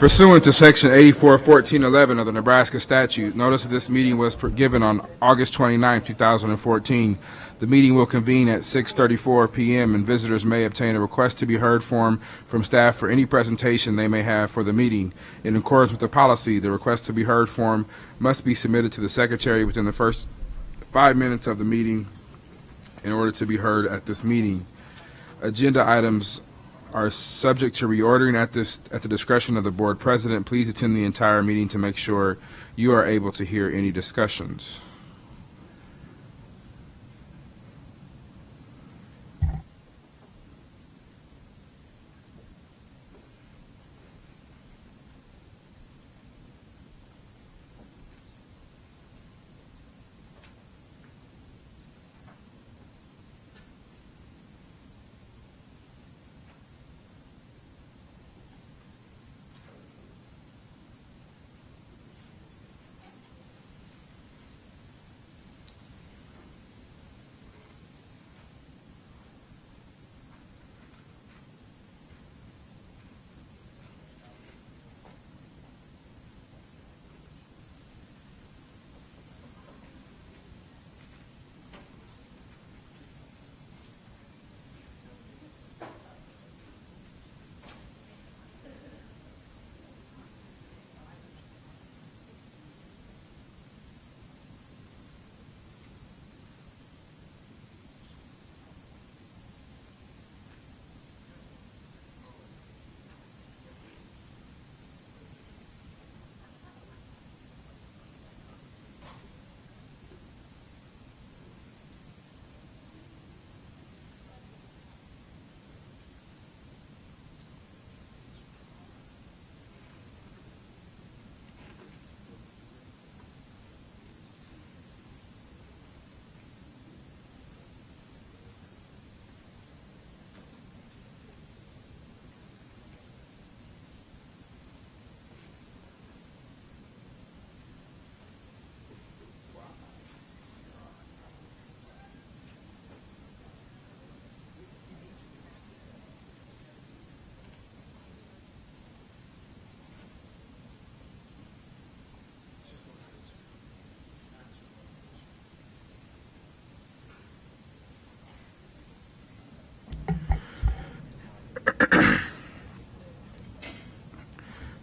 Pursuant to Section 84-1411 of the Nebraska statute, notice of this meeting was given on August 29, 2014. The meeting will convene at 6:34 p.m. and visitors may obtain a request to be heard form from staff for any presentation they may have for the meeting. In accordance with the policy, the request to be heard form must be submitted to the secretary within the first 5 minutes of the meeting in order to be heard at this meeting. Agenda items are subject to reordering at the discretion of the board president. Please attend the entire meeting to make sure you are able to hear any discussions.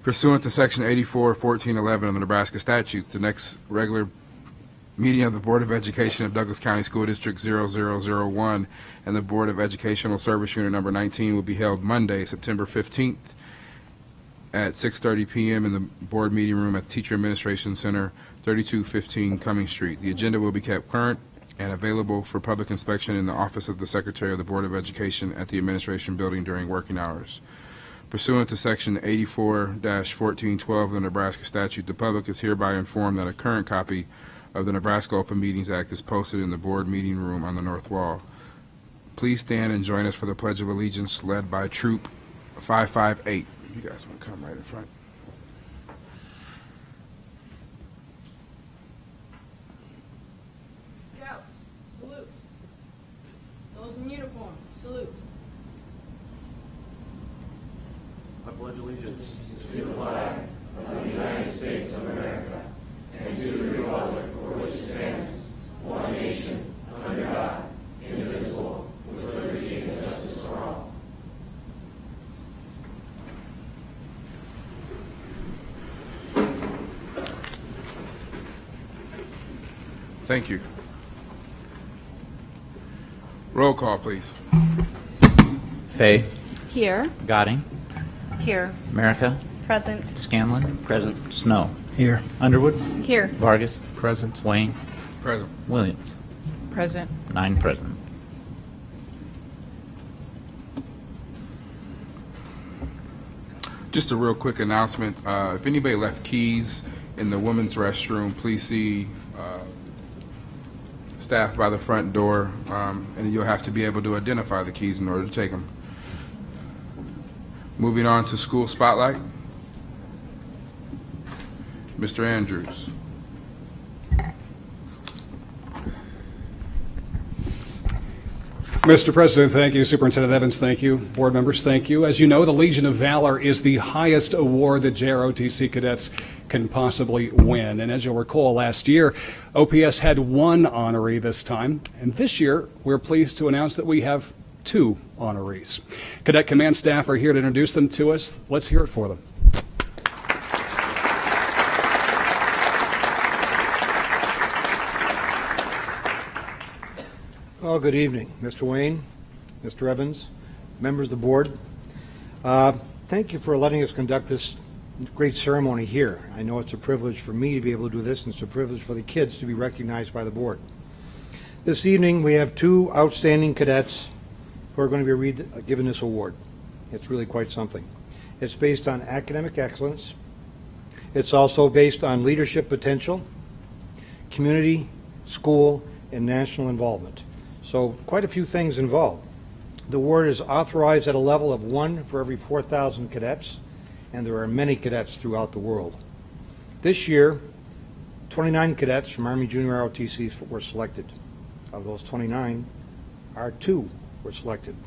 Pursuant to Section 84-1411 of the Nebraska statutes, the next regular meeting of the Board of Education of Douglas County School District 0001 and the Board of Educational Service Unit Number 19 will be held Monday, September 15th at 6:30 p.m. in the Board Meeting Room at the Teacher Administration Center, 3215 Cumming Street. The agenda will be kept current and available for public inspection in the Office of the Secretary of the Board of Education at the Administration Building during working hours. Pursuant to Section 84-1412 of the Nebraska statute, the public is hereby informed that a current copy of the Nebraska Open Meetings Act is posted in the board meeting room on the north wall. Please stand and join us for the Pledge of Allegiance led by Troop 558. You guys want to come right in front. Scouts, salute. Those in uniform, salute. I pledge allegiance to the flag of the United States of America and to the republic for which it stands, one nation, under God, indivisible, with liberty and justice for all. Thank you. Roll call, please. Fay. Here. Gadding. Here. America. Present. Scanlon. Present. Snow. Here. Underwood. Here. Vargas. Present. Wayne. Present. Williams. Present. 9 present. Just a real quick announcement. If anybody left keys in the women's restroom, please see staff by the front door, and you'll have to be able to identify the keys in order to take them. Moving on to school spotlight. Mr. Andrews. Mr. President, thank you. Superintendent Evans, thank you. Board members, thank you. As you know, the Legion of Valor is the highest award that JROTC cadets can possibly win. And as you'll recall, last year, OPS had one honoree this time. And this year, we're pleased to announce that we have two honorees. Cadet Command staff are here to introduce them to us. Let's hear it for them. Oh, good evening, Mr. Wayne, Mr. Evans, members of the board. Thank you for letting us conduct this great ceremony here. I know it's a privilege for me to be able to do this, and it's a privilege for the kids to be recognized by the board. This evening, we have two outstanding cadets who are going to be given this award. It's really quite something. It's based on academic excellence. It's also based on leadership potential, community, school, and national involvement. So quite a few things involved. The award is authorized at a level of 1 for every 4,000 cadets, and there are many cadets throughout the world. This year, 29 cadets from Army Junior ROTC were selected. Of those 29, our 2 were selected.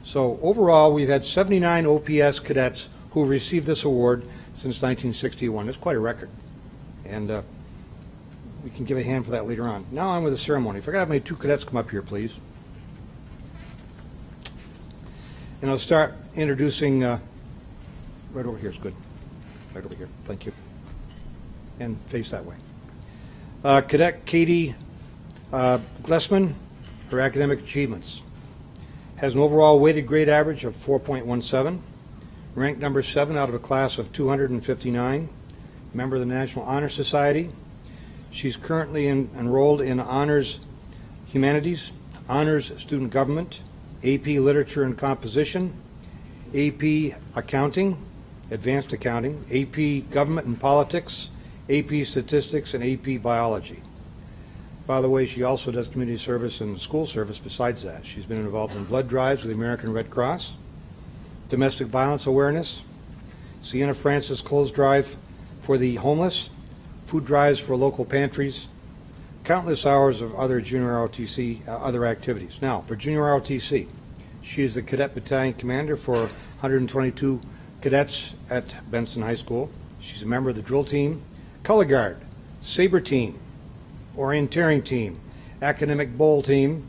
So overall, we've had 79 OPS cadets who received this award since 1961. That's quite a record. And we can give a hand for that later on. Now on with the ceremony. If I could have my 2 cadets come up here, please. And I'll start introducing, right over here is good. Right over here, thank you. And face that way. Cadet Katie Glessman, her academic achievements. Has an overall weighted grade average of 4.17, ranked number 7 out of a class of 259, member of the National Honor Society. She's currently enrolled in Honors Humanities, Honors Student Government, AP Literature and Composition, AP Accounting, Advanced Accounting, AP Government and Politics, AP Statistics, and AP Biology. By the way, she also does community service and school service besides that. She's been involved in blood drives with the American Red Cross, domestic violence awareness, Sienna Francis clothes drive for the homeless, food drives for local pantries, countless hours of other junior ROTC, other activities. Now, for junior ROTC, she is the cadet battalion commander for 122 cadets at Benson High School. She's a member of the drill team, color guard, saber team, orienteering team, academic bowl team,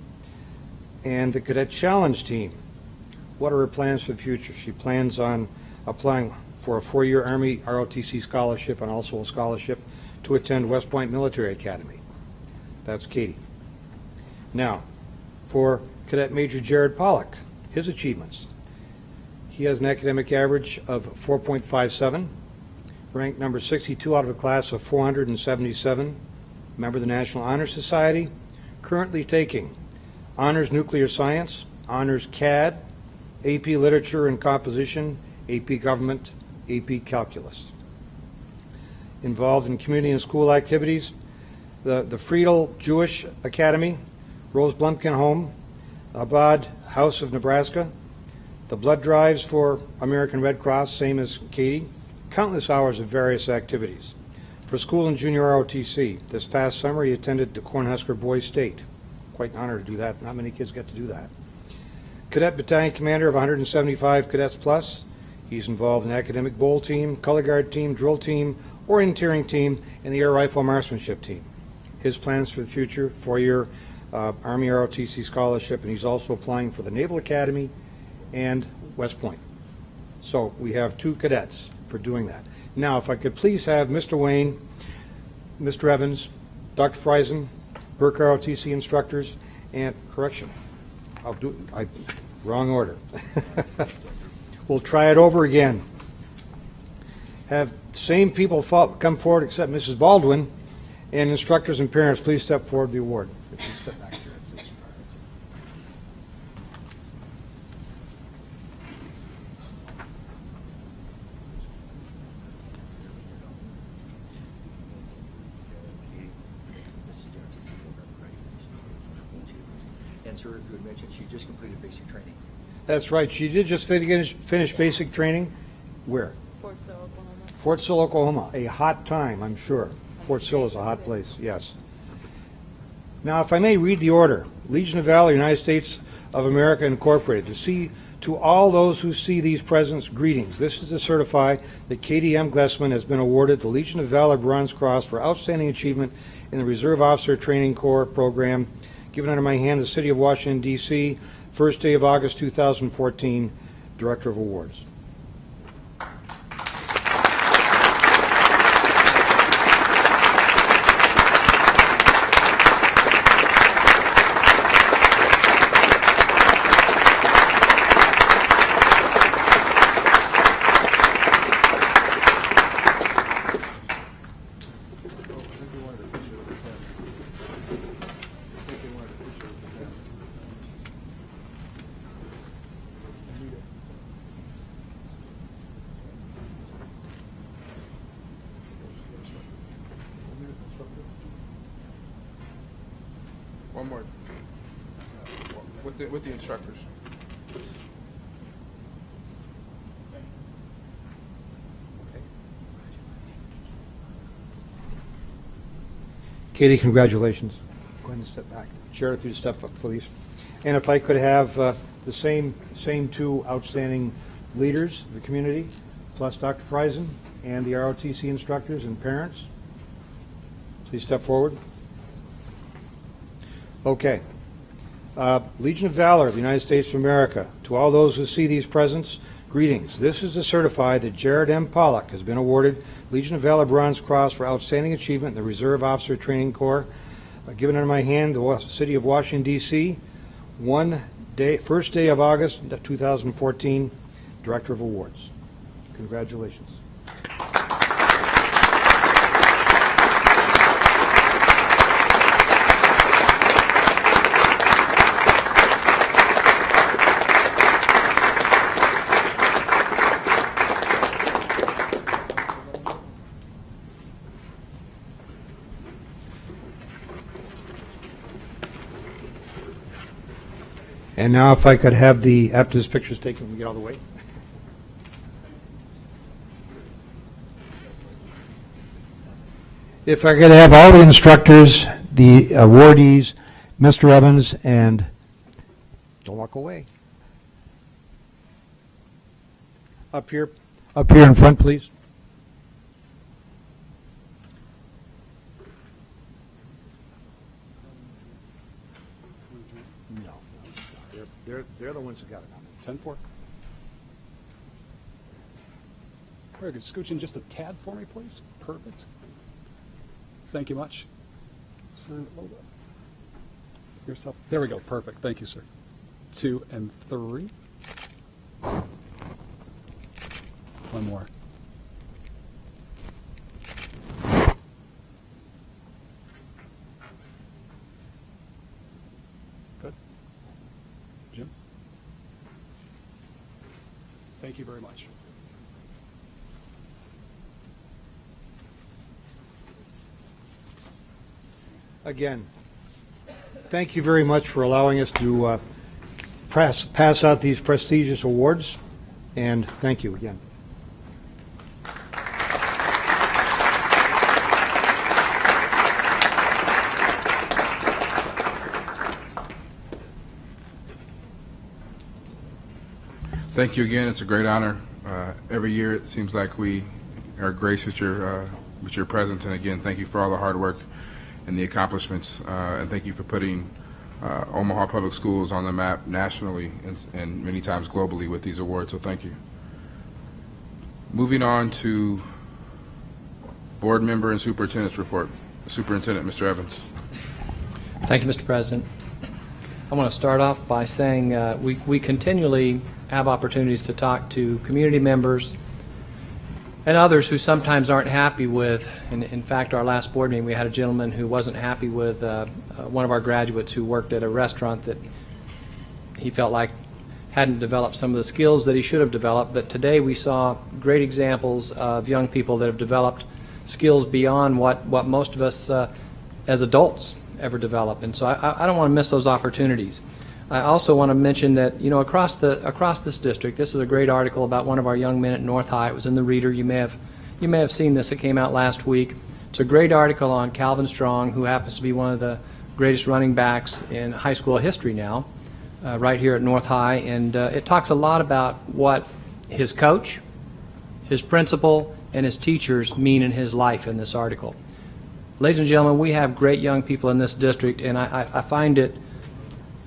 and the cadet challenge team. What are her plans for the future? She plans on applying for a 4-year Army ROTC scholarship and also a scholarship to attend West Point Military Academy. That's Katie. Now, for Cadet Major Jared Pollock, his achievements. He has an academic average of 4.57, ranked number 62 out of a class of 477, member of the National Honor Society, currently taking Honors Nuclear Science, Honors CAD, AP Literature and Composition, AP Government, AP Calculus. Involved in community and school activities, the Friedel Jewish Academy, Rose Blumpkin Home, Abad House of Nebraska, the blood drives for American Red Cross, same as Katie, countless hours of various activities. For school and junior ROTC, this past summer he attended the Cornhusker Boys State. Quite an honor to do that. Not many kids get to do that. Cadet Battalion Commander of 175 Cadets Plus. He's involved in academic bowl team, color guard team, drill team, orienteering team, and the air rifle marksmanship team. His plans for the future, 4-year Army ROTC scholarship, and he's also applying for the Naval Academy and West Point. So we have 2 cadets for doing that. Now, if I could please have Mr. Wayne, Mr. Evans, Dr. Friesen, Burke ROTC instructors, and correction, wrong order. We'll try it over again. Have the same people come forward except Mrs. Baldwin, and instructors and parents, please step forward to the award. If you step back here, please. And sir, you had mentioned she just completed basic training. That's right. She did just finish basic training. Where? Fort Sill, Oklahoma. Fort Sill, Oklahoma. A hot time, I'm sure. Fort Sill is a hot place, yes. Now, if I may read the order. Legion of Valor, United States of America Incorporated. To all those who see these presents, greetings. This is to certify that Katie M. Glessman has been awarded the Legion of Valor Bronze Cross for outstanding achievement in the Reserve Officer Training Corps program. Given under my hand, the City of Washington, D.C., first day of August 2014, Director of Awards. One more. With the instructors. Katie, congratulations. Go ahead and step back. Sheriff, if you step up, please. And if I could have the same two outstanding leaders of the community, plus Dr. Friesen and the ROTC instructors and parents. Please step forward. Okay. Legion of Valor of the United States of America. To all those who see these presents, greetings. This is to certify that Jared M. Pollock has been awarded Legion of Valor Bronze Cross for outstanding achievement in the Reserve Officer Training Corps. Given under my hand, the City of Washington, D.C., first day of August 2014, Director of Awards. Congratulations. And now if I could have after this picture's taken, we get all the way. If I could have all the instructors, the awardees, Mr. Evans, and don't walk away. Up here in front, please. No. They're the ones who got it. 10-4. Very good. Scooch in just a tad for me, please. Perfect. Thank you much. Sign it a little bit. Yourself. There we go. Perfect. Thank you, sir. 2 and 3. One more. Good. Jim? Thank you very much. Again, thank you very much for allowing us to pass out these prestigious awards, and thank you again. Thank you again. It's a great honor. Every year it seems like we are graced with your presence, and again, thank you for all the hard work and the accomplishments, and thank you for putting Omaha Public Schools on the map nationally and many times globally with these awards, so thank you. Moving on to board member and superintendent's report. Superintendent, Mr. Evans. Thank you, Mr. President. I want to start off by saying we continually have opportunities to talk to community members and others who sometimes aren't happy with, and in fact, our last board meeting, we had a gentleman who wasn't happy with one of our graduates who worked at a restaurant that he felt like hadn't developed some of the skills that he should have developed. But today we saw great examples of young people that have developed skills beyond what most of us as adults ever develop. And so I don't want to miss those opportunities. I also want to mention that, you know, across this district, this is a great article about one of our young men at North High. It was in the Reader. You may have seen this. It came out last week. It's a great article on Calvin Strong, who happens to be one of the greatest running backs in high school history now. right here at North High, and it talks a lot about what his coach, his principal, and his teachers mean in his life in this article. Ladies and gentlemen, we have great young people in this district, and I find it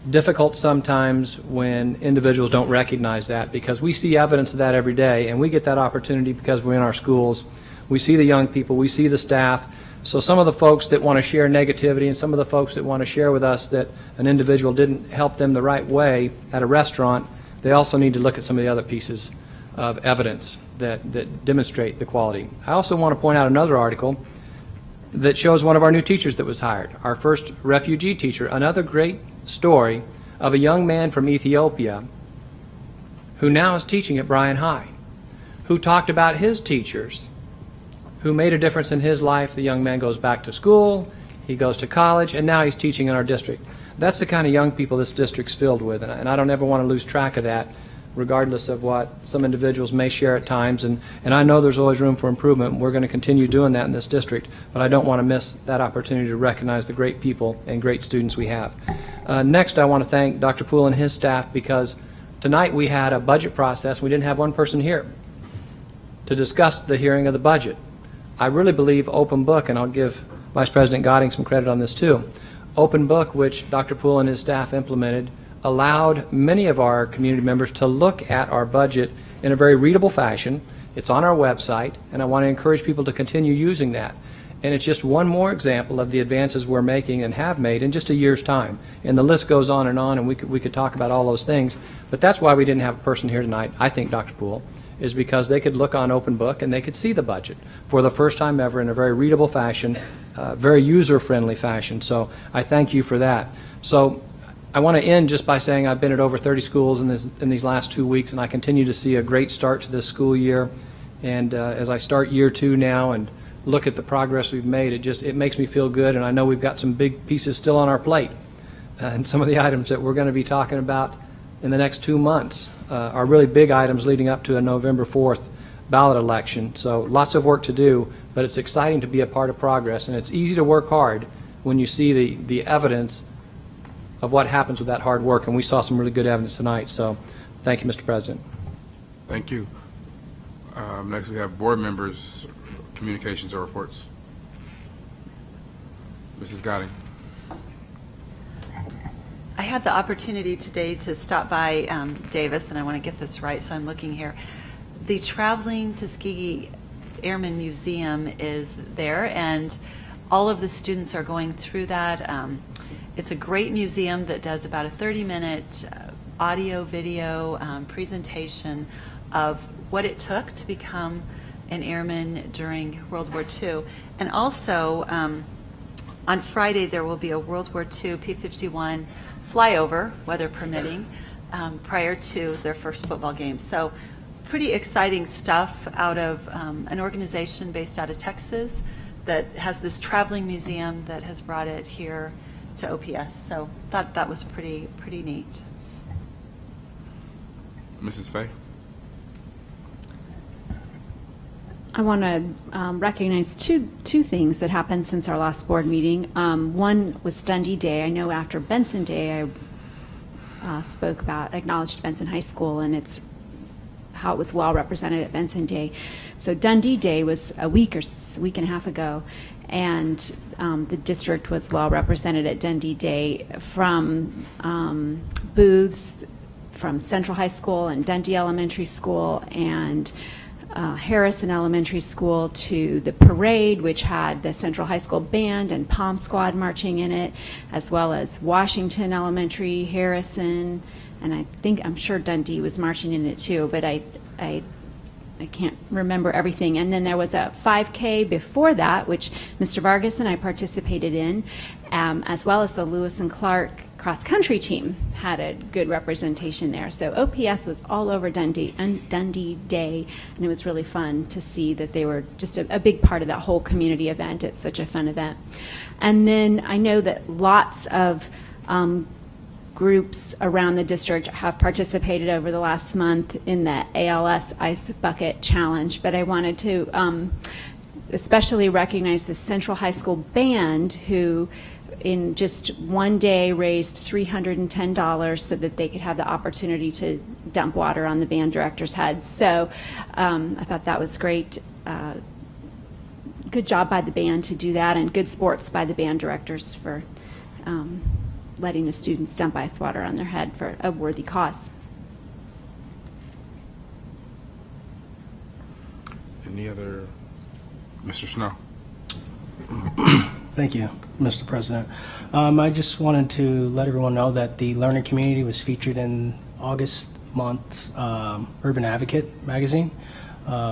difficult sometimes when individuals don't recognize that, because we see evidence of that every day, and we get that opportunity because we're in our schools. We see the young people, we see the staff. So some of the folks that want to share negativity and some of the folks that want to share with us that an individual didn't help them the right way at a restaurant, they also need to look at some of the other pieces of evidence that demonstrate the quality. I also want to point out another article that shows one of our new teachers that was hired, our first refugee teacher, another great story of a young man from Ethiopia who now is teaching at Bryan High, who talked about his teachers who made a difference in his life. The young man goes back to school, he goes to college, and now he's teaching in our district. That's the kind of young people this district's filled with, and I don't ever want to lose track of that, regardless of what some individuals may share at times. And I know there's always room for improvement. We're going to continue doing that in this district, but I don't want to miss that opportunity to recognize the great people and great students we have. Next, I want to thank Dr. Poole and his staff, because tonight we had a budget process. We didn't have one person here to discuss the hearing of the budget. I really believe open book, and I'll give Vice President Goding some credit on this too, open book, which Dr. Poole and his staff implemented, allowed many of our community members to look at our budget in a very readable fashion. It's on our website, and I want to encourage people to continue using that. And it's just one more example of the advances we're making and have made in just a year's time. And the list goes on, and we could talk about all those things. But that's why we didn't have a person here tonight, I think, Dr. Poole, is because they could look on open book and they could see the budget for the first time ever in a very readable fashion, very user-friendly fashion. So I thank you for that. So I want to end just by saying I've been at over 30 schools in these last 2 weeks, and I continue to see a great start to this school year. And as I start year 2 now and look at the progress we've made, it makes me feel good. And I know we've got some big pieces still on our plate, and some of the items that we're going to be talking about in the next 2 months are really big items leading up to a November 4th ballot election. So lots of work to do, but it's exciting to be a part of progress, and it's easy to work hard when you see the evidence of what happens with that hard work, and we saw some really good evidence tonight. So thank you, Mr. President. Thank you. Next we have board members' communications or reports. Mrs. Goding. I had the opportunity today to stop by Davis, and I want to get this right, so I'm looking here. The Traveling Tuskegee Airmen Museum is there, and all of the students are going through that. It's a great museum that does about a 30-minute audio-video presentation of what it took to become an airman during World War II. And also, on Friday, there will be a World War II P-51 flyover, weather permitting, prior to their first football game. So pretty exciting stuff out of an organization based out of Texas that has this traveling museum that has brought it here to OPS. So thought that was pretty neat. Mrs. Fay. I want to recognize two things that happened since our last board meeting. One was Dundee Day. I know after Benson Day, I acknowledged Benson High School and how it was well represented at Benson Day. So Dundee Day was a week and a half ago, and the district was well represented at Dundee Day from booths from Central High School and Dundee Elementary School and Harrison Elementary School to the parade, which had the Central High School band and Pom Squad marching in it, as well as Washington Elementary, Harrison, and I'm sure Dundee was marching in it too, but I can't remember everything. And then there was a 5K before that, which Mr. Vargas and I participated in, as well as the Lewis and Clark cross-country team had a good representation there. So OPS was all over Dundee Day, and it was really fun to see that they were just a big part of that whole community event. It's such a fun event. And then I know that lots of groups around the district have participated over the last month in the ALS Ice Bucket Challenge, but I wanted to especially recognize the Central High School band, who in just one day raised $310 so that they could have the opportunity to dump water on the band directors' heads. So I thought that was great. Good job by the band to do that, and good sports by the band directors for letting the students dump ice water on their head for a worthy cause. Any other? Mr. Snow. Thank you, Mr. President. I just wanted to let everyone know that the learning community was featured in August month's Urban Advocate magazine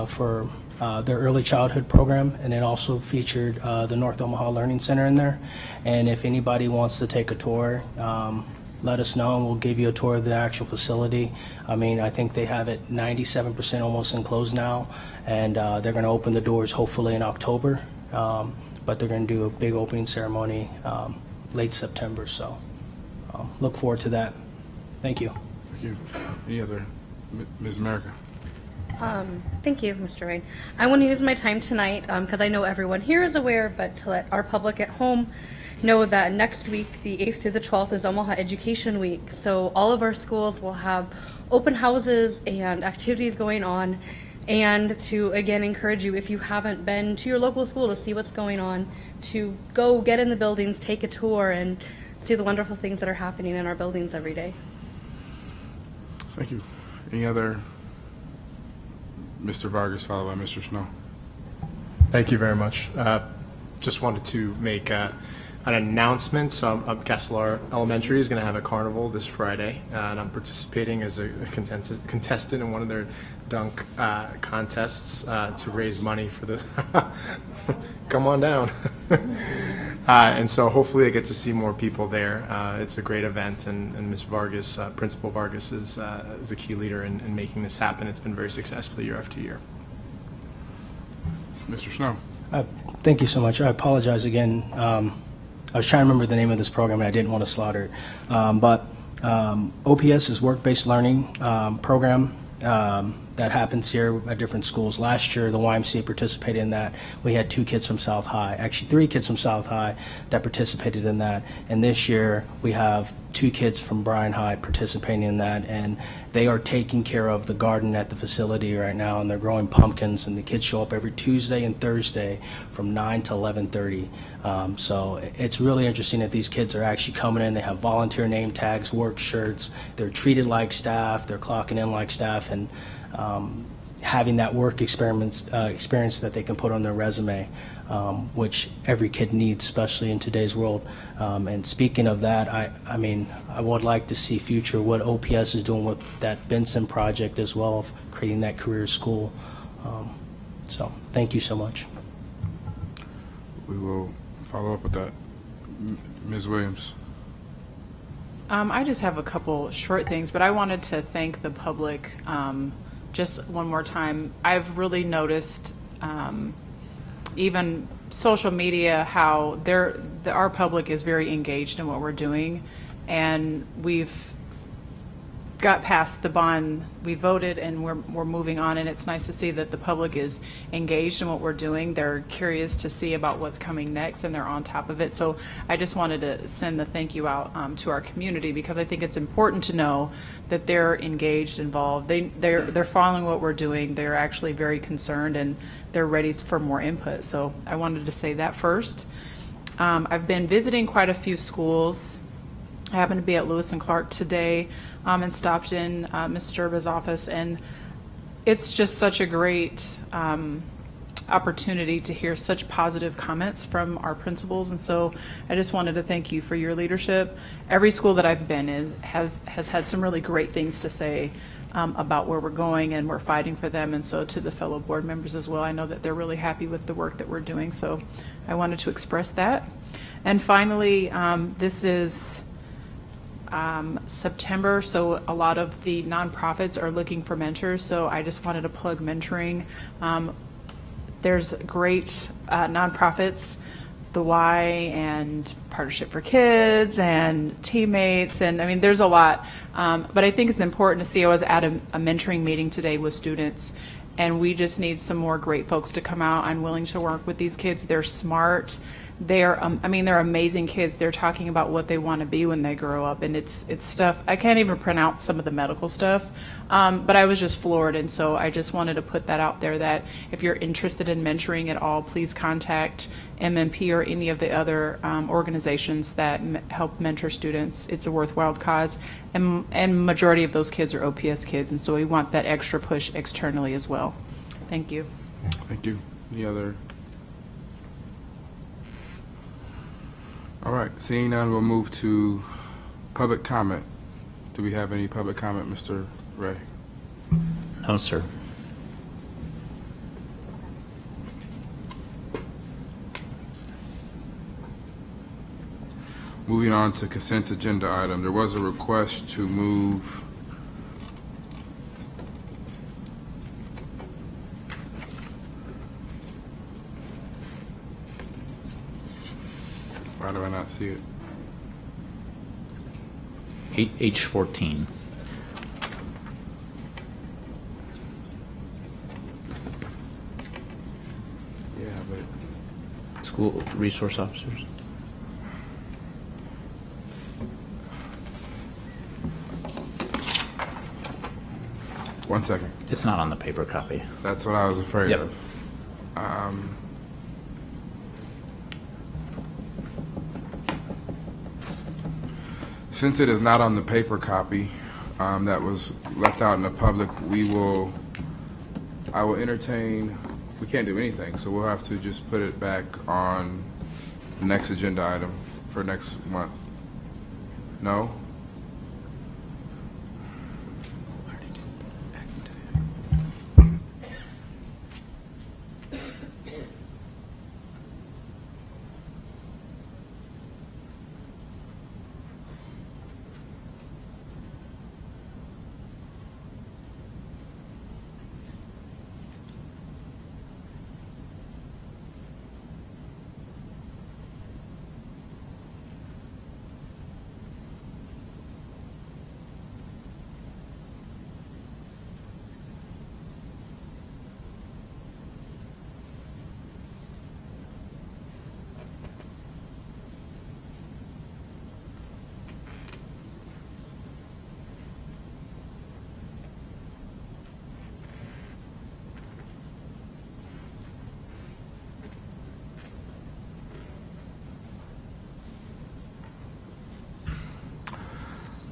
for their early childhood program, and it also featured the North Omaha Learning Center in there. And if anybody wants to take a tour, let us know and we'll give you a tour of the actual facility. I mean, I think they have it 97% almost enclosed now, and they're going to open the doors hopefully in October, but they're going to do a big opening ceremony late September, so look forward to that. Thank you. Thank you. Any other? Ms. America. Thank you, Mr. Rain. I want to use my time tonight because I know everyone here is aware, but to let our public at home know that next week, the 8th through the 12th, is Omaha Education Week. So all of our schools will have open houses and activities going on. And to, again, encourage you, if you haven't been to your local school to see what's going on, to go get in the buildings, take a tour, and see the wonderful things that are happening in our buildings every day. Thank you. Any other? Mr. Vargas, followed by Mr. Snow. Thank you very much. Just wanted to make an announcement. So Castlear Elementary is going to have a carnival this Friday, and I'm participating as a contestant in one of their dunk contests to raise money for the come on down. And so hopefully I get to see more people there. It's a great event, and Ms. Vargas, Principal Vargas, is a key leader in making this happen. It's been very successful year after year. Mr. Snow. Thank you so much. I apologize again. I was trying to remember the name of this program, and I didn't want to slaughter it. But OPS is work-based learning program that happens here at different schools. Last year, the YMCA participated in that. We had 2 kids from South High, actually 3 kids from South High that participated in that. And this year, we have 2 kids from Bryan High participating in that. And they are taking care of the garden at the facility right now, and they're growing pumpkins. And the kids show up every Tuesday and Thursday from 9 to 11:30. So it's really interesting that these kids are actually coming in. They have volunteer name tags, work shirts. They're treated like staff. They're clocking in like staff, and having that work experience that they can put on their resume, which every kid needs, especially in today's world. And speaking of that, I mean, I would like to see future what OPS is doing with that Benson project as well, of creating that career school. So thank you so much. We will follow up with that. Ms. Williams. I just have a couple short things, but I wanted to thank the public just one more time. I've really noticed even social media how our public is very engaged in what we're doing, and we've got past the bond. We voted and we're moving on, and it's nice to see that the public is engaged in what we're doing. They're curious to see about what's coming next, and they're on top of it. So I just wanted to send the thank you out to our community, because I think it's important to know that they're engaged, involved. They're following what we're doing. They're actually very concerned, and they're ready for more input. So I wanted to say that first. I've been visiting quite a few schools. I happened to be at Lewis and Clark today and stopped in Ms. Sturba's office, and it's just such a great opportunity to hear such positive comments from our principals, and so I just wanted to thank you for your leadership. Every school that I've been in has had some really great things to say about where we're going, and we're fighting for them, and so to the fellow board members as well, I know that they're really happy with the work that we're doing, so I wanted to express that. And finally, this is September, so a lot of the nonprofits are looking for mentors, so I just wanted to plug mentoring. There's great nonprofits, the Y and Partnership for Kids and Teammates, and I mean there's a lot, but I think it's important to see. I was at a mentoring meeting today with students, and we just need some more great folks to come out. I'm willing to work with these kids. They're smart, they're amazing kids. They're talking about what they want to be when they grow up, and it's stuff I can't even pronounce some of the medical stuff, but I was just floored, and so I just wanted to put that out there that if you're interested in mentoring at all, please contact MMP or any of the other organizations that help mentor students. It's a worthwhile cause, and majority of those kids are OPS kids, and so we want that extra push externally as well. Thank you. Thank you. Any other? All right, seeing none, we'll move to public comment. Do we have any public comment, Mr. Ray? No, sir. Moving on to consent agenda item, there was a request to move why do I not see it? H14. Yeah, but School resource officers. one second. It's not on the paper copy. That's what I was afraid Yep. of. Since it is not on the paper copy that was left out in the public, I will entertain, we can't do anything, so we'll have to just put it back on the next agenda item for next month. No?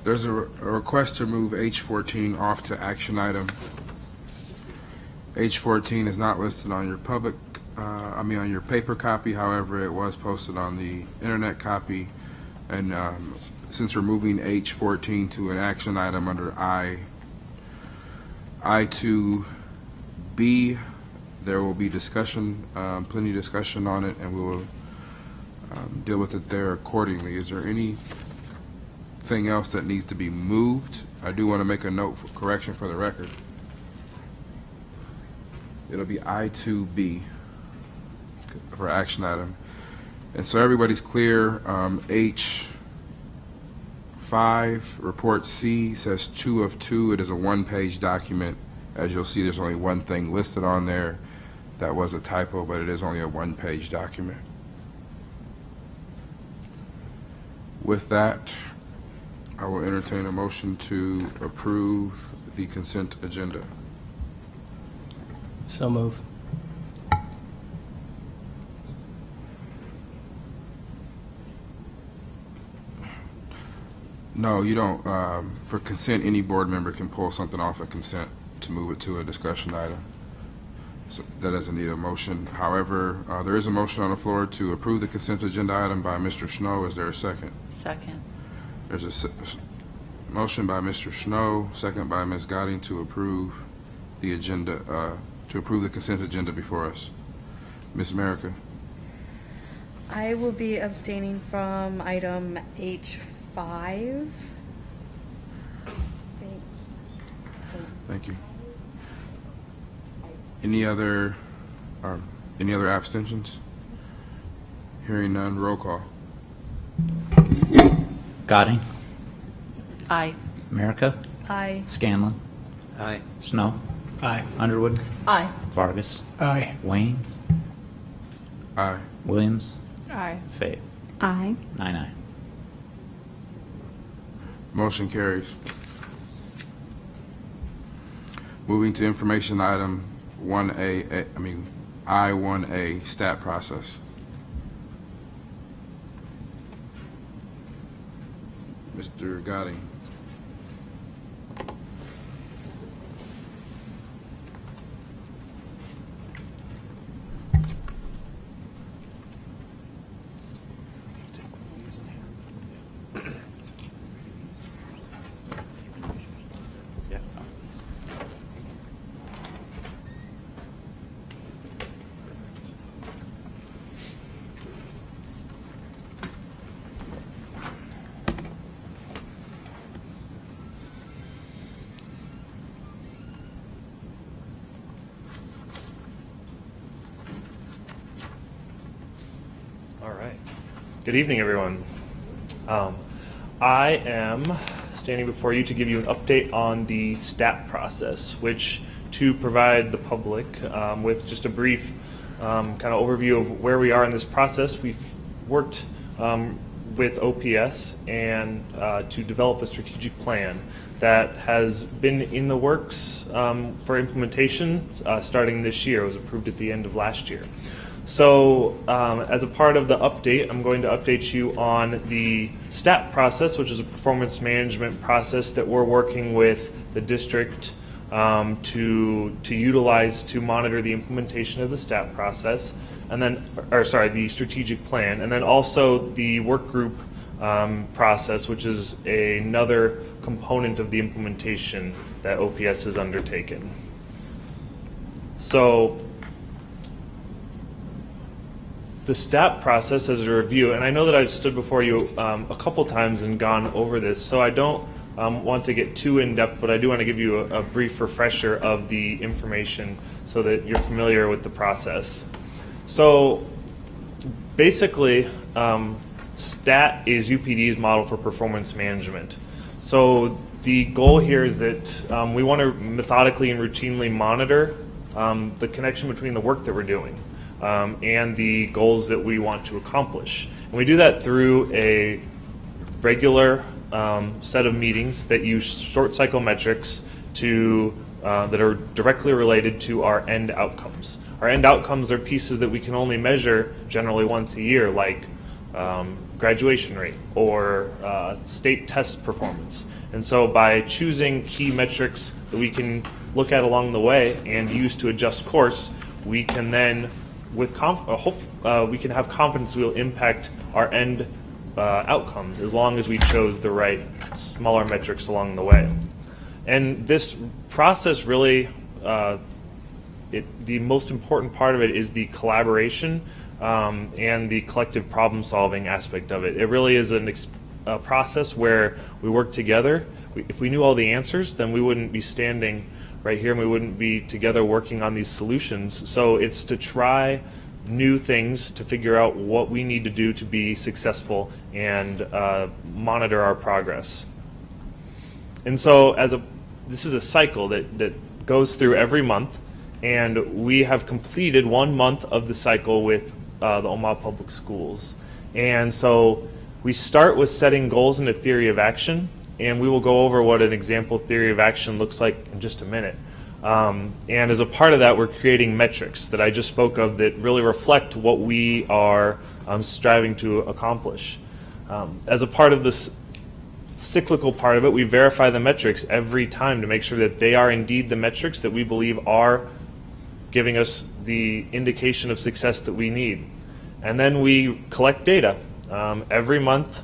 There's a request to move H14 off to action item. H14 is not listed on your on your paper copy. However, it was posted on the internet copy. And since we're moving H14 to an action item under I2B, there will be discussion, plenty of discussion on it, and we will deal with it there accordingly. Is there anything else that needs to be moved? I do want to make a note for correction for the record. It'll be I2B for action item. And so everybody's clear. H5, report C, says 2 of 2. It is a one-page document. As you'll see, there's only one thing listed on there. That was a typo, but it is only a one-page document. With that, I will entertain a motion to approve the consent agenda. So move. No, you don't. For consent, any board member can pull something off of consent to move it to a discussion item. So that doesn't need a motion. However, there is a motion on the floor to approve the consent agenda item by Mr. Snow. Is there a second? Second. There's a motion by Mr. Snow, second by Ms. Godding to approve the agenda, to approve the consent agenda before us. Ms. America? I will be abstaining from item H5. Thanks. Thank you. Any other abstentions? Hearing none, roll call. Godding. Aye. America. Aye. Scanlon. Aye. Snow. Aye. Underwood. Aye. Vargas. Aye. Wayne. Aye. Williams. Aye. Faye. Aye. 9-9. Motion carries. Moving to information item 1A, I-1A, stat process. Mr. Gotti. All right. Good evening, everyone. I am standing before you to give you an update on the STAT process, which to provide the public with just a brief kind of overview of where we are in this process. We've worked with OPS and to develop a strategic plan that has been in the works for implementation starting this year. It was approved at the end of last year. So as a part of the update, I'm going to update you on the STAT process, which is a performance management process that we're working with the district to utilize to monitor the implementation of the STAT process, and then, the strategic plan, and then also the work group process, which is another component of the implementation that OPS has undertaken. So the STAT process as a review, and I know that I've stood before you a couple times and gone over this, so I don't want to get too in-depth, but I do want to give you a brief refresher of the information so that you're familiar with the process. So basically, STAT is UPD's model for performance management. So the goal here is that we want to methodically and routinely monitor the connection between the work that we're doing and the goals that we want to accomplish. And we do that through a regular set of meetings that use short cycle metrics to that are directly related to our end outcomes. Our end outcomes are pieces that we can only measure generally once a year, like graduation rate or state test performance. And so by choosing key metrics that we can look at along the way and use to adjust course, we can then we can have confidence we will impact our end outcomes as long as we chose the right smaller metrics along the way. And this process really, the most important part of it is the collaboration and the collective problem solving aspect of it. It really is a process where we work together. If we knew all the answers, then we wouldn't be standing right here and we wouldn't be together working on these solutions. So it's to try new things to figure out what we need to do to be successful and monitor our progress. And so this is a cycle that goes through every month, and we have completed 1 month of the cycle with the Omaha Public Schools. And so we start with setting goals in a theory of action, and we will go over what an example theory of action looks like in just a minute. And as a part of that, we're creating metrics that I just spoke of that really reflect what we are striving to accomplish. As a part of this cyclical part of it, we verify the metrics every time to make sure that they are indeed the metrics that we believe are giving us the indication of success that we need. And then we collect data every month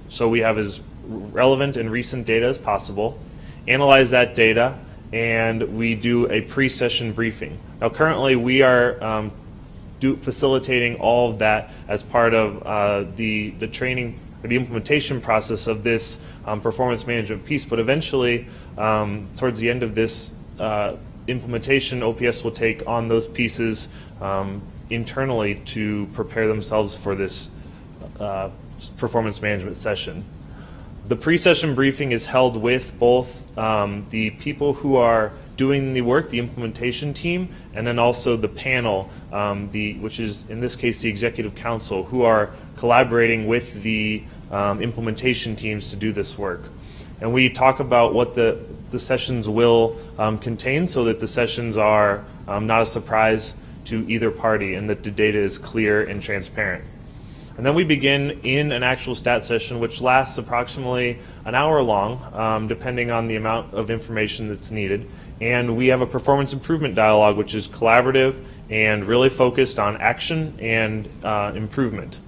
so we have as relevant and recent data as possible, analyze that data, and we do a pre-session briefing. Now currently we are facilitating all of that as part of the training or the implementation process of this performance management piece, but eventually towards the end of this implementation, OPS will take on those pieces internally to prepare themselves for this performance management session. The pre-session briefing is held with both the people who are doing the work, the implementation team, and then also the panel, which is in this case the Executive Council, who are collaborating with the implementation teams to do this work. And we talk about what the sessions will contain so that the sessions are not a surprise to either party and that the data is clear and transparent. And then we begin in an actual stat session, which lasts approximately an hour long, depending on the amount of information that's needed. And we have a performance improvement dialogue, which is collaborative and really focused on action and improvement.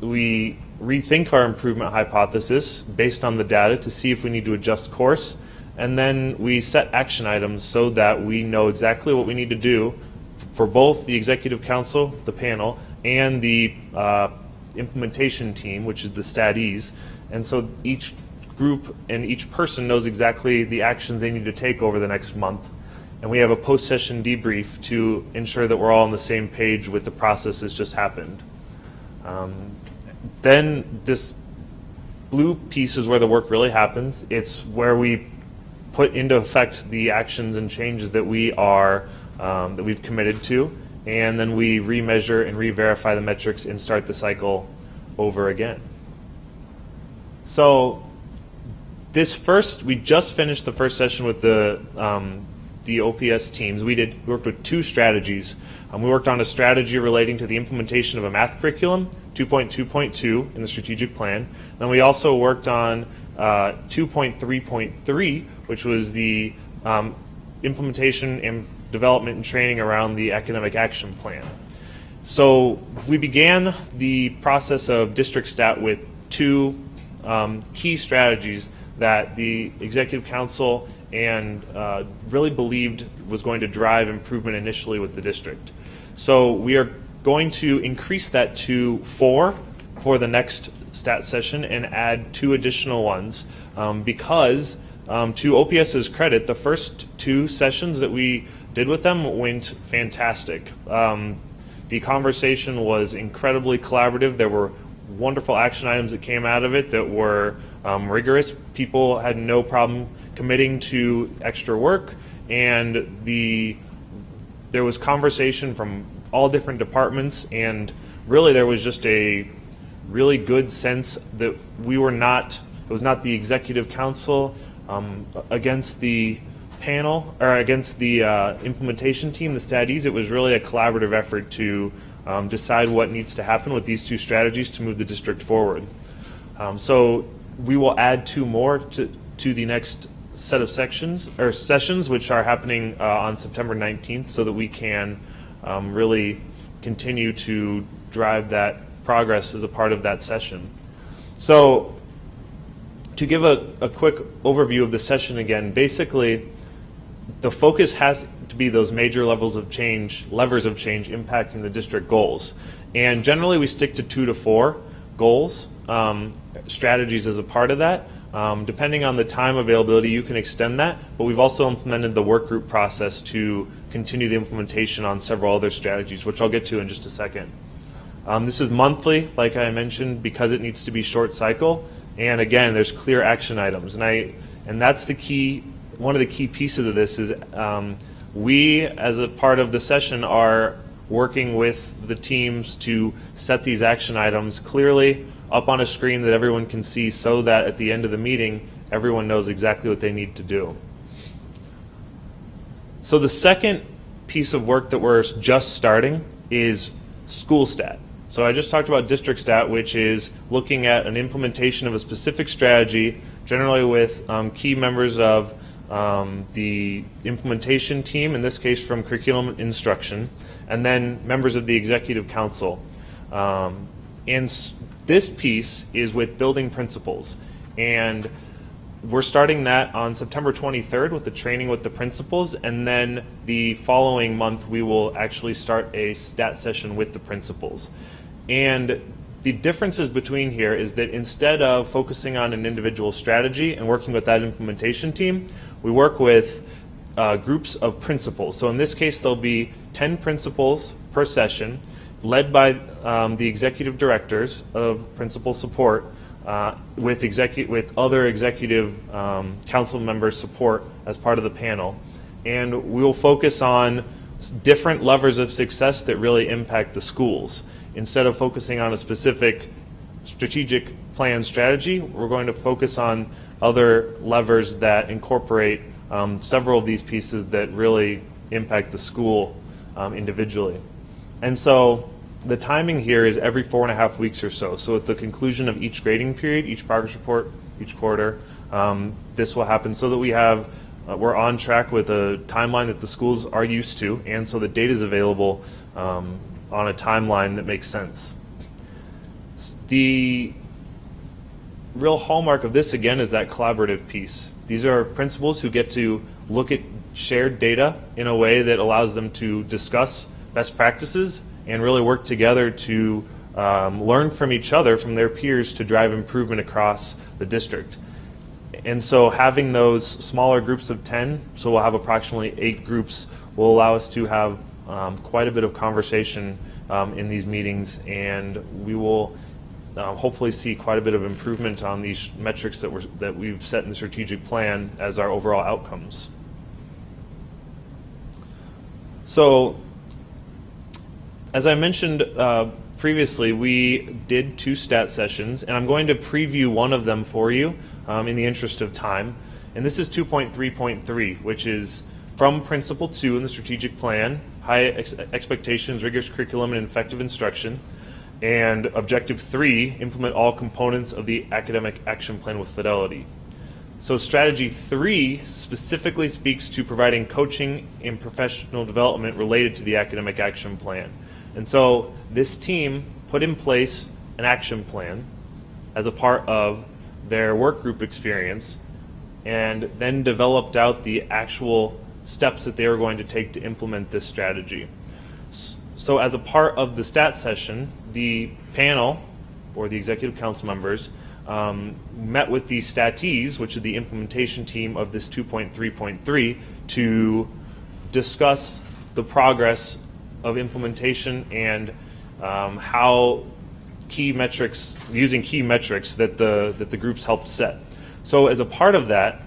We rethink our improvement hypothesis based on the data to see if we need to adjust course. And then we set action items so that we know exactly what we need to do for both the Executive Council, the panel, and the implementation team, which is the StatEs. And so each group and each person knows exactly the actions they need to take over the next month. And we have a post-session debrief to ensure that we're all on the same page with the process that's just happened. Then this blue piece is where the work really happens. It's where we put into effect the actions and changes that we are that we've committed to, and then we remeasure and re-verify the metrics and start the cycle over again. So we just finished the first session with the OPS teams. We worked with two strategies. We worked on a strategy relating to the implementation of a math curriculum, 2.2.2 in the strategic plan. Then we also worked on 2.3.3, which was the implementation and development and training around the academic action plan. So we began the process of district stat with two key strategies that the Executive Council and really believed was going to drive improvement initially with the district. So we are going to increase that to 4 for the next stat session and add 2 additional ones because to OPS's credit, the first 2 sessions that we did with them went fantastic. The conversation was incredibly collaborative. There were wonderful action items that came out of it that were rigorous. People had no problem committing to extra work, and there was conversation from all different departments, and really there was just a really good sense that it was not the Executive Council against the panel, or against the implementation team, the StatEs. It was really a collaborative effort to decide what needs to happen with these 2 strategies to move the district forward. So we will add 2 more to the next set of sessions, which are happening on September 19th, so that we can really continue to drive that progress as a part of that session. So to give a quick overview of the session again, basically the focus has to be those major levers of change impacting the district goals. And generally we stick to 2 to 4 goals, strategies as a part of that. Depending on the time availability, you can extend that, but we've also implemented the work group process to continue the implementation on several other strategies, which I'll get to in just a second. This is monthly, like I mentioned, because it needs to be short cycle. And again, there's clear action items. And that's the key. One of the key pieces of this is we, as a part of the session, are working with the teams to set these action items clearly up on a screen that everyone can see, so that at the end of the meeting, everyone knows exactly what they need to do. So the second piece of work that we're just starting is school stat. So I just talked about district stat, which is looking at an implementation of a specific strategy, generally with key members of the implementation team, in this case from curriculum instruction, and then members of the Executive Council. And this piece is with building principles. And we're starting that on September 23rd with the training with the principals, and then the following month we will actually start a stat session with the principals. And the differences between here is that instead of focusing on an individual strategy and working with that implementation team, we work with groups of principals. So in this case, there'll be 10 principals per session, led by the executive directors of principal support, with other executive council member support as part of the panel. and we will focus on different levers of success that really impact the schools. Instead of focusing on a specific strategic plan strategy, we're going to focus on other levers that incorporate several of these pieces that really impact the school individually. And so the timing here is every 4.5 weeks or so. So at the conclusion of each grading period, each progress report, each quarter, this will happen so that we have we're on track with a timeline that the schools are used to, and so the data is available on a timeline that makes sense. The real hallmark of this, again, is that collaborative piece. These are principals who get to look at shared data in a way that allows them to discuss best practices and really work together to learn from each other, from their peers, to drive improvement across the district. And so having those smaller groups of 10, so we'll have approximately 8 groups, will allow us to have quite a bit of conversation in these meetings, and we will hopefully see quite a bit of improvement on these metrics that we've set in the strategic plan as our overall outcomes. So, as I mentioned previously, we did 2 stat sessions, and I'm going to preview one of them for you in the interest of time. And this is 2.3.3, which is from Principle 2 in the strategic plan, high expectations, rigorous curriculum, and effective instruction. And Objective 3, implement all components of the academic action plan with fidelity. So Strategy 3 specifically speaks to providing coaching and professional development related to the academic action plan. And so this team put in place an action plan as a part of their work group experience, and then developed out the actual steps that they were going to take to implement this strategy. So as a part of the stat session, the panel, or the executive council members, met with the statees, which is the implementation team of this 2.3.3, to discuss the progress of implementation and how using key metrics that the groups helped set. So as a part of that,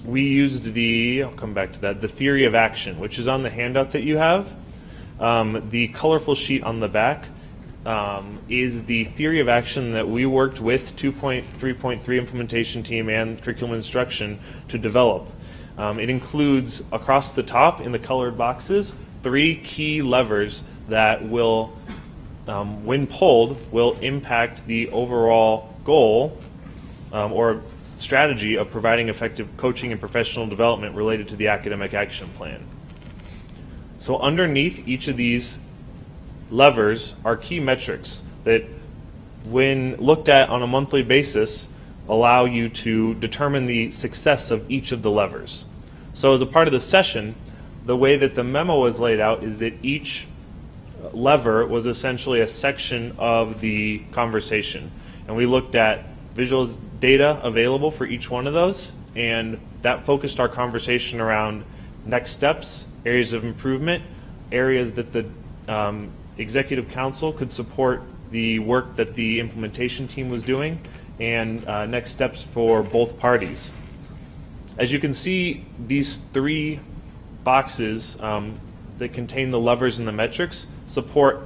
we used I'll come back to that, the theory of action, which is on the handout that you have. The colorful sheet on the back is the theory of action that we worked with 2.3.3 implementation team and curriculum instruction to develop. It includes, across the top in the colored boxes, 3 key levers that will, when pulled, will impact the overall goal or strategy of providing effective coaching and professional development related to the academic action plan. So underneath each of these levers are key metrics that, when looked at on a monthly basis, allow you to determine the success of each of the levers. So as a part of the session, the way that the memo was laid out is that each lever was essentially a section of the conversation. And we looked at visual data available for each one of those, and that focused our conversation around next steps, areas of improvement, areas that the executive council could support the work that the implementation team was doing, and next steps for both parties. As you can see, these 3 boxes that contain the levers and the metrics support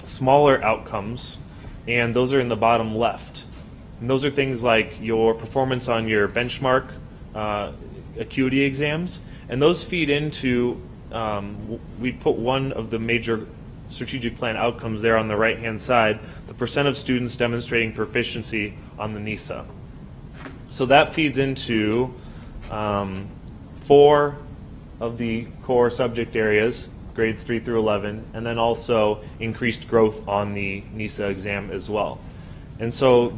smaller outcomes, and those are in the bottom left. And those are things like your performance on your benchmark acuity exams, and those feed into, we put one of the major strategic plan outcomes there on the right-hand side, the percent of students demonstrating proficiency on the NISA. So that feeds into 4 of the core subject areas, grades 3 through 11, and then also increased growth on the NISA exam as well. And so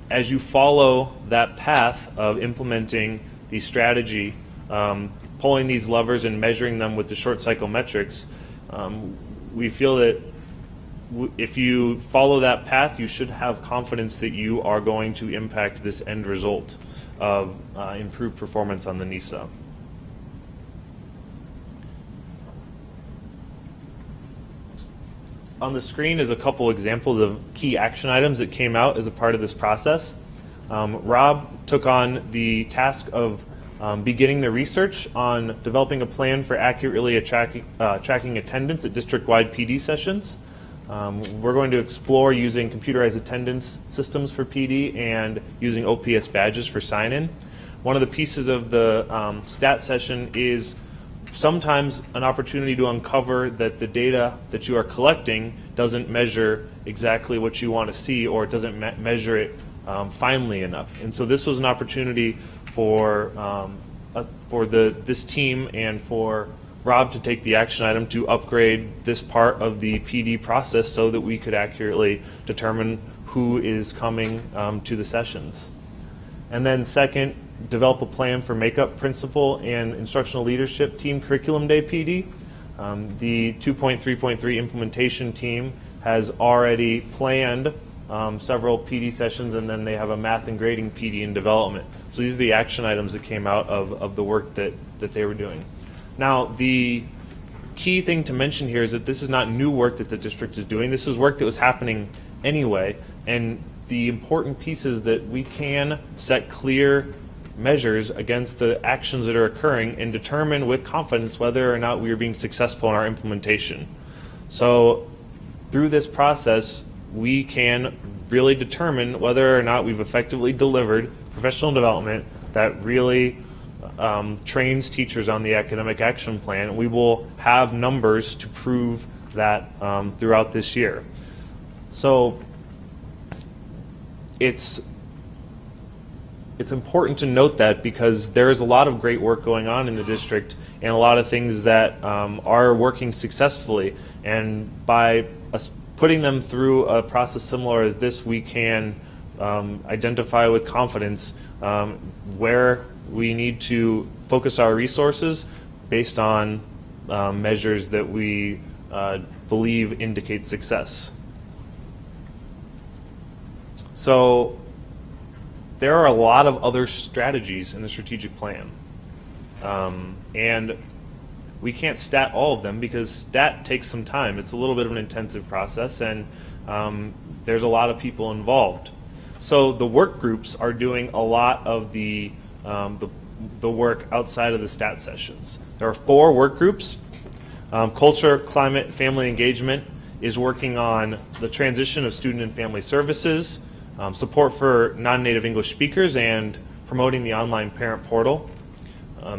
as you follow that path of implementing the strategy, pulling these levers and measuring them with the short cycle metrics, we feel that if you follow that path, you should have confidence that you are going to impact this end result of improved performance on the NISA. On the screen is a couple examples of key action items that came out as a part of this process. Rob took on the task of beginning the research on developing a plan for accurately tracking attendance at district-wide PD sessions. We're going to explore using computerized attendance systems for PD and using OPS badges for sign-in. One of the pieces of the stat session is sometimes an opportunity to uncover that the data that you are collecting doesn't measure exactly what you want to see, or it doesn't measure it finely enough. And so this was an opportunity for this team and for Rob to take the action item to upgrade this part of the PD process so that we could accurately determine who is coming to the sessions. And then second, develop a plan for makeup principal and instructional leadership team curriculum day PD. The 2.3.3 implementation team has already planned several PD sessions, and then they have a math and grading PD in development. So these are the action items that came out of the work that they were doing. Now, the key thing to mention here is that this is not new work that the district is doing. This is work that was happening anyway, and the important piece is that we can set clear measures against the actions that are occurring and determine with confidence whether or not we are being successful in our implementation. So through this process, we can really determine whether or not we've effectively delivered professional development that really trains teachers on the academic action plan. We will have numbers to prove that throughout this year. So it's important to note that, because there is a lot of great work going on in the district and a lot of things that are working successfully, and by us putting them through a process similar as this, we can identify with confidence where we need to focus our resources based on measures that we believe indicate success. So there are a lot of other strategies in the strategic plan, and we can't stat all of them because stat takes some time. It's a little bit of an intensive process, and there's a lot of people involved. So the work groups are doing a lot of the work outside of the stat sessions. There are 4 work groups. Culture, Climate, Family Engagement is working on the transition of student and family services, support for non-native English speakers, and promoting the online parent portal.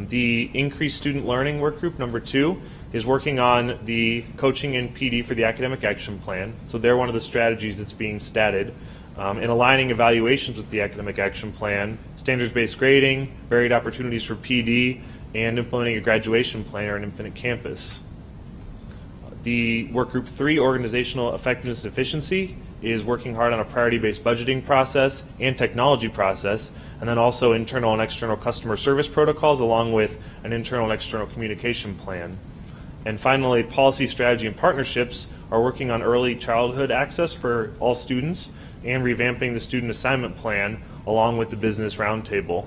The Increased Student Learning Work Group, number 2, is working on the coaching and PD for the academic action plan. So they're one of the strategies that's being statted. And aligning evaluations with the academic action plan, standards-based grading, varied opportunities for PD, and implementing a graduation plan or an infinite campus. The Work Group 3, Organizational Effectiveness and Efficiency, is working hard on a priority-based budgeting process and technology process, and then also internal and external customer service protocols, along with an internal and external communication plan. And finally, Policy, Strategy, and Partnerships are working on early childhood access for all students and revamping the student assignment plan, along with the Business Roundtable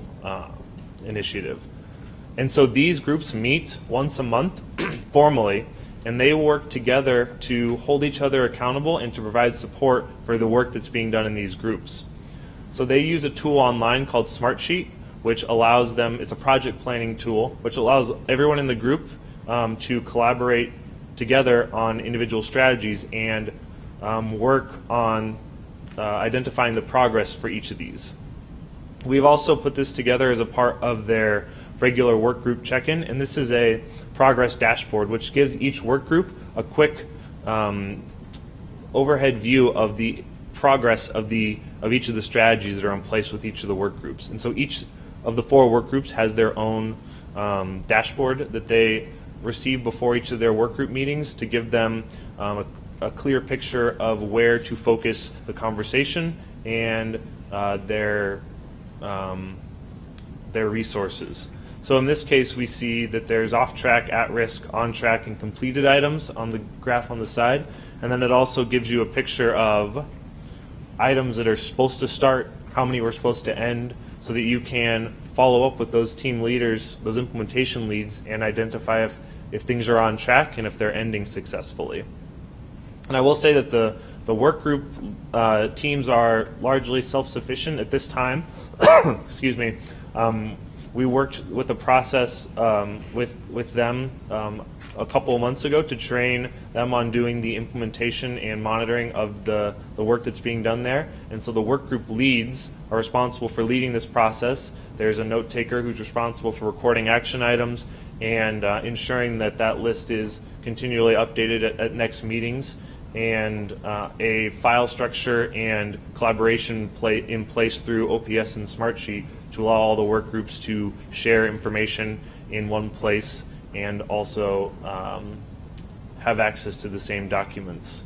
initiative. And so these groups meet once a month formally, and they work together to hold each other accountable and to provide support for the work that's being done in these groups. So they use a tool online called Smartsheet, which allows them, it's a project planning tool, which allows everyone in the group to collaborate together on individual strategies and work on identifying the progress for each of these. We've also put this together as a part of their regular work group check-in, and this is a progress dashboard which gives each work group a quick overhead view of the progress of each of the strategies that are in place with each of the work groups. And so each of the 4 work groups has their own dashboard that they receive before each of their work group meetings to give them a clear picture of where to focus the conversation and their resources. So in this case, we see that there's off-track, at-risk, on-track, and completed items on the graph on the side. And then it also gives you a picture of items that are supposed to start, how many were supposed to end, so that you can follow up with those team leaders, those implementation leads, and identify if things are on track and if they're ending successfully. And I will say that the The work group teams are largely self-sufficient at this time. Excuse me. We worked with the process with them a couple of months ago to train them on doing the implementation and monitoring of the work that's being done there. And so the work group leads are responsible for leading this process. There's a note taker who's responsible for recording action items and ensuring that that list is continually updated at next meetings, and a file structure and collaboration in place through OPS and Smartsheet to allow all the work groups to share information in one place and also have access to the same documents.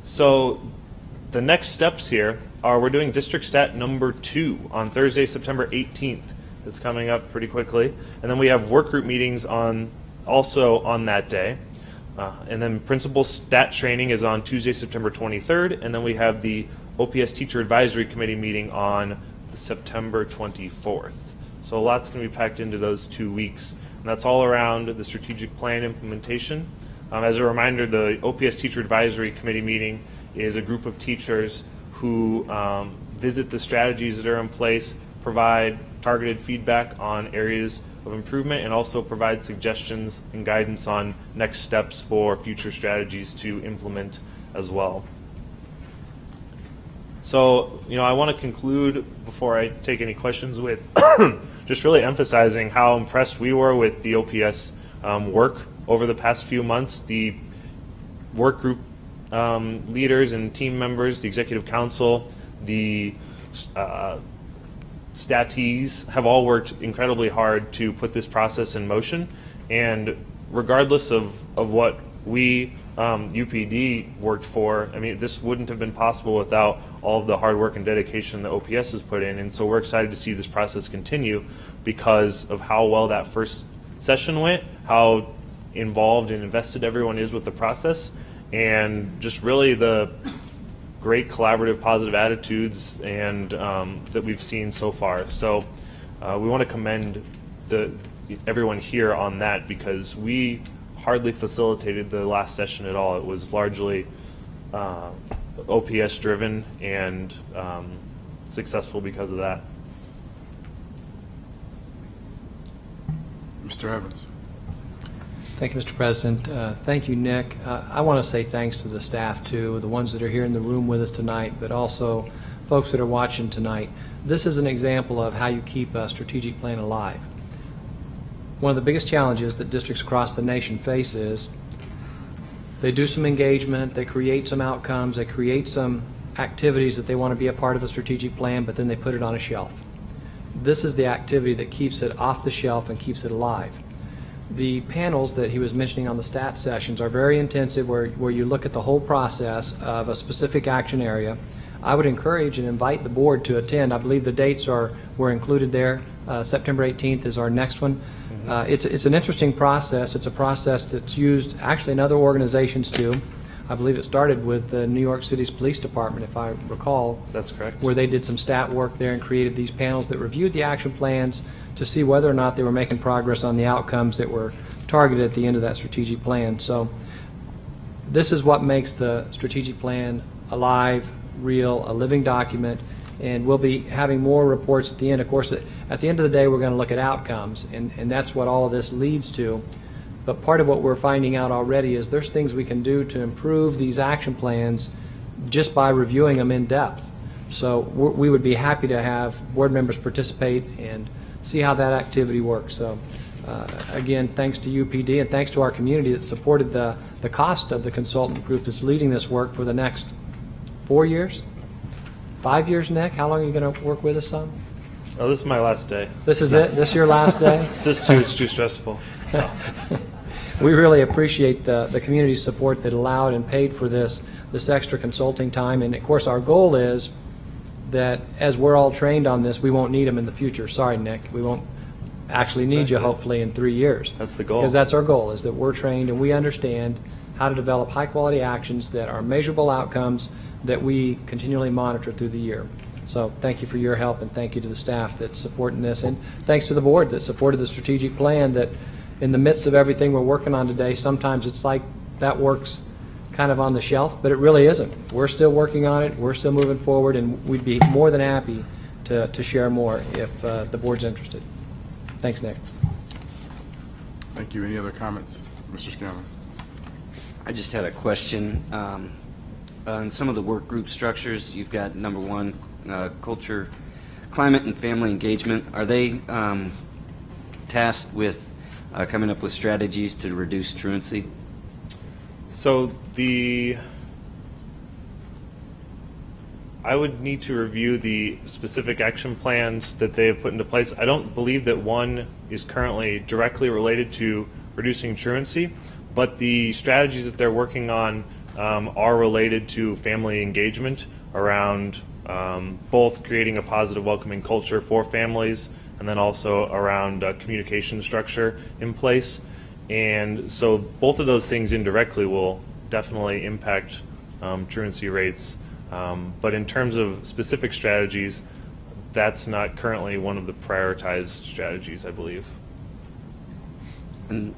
So the next steps here are we're doing District Stat number 2 on Thursday, September 18th. It's coming up pretty quickly. And then we have work group meetings also on that day. And then Principal Stat Training is on Tuesday, September 23rd. And then we have the OPS Teacher Advisory Committee meeting on September 24th. So a lot's going to be packed into those 2 weeks. And that's all around the strategic plan implementation. As a reminder, the OPS Teacher Advisory Committee meeting is a group of teachers who visit the strategies that are in place, provide targeted feedback on areas of improvement, and also provide suggestions and guidance on next steps for future strategies to implement as well. So, I want to conclude before I take any questions with just really emphasizing how impressed we were with the OPS work over the past few months. The work group leaders and team members, the executive council, the statees have all worked incredibly hard to put this process in motion. And regardless of what we, UPD, worked for, this wouldn't have been possible without all of the hard work and dedication that OPS has put in. And so we're excited to see this process continue because of how well that first session went, how involved and invested everyone is with the process, and just really the great collaborative, positive attitudes and that we've seen so far. So we want to commend everyone here on that, because we hardly facilitated the last session at all. It was largely OPS driven and successful because of that. Mr. Evans. Thank you, Mr. President. Thank you, Nick. I want to say thanks to the staff, too, the ones that are here in the room with us tonight, but also folks that are watching tonight. This is an example of how you keep a strategic plan alive. One of the biggest challenges that districts across the nation face is they do some engagement, they create some outcomes, they create some activities that they want to be a part of a strategic plan, but then they put it on a shelf. This is the activity that keeps it off the shelf and keeps it alive. The panels that he was mentioning on the stat sessions are very intensive, where you look at the whole process of a specific action area. I would encourage and invite the board to attend. I believe the dates were included there. September 18th is our next one. It's an interesting process. It's a process that's used actually in other organizations too. I believe it started with the New York City's police department, if I recall. That's correct. Where they did some stat work there and created these panels that reviewed the action plans to see whether or not they were making progress on the outcomes that were targeted at the end of that strategic plan. So this is what makes the strategic plan alive, real, a living document, and we'll be having more reports at the end. Of course, at the end of the day, we're going to look at outcomes, and that's what all of this leads to. But part of what we're finding out already is there's things we can do to improve these action plans just by reviewing them in depth. So we would be happy to have board members participate and see how that activity works. So again, thanks to UPD and thanks to our community that supported the cost of the consultant group that's leading this work for the next 4 years? 5 years, Nick? How long are you going to work with us on? Oh, this is my last day. This is it? This is your last day? It's too stressful. We really appreciate the community's support that allowed and paid for this extra consulting time. And of course, our goal is that as we're all trained on this, we won't need them in the future. Sorry, Nick. We won't actually need you, hopefully, in 3 years. That's the goal. Because that's our goal, is that we're trained and we understand how to develop high-quality actions that are measurable outcomes that we continually monitor through the year. So thank you for your help, and thank you to the staff that's supporting this, and thanks to the board that supported the strategic plan. That in the midst of everything we're working on today, sometimes it's like that work's kind of on the shelf, but it really isn't. We're still working on it, we're still moving forward, and we'd be more than happy to share more if the board's interested. Thanks, Nick. Thank you. Any other comments? Mr. Scanlon. I just had a question. On some of the work group structures, you've got number one, culture, climate, and family engagement. Are they tasked with coming up with strategies to reduce truancy? So I would need to review the specific action plans that they have put into place. I don't believe that one is currently directly related to reducing truancy, but the strategies that they're working on are related to family engagement around both creating a positive, welcoming culture for families and then also around communication structure in place. And so both of those things indirectly will definitely impact truancy rates. But in terms of specific strategies, that's not currently one of the prioritized strategies, I believe. And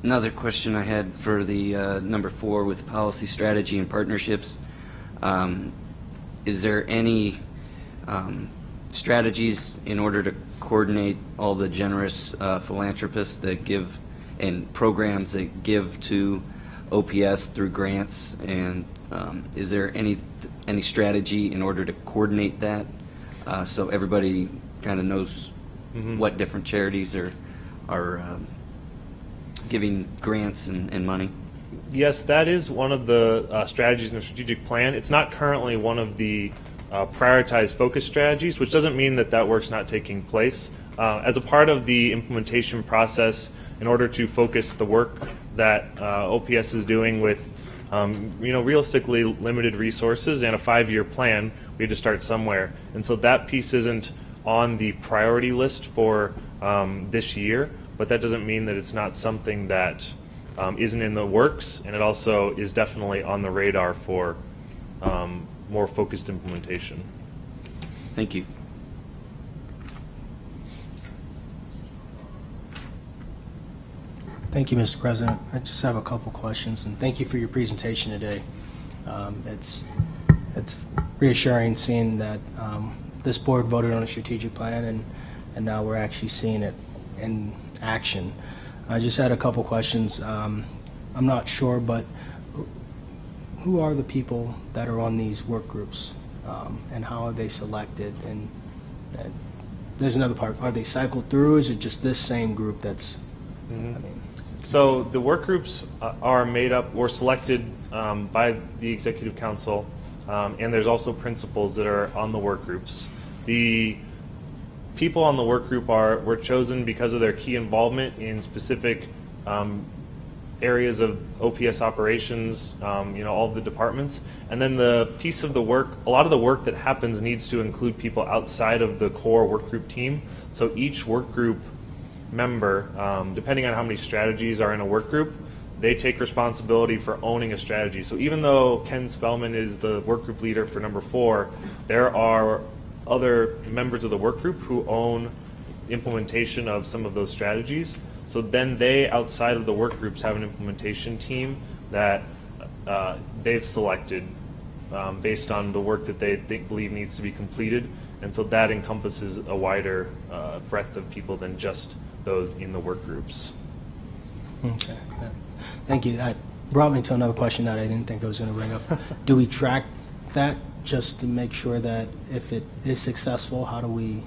another question I had for the number 4 with policy, strategy, and partnerships. Is there any strategies in order to coordinate all the generous philanthropists that give and programs that give to OPS through grants? And is there any strategy in order to coordinate that so everybody kind of knows what different charities are giving grants and money? Yes, that is one of the strategies in the strategic plan. It's not currently one of the prioritized focus strategies, which doesn't mean that that work's not taking place. As a part of the implementation process, in order to focus the work that OPS is doing with realistically limited resources and a 5-year plan, we had to start somewhere. And so that piece isn't on the priority list for this year, but that doesn't mean that it's not something that isn't in the works, and it also is definitely on the radar for more focused implementation. Thank you. Thank you, Mr. President. I just have a couple questions, and thank you for your presentation today. It's reassuring seeing that this board voted on a strategic plan, and now we're actually seeing it in action. I just had a couple questions. I'm not sure, but who are the people that are on these work groups, and how are they selected? And there's another part. Are they cycled through? Is it just this same group that's? So the work groups are made up or selected by the Executive Council, and there's also principals that are on the work groups. The people on the work group were chosen because of their key involvement in specific areas of OPS operations, all of the departments. And then the piece of the work, a lot of the work that happens needs to include people outside of the core work group team. So each work group member, depending on how many strategies are in a work group, they take responsibility for owning a strategy. So even though Ken Spellman is the work group leader for number 4, there are other members of the work group who own implementation of some of those strategies. So then they, outside of the work groups, have an implementation team that they've selected based on the work that they believe needs to be completed. And so that encompasses a wider breadth of people than just those in the work groups. Okay. Thank you. That brought me to another question that I didn't think I was going to bring up. Do we track that just to make sure that if it is successful, how do we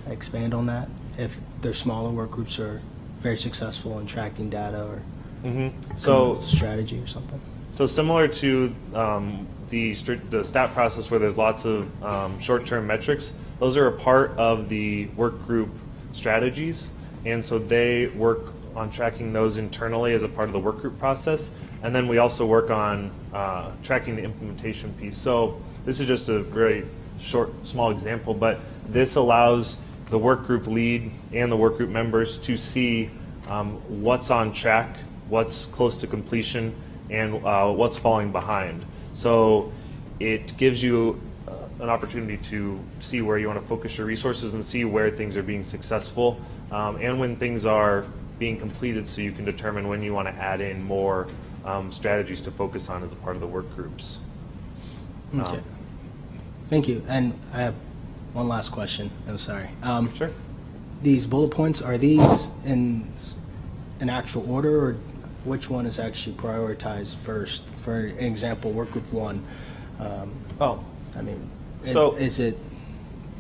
expand on that? If their smaller work groups are very successful in tracking data or so strategy or something? So similar to the STAT process where there's lots of short-term metrics, those are a part of the work group strategies, and so they work on tracking those internally as a part of the work group process, and then we also work on tracking the implementation piece. So this is just a very short, small example, but this allows the work group lead and the work group members to see what's on track, what's close to completion, and what's falling behind. So it gives you an opportunity to see where you want to focus your resources and see where things are being successful and when things are being completed, so you can determine when you want to add in more strategies to focus on as a part of the work groups. Okay. Thank you. And I have one last question. I'm sorry. Sure. These bullet points, are these in an actual order, or which one is actually prioritized first? For example, work group 1. I mean, is it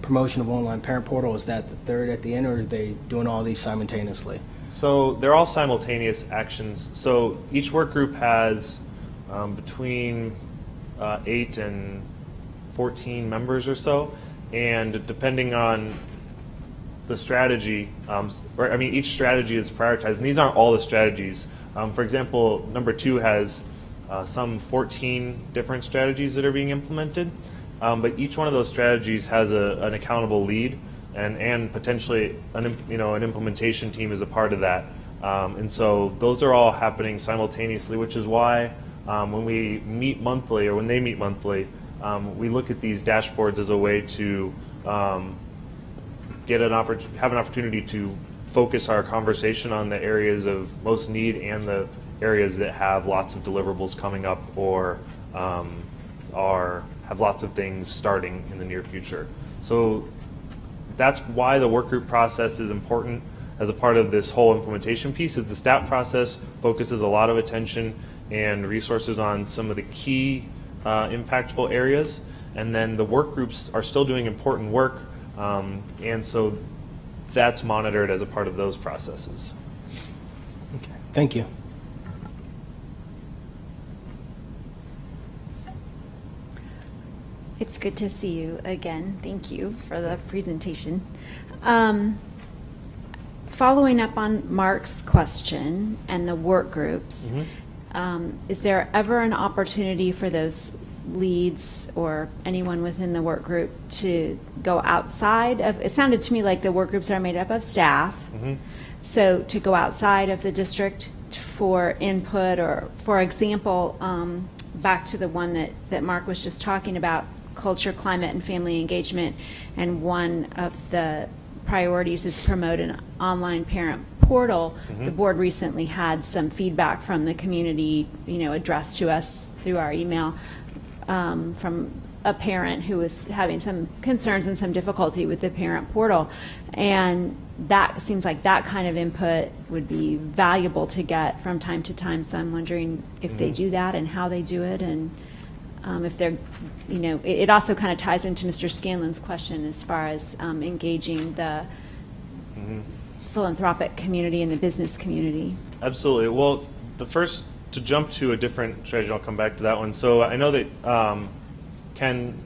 promotion of online parent portal? Is that the third at the end, or are they doing all these simultaneously? So they're all simultaneous actions. So each work group has between 8 and 14 members or so, and depending on the strategy, each strategy is prioritized, and these aren't all the strategies. For example, number 2 has some 14 different strategies that are being implemented, but each one of those strategies has an accountable lead, and potentially an implementation team is a part of that. And so those are all happening simultaneously, which is why when we meet monthly, or when they meet monthly, we look at these dashboards as a way to have an opportunity to focus our conversation on the areas of most need and the areas that have lots of deliverables coming up, or have lots of things starting in the near future. So that's why the work group process is important as a part of this whole implementation piece. Is the STAT process focuses a lot of attention and resources on some of the key impactful areas, and then the work groups are still doing important work, and so that's monitored as a part of those processes. Okay. Thank you. It's good to see you again. Thank you for the presentation. Following up on Mark's question and the work groups, is there ever an opportunity for those leads or anyone within the work group to go outside of, it sounded to me like the work groups are made up of staff, so to go outside of the district for input, or for example, back to the one that Mark was just talking about, culture, climate, and family engagement, and one of the priorities is promote an online parent portal. The board recently had some feedback from the community, addressed to us through our email, from a parent who was having some concerns and some difficulty with the parent portal. And that seems like that kind of input would be valuable to get from time to time. So I'm wondering if they do that and how they do it, and if they're, it also kind of ties into Mr. Scanlon's question as far as engaging the philanthropic community and the business community. Absolutely. Well, to jump to a different strategy, I'll come back to that one. So I know that Ken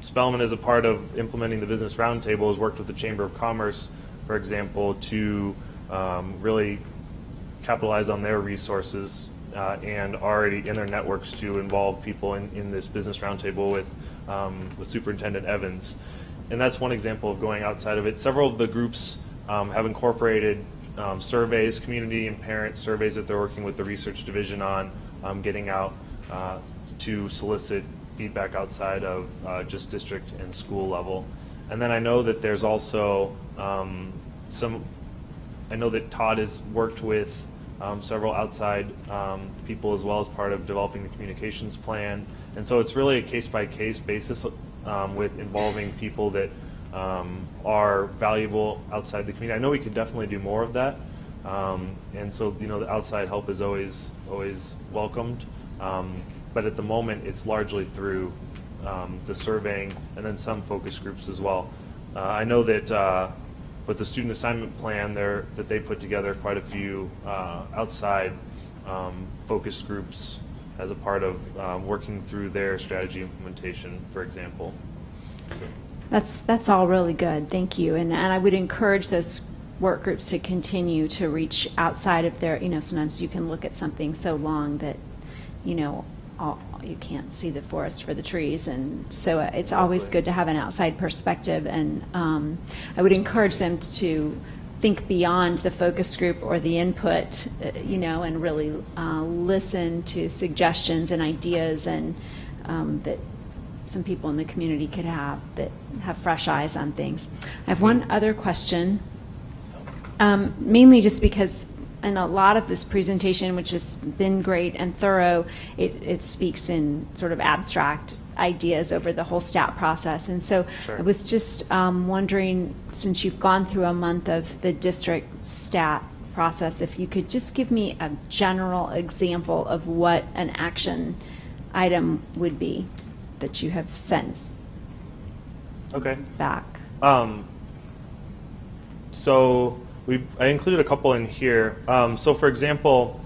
Spellman, as a part of implementing the Business Roundtable, has worked with the Chamber of Commerce, for example, to really capitalize on their resources and already in their networks to involve people in this Business Roundtable with Superintendent Evans. And that's one example of going outside of it. Several of the groups have incorporated surveys, community and parent surveys that they're working with the research division on, getting out to solicit feedback outside of just district and school level. And then I know that there's also I know that Todd has worked with several outside people as well as part of developing the communications plan. And so it's really a case-by-case basis with involving people that are valuable outside the community. I know we could definitely do more of that. And so, the outside help is always welcomed. But at the moment, it's largely through the surveying and then some focus groups as well. I know that with the student assignment plan that they put together quite a few outside focus groups as a part of working through their strategy implementation, for example. So. That's all really good. Thank you. And I would encourage those work groups to continue to reach outside of their, sometimes you can look at something so long that, you can't see the forest for the trees. And so it's always good to have an outside perspective. And I would encourage them to think beyond the focus group or the input, and really listen to suggestions and ideas and that some people in the community could have that have fresh eyes on things. I have one other question, mainly just because in a lot of this presentation, which has been great and thorough, it speaks in sort of abstract ideas over the whole stat process. And so Sure. I was just wondering, since you've gone through a month of the district stat process, if you could just give me a general example of what an action item would be that you have sent Okay. back. So I included a couple in here. So for example,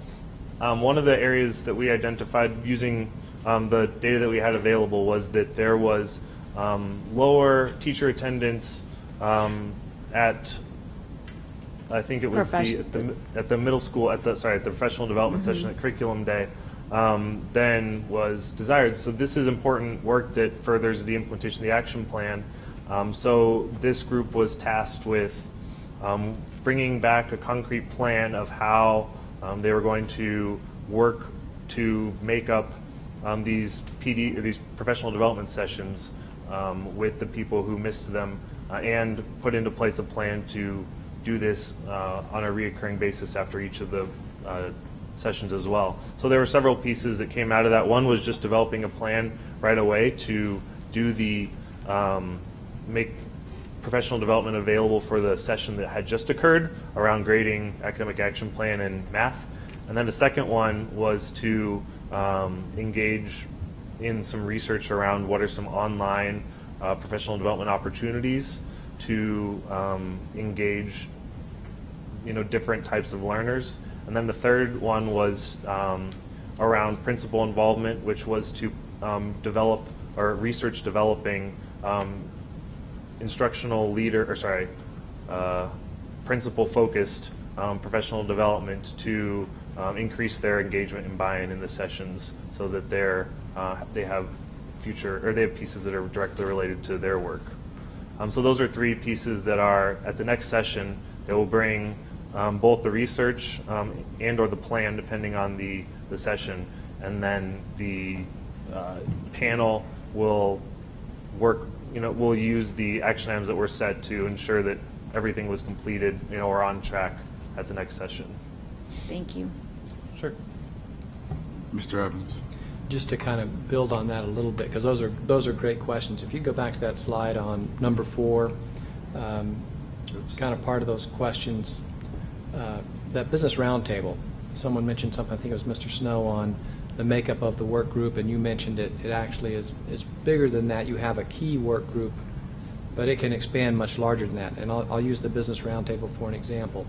one of the areas that we identified using the data that we had available was that there was lower teacher attendance at, I think it was at the middle school, at the professional development session at curriculum day, than was desired. So this is important work that furthers the implementation of the action plan. So this group was tasked with bringing back a concrete plan of how they were going to work to make up these PD or these professional development sessions with the people who missed them, and put into place a plan to do this on a reoccurring basis after each of the sessions as well. So there were several pieces that came out of that. One was just developing a plan right away to do the make professional development available for the session that had just occurred around grading, academic action plan, and math. And then the second one was to engage in some research around what are some online professional development opportunities to engage different types of learners. And then the third one was around principal involvement, which was to develop or research developing instructional leader, principal focused professional development to increase their engagement and buy-in in the sessions, so that they have pieces that are directly related to their work. So those are three pieces that are at the next session that will bring both the research and or the plan, depending on the session, and then the panel will work. We'll use the action items that were set to ensure that everything was completed, or on track at the next session. Thank you. Sure. Mr. Evans. Just to kind of build on that a little bit, because those are great questions. If you go back to that slide on number 4, kind of part of those questions, that business roundtable, someone mentioned something, I think it was Mr. Snow, on the makeup of the work group, and you mentioned it actually is bigger than that. You have a key work group, but it can expand much larger than that. And I'll use the business roundtable for an example.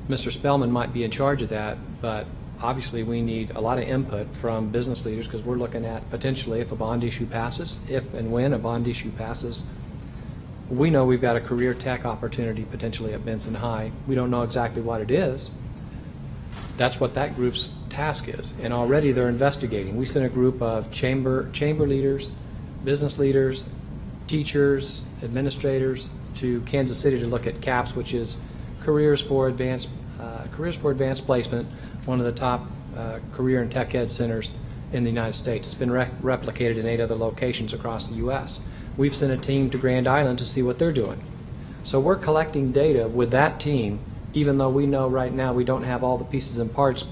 Mr. Spellman might be in charge of that, but obviously we need a lot of input from business leaders, because we're looking at potentially, if a bond issue passes, if and when a bond issue passes, we know we've got a career tech opportunity potentially at Benson High. We don't know exactly what it is. That's what that group's task is, and already they're investigating. We sent a group of chamber leaders, business leaders, teachers, administrators to Kansas City to look at CAPS, which is Careers for Advanced Placement, one of the top career and tech ed centers in the United States. It's been replicated in 8 other locations across the U.S. We've sent a team to Grand Island to see what they're doing. So we're collecting data with that team, even though we know right now we don't have all the pieces and parts,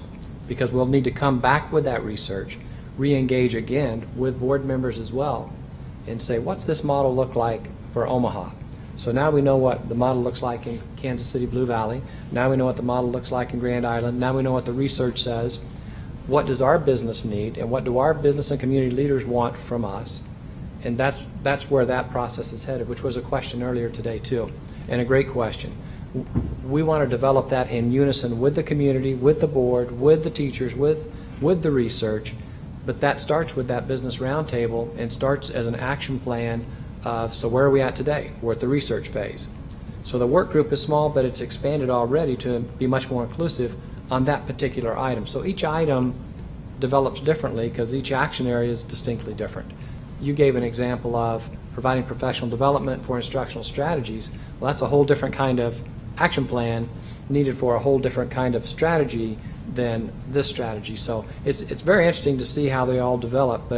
because we'll need to come back with that research, re-engage again with board members as well, and say, what's this model look like for Omaha? So now we know what the model looks like in Kansas City, Blue Valley. Now we know what the model looks like in Grand Island. Now we know what the research says. What does our business need, and what do our business and community leaders want from us? And that's where that process is headed, which was a question earlier today too, and a great question. We want to develop that in unison with the community, with the board, with the teachers, with the research, but that starts with that business roundtable and starts as an action plan of, so where are we at today? We're at the research phase. So the work group is small, but it's expanded already to be much more inclusive on that particular item. So each item develops differently because each action area is distinctly different. You gave an example of providing professional development for instructional strategies. Well, that's a whole different kind of action plan needed for a whole different kind of strategy than this strategy. So it's very interesting to see how they all develop,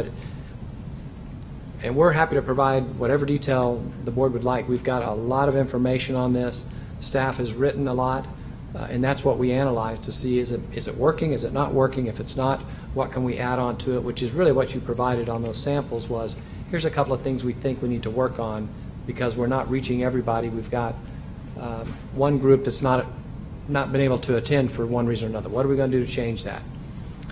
and we're happy to provide whatever detail the board would like. We've got a lot of information on this. Staff has written a lot. And that's what we analyze to see, is it working, is it not working? If it's not, what can we add on to it, which is really what you provided on those samples was, here's a couple of things we think we need to work on because we're not reaching everybody. We've got one group that's not been able to attend for one reason or another. What are we going to do to change that?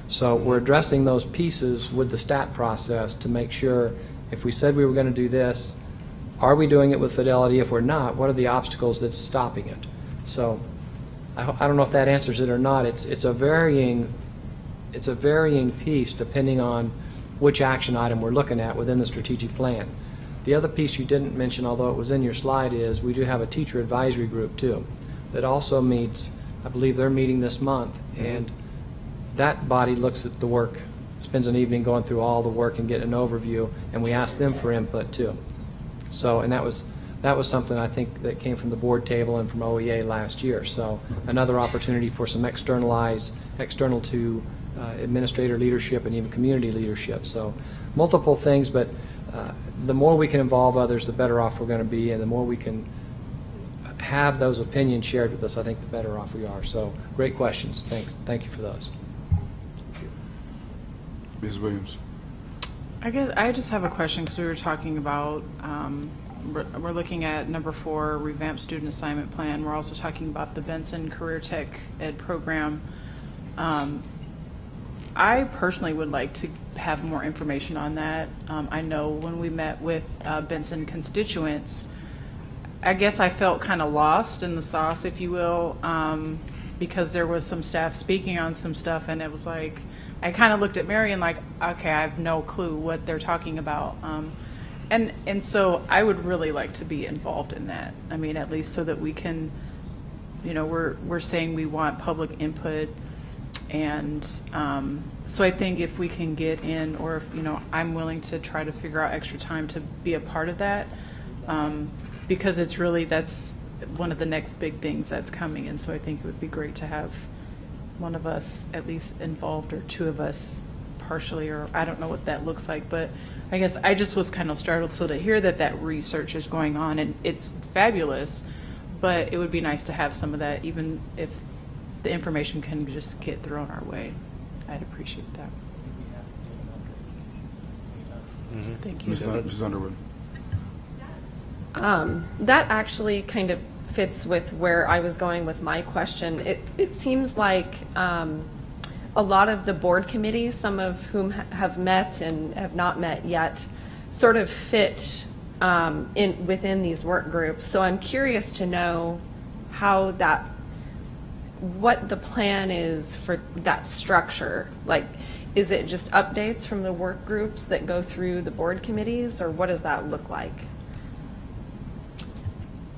So we're addressing those pieces with the STAT process to make sure if we said we were going to do this, are we doing it with fidelity? If we're not, what are the obstacles that's stopping it? So I don't know if that answers it or not. It's a varying piece depending on which action item we're looking at within the strategic plan. The other piece you didn't mention, although it was in your slide, is we do have a teacher advisory group too that also meets. I believe they're meeting this month, and that body looks at the work, spends an evening going through all the work and getting an overview, and we ask them for input too. So, and that was something I think that came from the board table and from OEA last year. So another opportunity for some external to administrator leadership and even community leadership. So multiple things, but the more we can involve others, the better off we're going to be, and the more we can have those opinions shared with us, I think the better off we are. So great questions. Thanks. Thank you for those. Ms. Williams. I guess I just have a question because we were talking about we're looking at number 4, revamped student assignment plan. We're also talking about the Benson Career Tech Ed program. I personally would like to have more information on that. I know when we met with Benson constituents, I guess I felt kind of lost in the sauce, if you will, because there was some staff speaking on some stuff, and it was like, I kind of looked at Marion like, okay, I have no clue what they're talking about. And so I would really like to be involved in that. I mean, at least so that we can, we're saying we want public input. And so I think if we can get in, or if, I'm willing to try to figure out extra time to be a part of that, because that's one of the next big things that's coming. And so I think it would be great to have one of us at least involved, or 2 of us partially, or I don't know what that looks like, but I guess I just was kind of startled. So to hear that research is going on, and it's fabulous, but it would be nice to have some of that, even if the information can just get thrown our way. I'd appreciate that. Thank you. Ms. Underwood. That actually kind of fits with where I was going with my question. It seems like a lot of the board committees, some of whom have met and have not met yet, sort of fit within these work groups. So I'm curious to know what the plan is for that structure. Like, is it just updates from the work groups that go through the board committees, or what does that look like?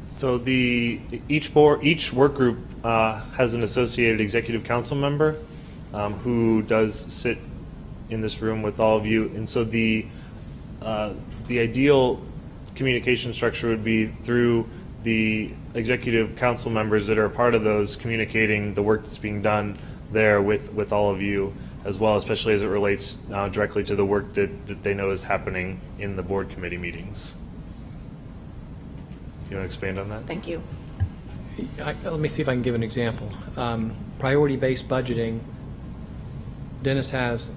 So each work group has an associated executive council member who does sit in this room with all of you, and so the ideal communication structure would be through the executive council members that are a part of those, communicating the work that's being done there with all of you as well, especially as it relates directly to the work that they know is happening in the board committee meetings. You want to expand on that? Thank you. Let me see if I can give an example. Priority-based budgeting, Dennis has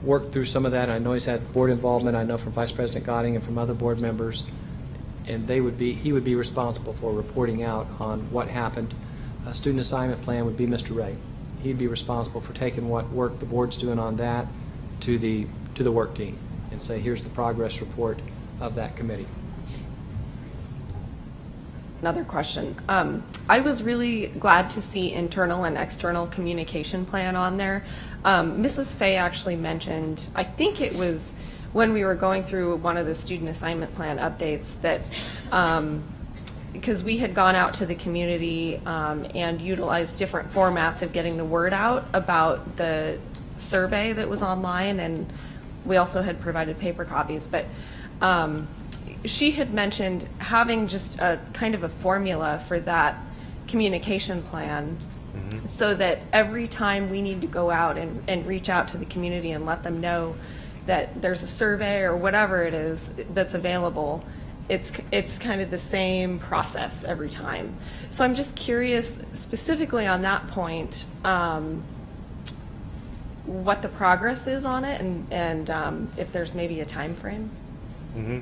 worked through some of that. I know he's had board involvement. I know from Vice President Gotting and from other board members, and he would be responsible for reporting out on what happened. A student assignment plan would be Mr. Ray. He'd be responsible for taking what work the board's doing on that to the work team and say, here's the progress report of that committee. Another question. I was really glad to see internal and external communication plan on there. Mrs. Fay actually mentioned, I think it was when we were going through one of the student assignment plan updates, that because we had gone out to the community and utilized different formats of getting the word out about the survey that was online, and we also had provided paper copies, but she had mentioned having just a kind of a formula for that communication plan, so that every time we need to go out and reach out to the community and let them know that there's a survey or whatever it is that's available, it's kind of the same process every time. So I'm just curious, specifically on that point, what the progress is on it, and if there's maybe a time frame. Mm-hmm.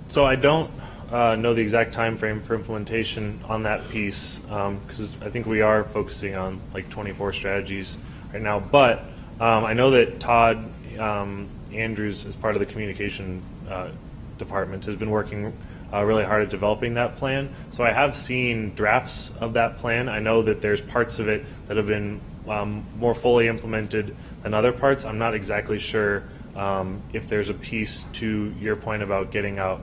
So I don't know the exact time frame for implementation on that piece, because I think we are focusing on like 24 strategies right now. But I know that Todd Andrews, as part of the communication department, has been working really hard at developing that plan. So I have seen drafts of that plan. I know that there's parts of it that have been more fully implemented than other parts. I'm not exactly sure if there's a piece to your point about getting out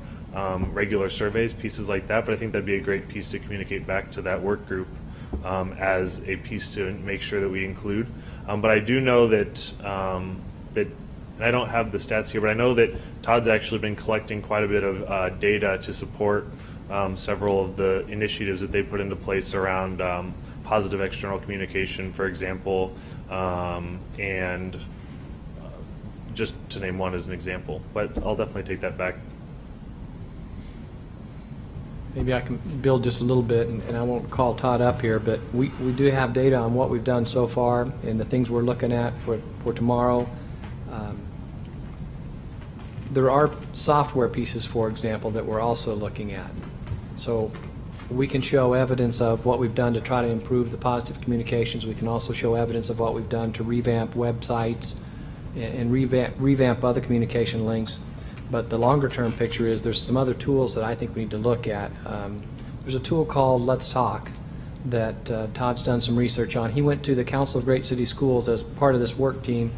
regular surveys, pieces like that, but I think that'd be a great piece to communicate back to that work group as a piece to make sure that we include. But I do know that, and I don't have the stats here, but I know that Todd's actually been collecting quite a bit of data to support several of the initiatives that they put into place around positive external communication, for example, and just to name one as an example. But I'll definitely take that back. Maybe I can build just a little bit, and I won't call Todd up here, but we do have data on what we've done so far and the things we're looking at for tomorrow. There are software pieces, for example, that we're also looking at. So we can show evidence of what we've done to try to improve the positive communications. We can also show evidence of what we've done to revamp websites and revamp other communication links. But the longer term picture is there's some other tools that I think we need to look at. There's a tool called Let's Talk that Todd's done some research on. He went to the Council of Great City Schools as part of this work team.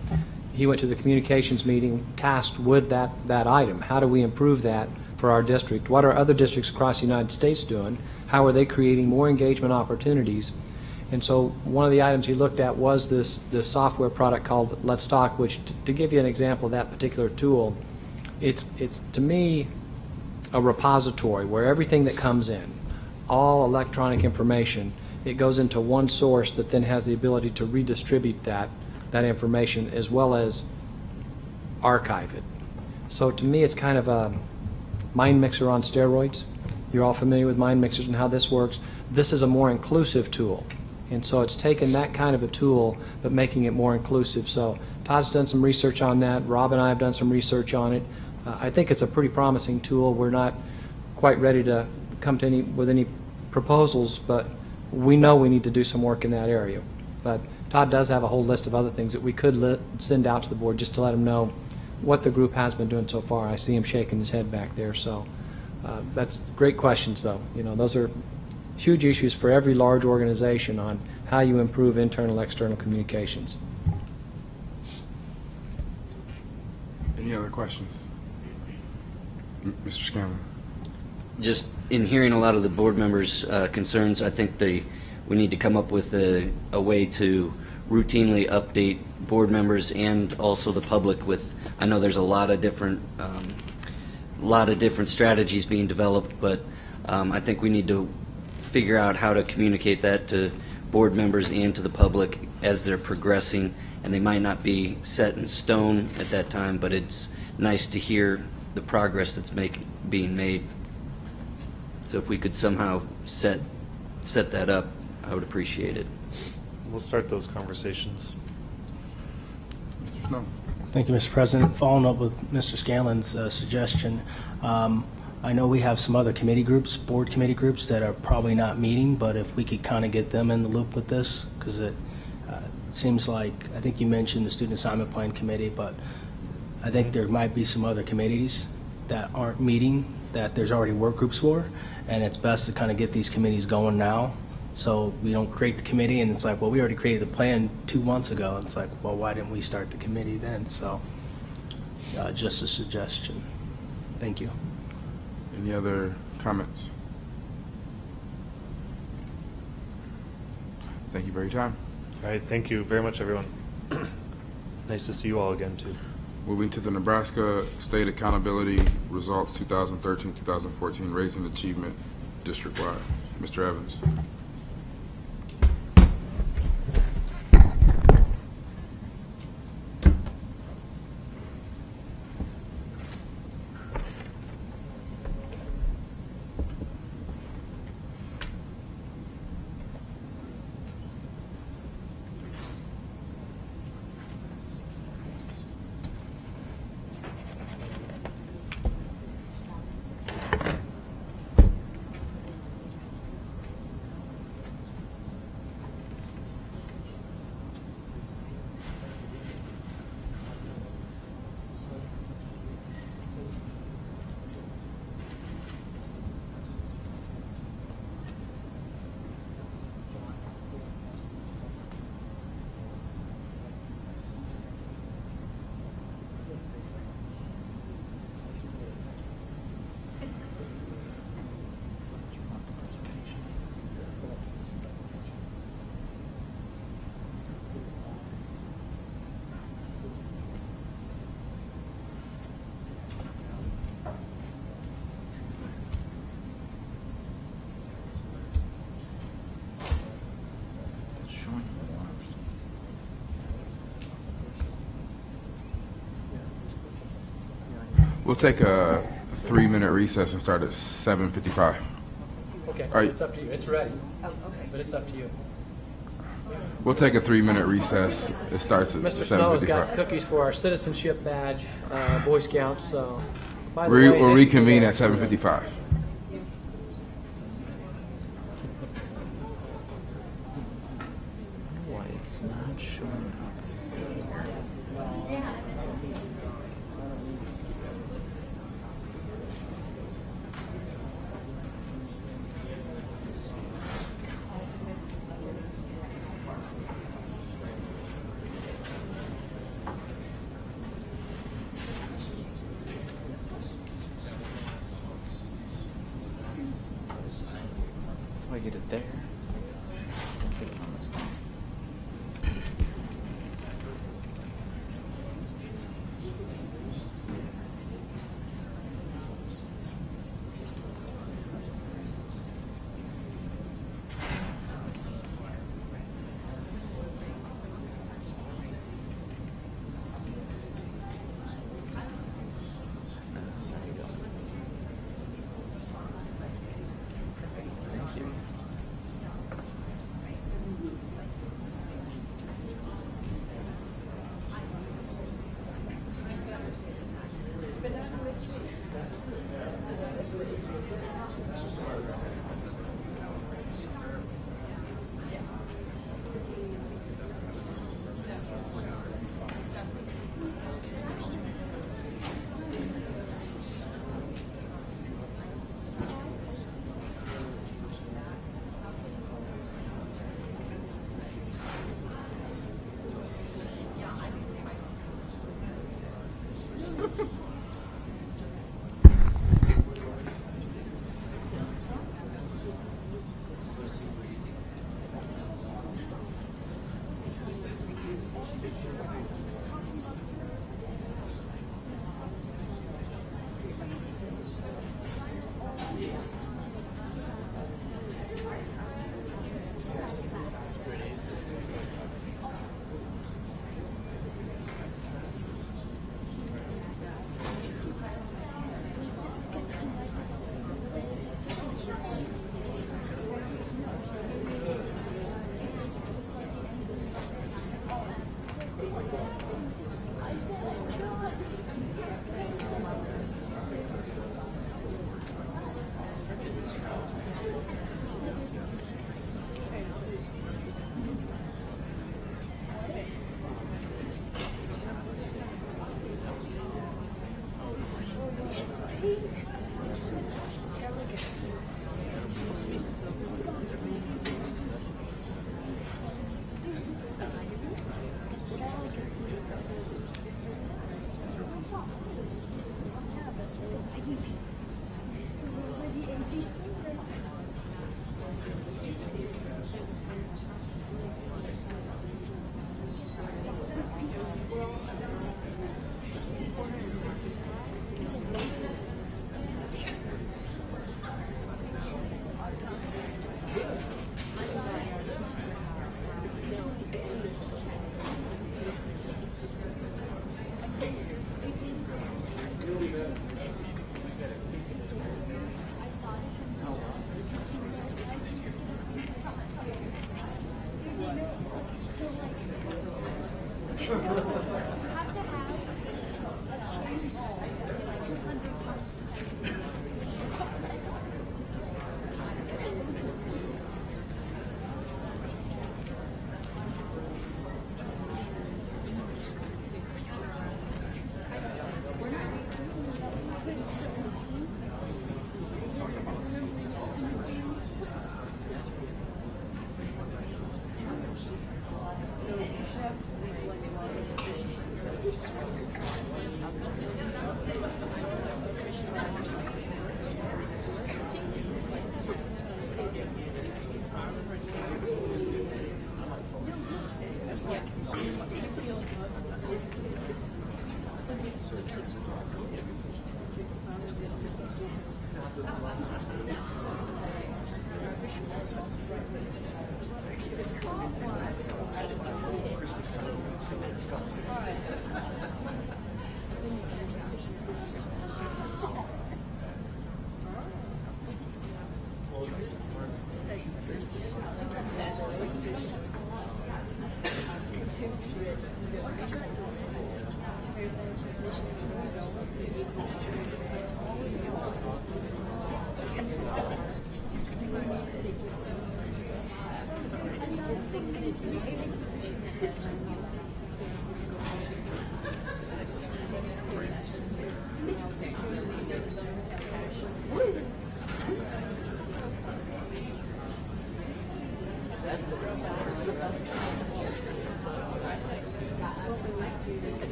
He went to the communications meeting tasked with that item. How do we improve that for our district? What are other districts across the United States doing? How are they creating more engagement opportunities? And so one of the items he looked at was this software product called Let's Talk, which, to give you an example of that particular tool, it's to me a repository where everything that comes in, all electronic information, it goes into one source that then has the ability to redistribute that information as well as archive it. So to me it's kind of a mind mixer on steroids. You're all familiar with mind mixers and how this works. This is a more inclusive tool. And so it's taken that kind of a tool but making it more inclusive. So Todd's done some research on that. Rob and I have done some research on it. I think it's a pretty promising tool. We're not quite ready to come to with any proposals, but we know we need to do some work in that area. But Todd does have a whole list of other things that we could send out to the board just to let him know what the group has been doing so far. I see him shaking his head back there. So that's great questions, though. You know, those are huge issues for every large organization on how you improve internal, external communications. Any other questions? Mr. Scanlon. Just in hearing a lot of the board members' concerns, I think we need to come up with a way to routinely update board members and also the public with, I know there's a lot of different strategies being developed, but I think we need to figure out how to communicate that to board members and to the public as they're progressing, and they might not be set in stone at that time, but it's nice to hear the progress that's being made. So if we could somehow set that up, I would appreciate it. We'll start those conversations. Mr. Snow. Thank you, Mr. President. Following up with Mr. Scanlon's suggestion, I know we have some other committee groups, board committee groups, that are probably not meeting, but if we could kind of get them in the loop with this, because it seems like, I think you mentioned the Student Assignment Plan Committee, but I think there might be some other committees that aren't meeting that there's already work groups for, and it's best to kind of get these committees going now so we don't create the committee and it's like, well, we already created the plan 2 months ago. It's like, well, why didn't we start the committee then? So just a suggestion. Thank you. Any other comments? Thank you for your time. All right, thank you very much, everyone. Nice to see you all again, too. Moving to the Nebraska State Accountability Results 2013-2014, Raising Achievement District-wide. Mr. Evans. We'll take a 3-minute recess and start at 7:55. Okay, All right. it's up to you. It's ready. But it's up to you. We'll take a 3-minute recess. It starts at Mr. Snow has got 7:55. cookies for our citizenship badge, Boy Scouts, so. By the way, We'll they should do reconvene that. at 7:55. Why it's not showing So I get it there.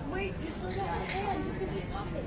Wait, you still got a hand. You can just pop it.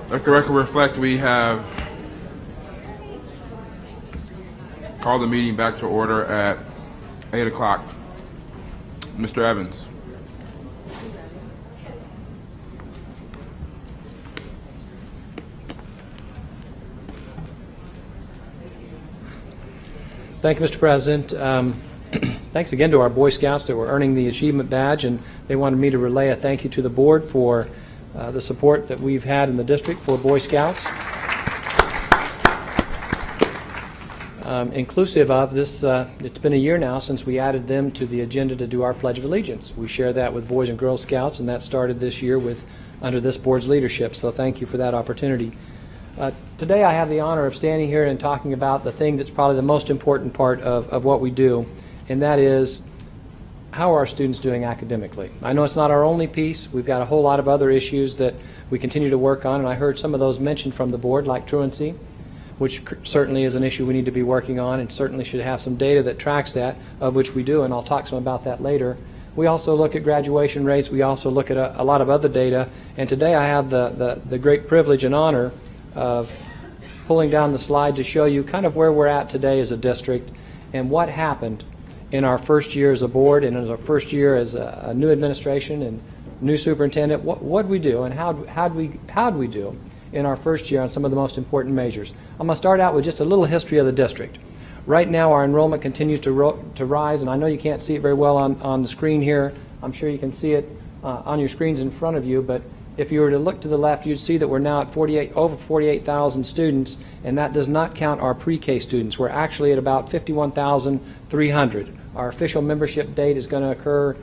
Let the record reflect we have called the meeting back to order at 8 o'clock. Mr. Evans. Thank you, Mr. President. Thanks again to our Boy Scouts that were earning the achievement badge, and they wanted me to relay a thank you to the board for the support that we've had in the district for Boy Scouts. Inclusive of this, it's been a year now since we added them to the agenda to do our Pledge of Allegiance. We share that with Boys and Girl Scouts, and that started this year under this board's leadership, so thank you for that opportunity. Today I have the honor of standing here and talking about the thing that's probably the most important part of what we do, and that is, how are our students doing academically? I know it's not our only piece. We've got a whole lot of other issues that we continue to work on, and I heard some of those mentioned from the board, like truancy, which certainly is an issue we need to be working on, and certainly should have some data that tracks that, of which we do, and I'll talk some about that later. We also look at graduation rates. We also look at a lot of other data, and today I have the great privilege and honor of pulling down the slide to show you kind of where we're at today as a district and what happened in our first year as a board and in our first year as a new administration and new superintendent. What did we do, and how'd we do in our first year on some of the most important measures? I'm going to start out with just a little history of the district. Right now our enrollment continues to rise, and I know you can't see it very well on the screen here. I'm sure you can see it on your screens in front of you, but if you were to look to the left, you'd see that we're now at over 48,000 students, and that does not count our pre-K students. We're actually at about 51,300. Our official membership date is going to occur,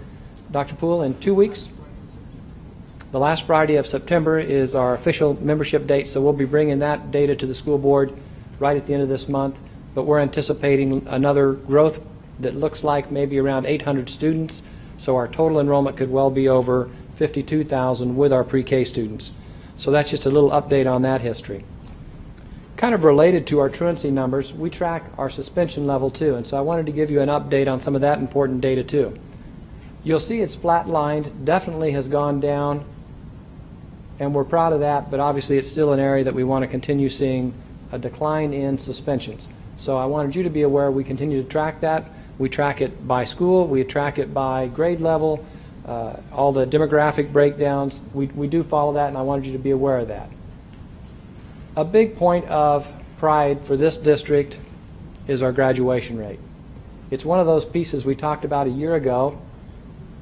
Dr. Poole, in 2 weeks. The last Friday of September is our official membership date, so we'll be bringing that data to the school board right at the end of this month. but we're anticipating another growth that looks like maybe around 800 students, so our total enrollment could well be over 52,000 with our pre-K students. So that's just a little update on that history. Kind of related to our truancy numbers, we track our suspension level too, and so I wanted to give you an update on some of that important data too. You'll see it's flatlined, definitely has gone down, and we're proud of that, but obviously it's still an area that we want to continue seeing a decline in suspensions. So I wanted you to be aware we continue to track that. We track it by school, we track it by grade level, all the demographic breakdowns. We do follow that, and I wanted you to be aware of that. A big point of pride for this district is our graduation rate. It's one of those pieces we talked about a year ago,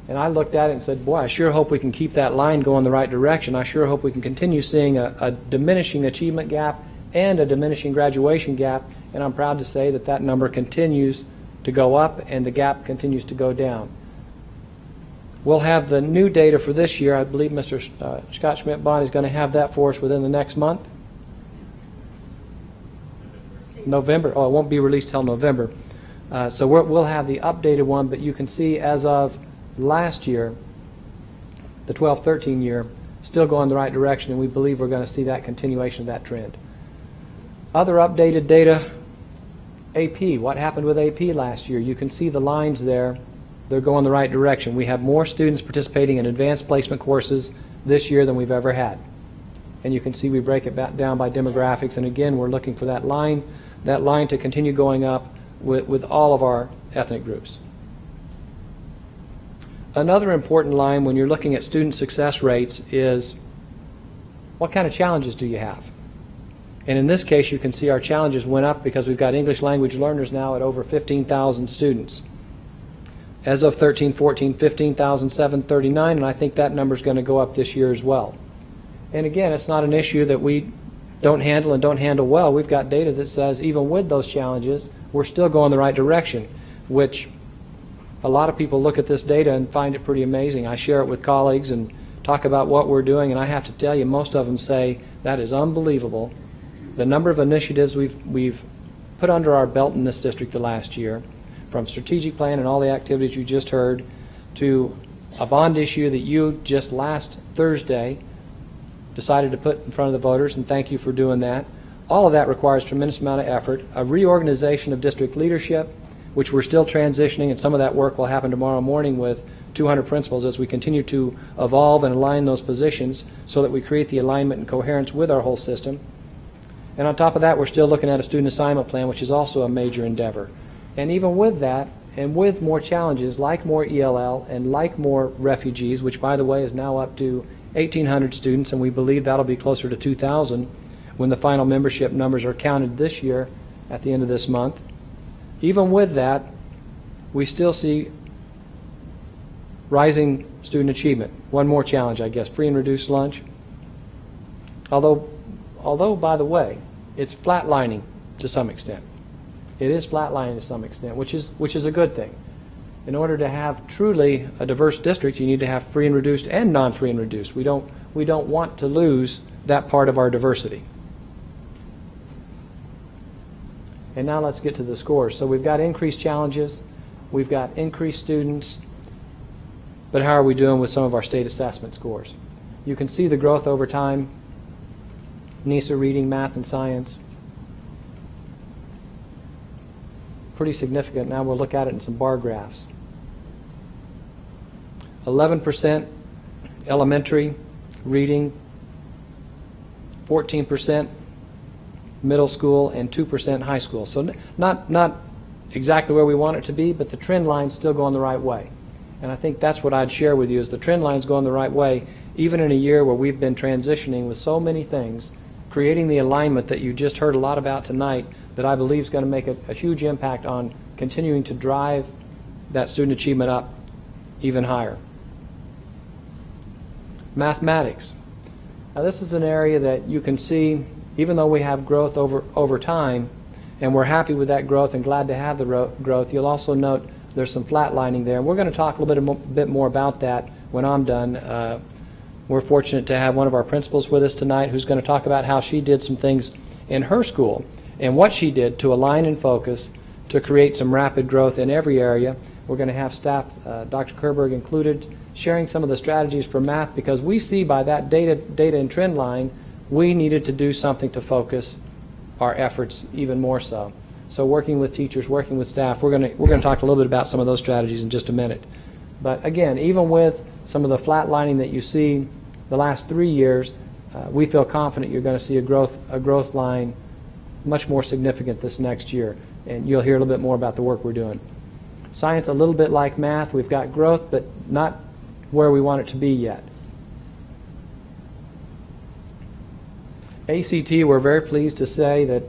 and I looked at it and said, boy, I sure hope we can keep that line going the right direction. I sure hope we can continue seeing a diminishing achievement gap and a diminishing graduation gap, and I'm proud to say that that number continues to go up and the gap continues to go down. We'll have the new data for this year. I believe Mr. Scott Schmidt-Bond is going to have that for us within the next month. November. Oh, it won't be released till November. So we'll have the updated one, but you can see as of last year, the 12-13 year, still going the right direction, and we believe we're going to see that continuation of that trend. Other updated data, AP. What happened with AP last year? You can see the lines there. They're going the right direction. We have more students participating in advanced placement courses this year than we've ever had. And you can see we break it back down by demographics, and again, we're looking for that line to continue going up with all of our ethnic groups. Another important line when you're looking at student success rates is what kind of challenges do you have? And in this case, you can see our challenges went up because we've got English language learners now at over 15,000 students. As of 13-14, 15,739, and I think that number is going to go up this year as well. And again, it's not an issue that we don't handle and don't handle well. We've got data that says even with those challenges, we're still going the right direction, which a lot of people look at this data and find it pretty amazing. I share it with colleagues and talk about what we're doing, and I have to tell you, most of them say, that is unbelievable. The number of initiatives we've put under our belt in this district the last year, from strategic plan and all the activities you just heard, to a bond issue that you just last Thursday decided to put in front of the voters, and thank you for doing that. All of that requires a tremendous amount of effort, a reorganization of district leadership, which we're still transitioning, and some of that work will happen tomorrow morning with 200 principals as we continue to evolve and align those positions so that we create the alignment and coherence with our whole system. And on top of that, we're still looking at a student assignment plan, which is also a major endeavor. And even with that, and with more challenges, like more ELL and like more refugees, which, by the way, is now up to 1,800 students, and we believe that'll be closer to 2,000 when the final membership numbers are counted this year at the end of this month. Even with that, we still see rising student achievement. One more challenge, I guess, free and reduced lunch. Although, by the way, it's flatlining to some extent. It is flatlining to some extent, which is a good thing. In order to have truly a diverse district, you need to have free and reduced and non-free and reduced. We don't want to lose that part of our diversity. And now let's get to the scores. So we've got increased challenges, we've got increased students, but how are we doing with some of our state assessment scores? You can see the growth over time. NISA reading, math, and science. Pretty significant. Now we'll look at it in some bar graphs. 11% elementary reading, 14% middle school, and 2% high school. So not exactly where we want it to be, but the trend line's still going the right way. And I think that's what I'd share with you, is the trend line's going the right way, even in a year where we've been transitioning with so many things, creating the alignment that you just heard a lot about tonight that I believe is going to make a huge impact on continuing to drive that student achievement up even higher. Mathematics. Now this is an area that you can see, even though we have growth over time, and we're happy with that growth and glad to have the growth, you'll also note there's some flatlining there. And we're going to talk a little bit more about that when I'm done. We're fortunate to have one of our principals with us tonight who's going to talk about how she did some things in her school and what she did to align and focus to create some rapid growth in every area. We're going to have staff, Dr. Kerberg included, sharing some of the strategies for math, because we see by that data and trend line, we needed to do something to focus our efforts even more so. So working with teachers, working with staff, we're going to talk a little bit about some of those strategies in just a minute. But again, even with some of the flatlining that you see the last 3 years, we feel confident you're going to see a growth line much more significant this next year. And you'll hear a little bit more about the work we're doing. Science, a little bit like math, we've got growth, but not where we want it to be yet. ACT, we're very pleased to say that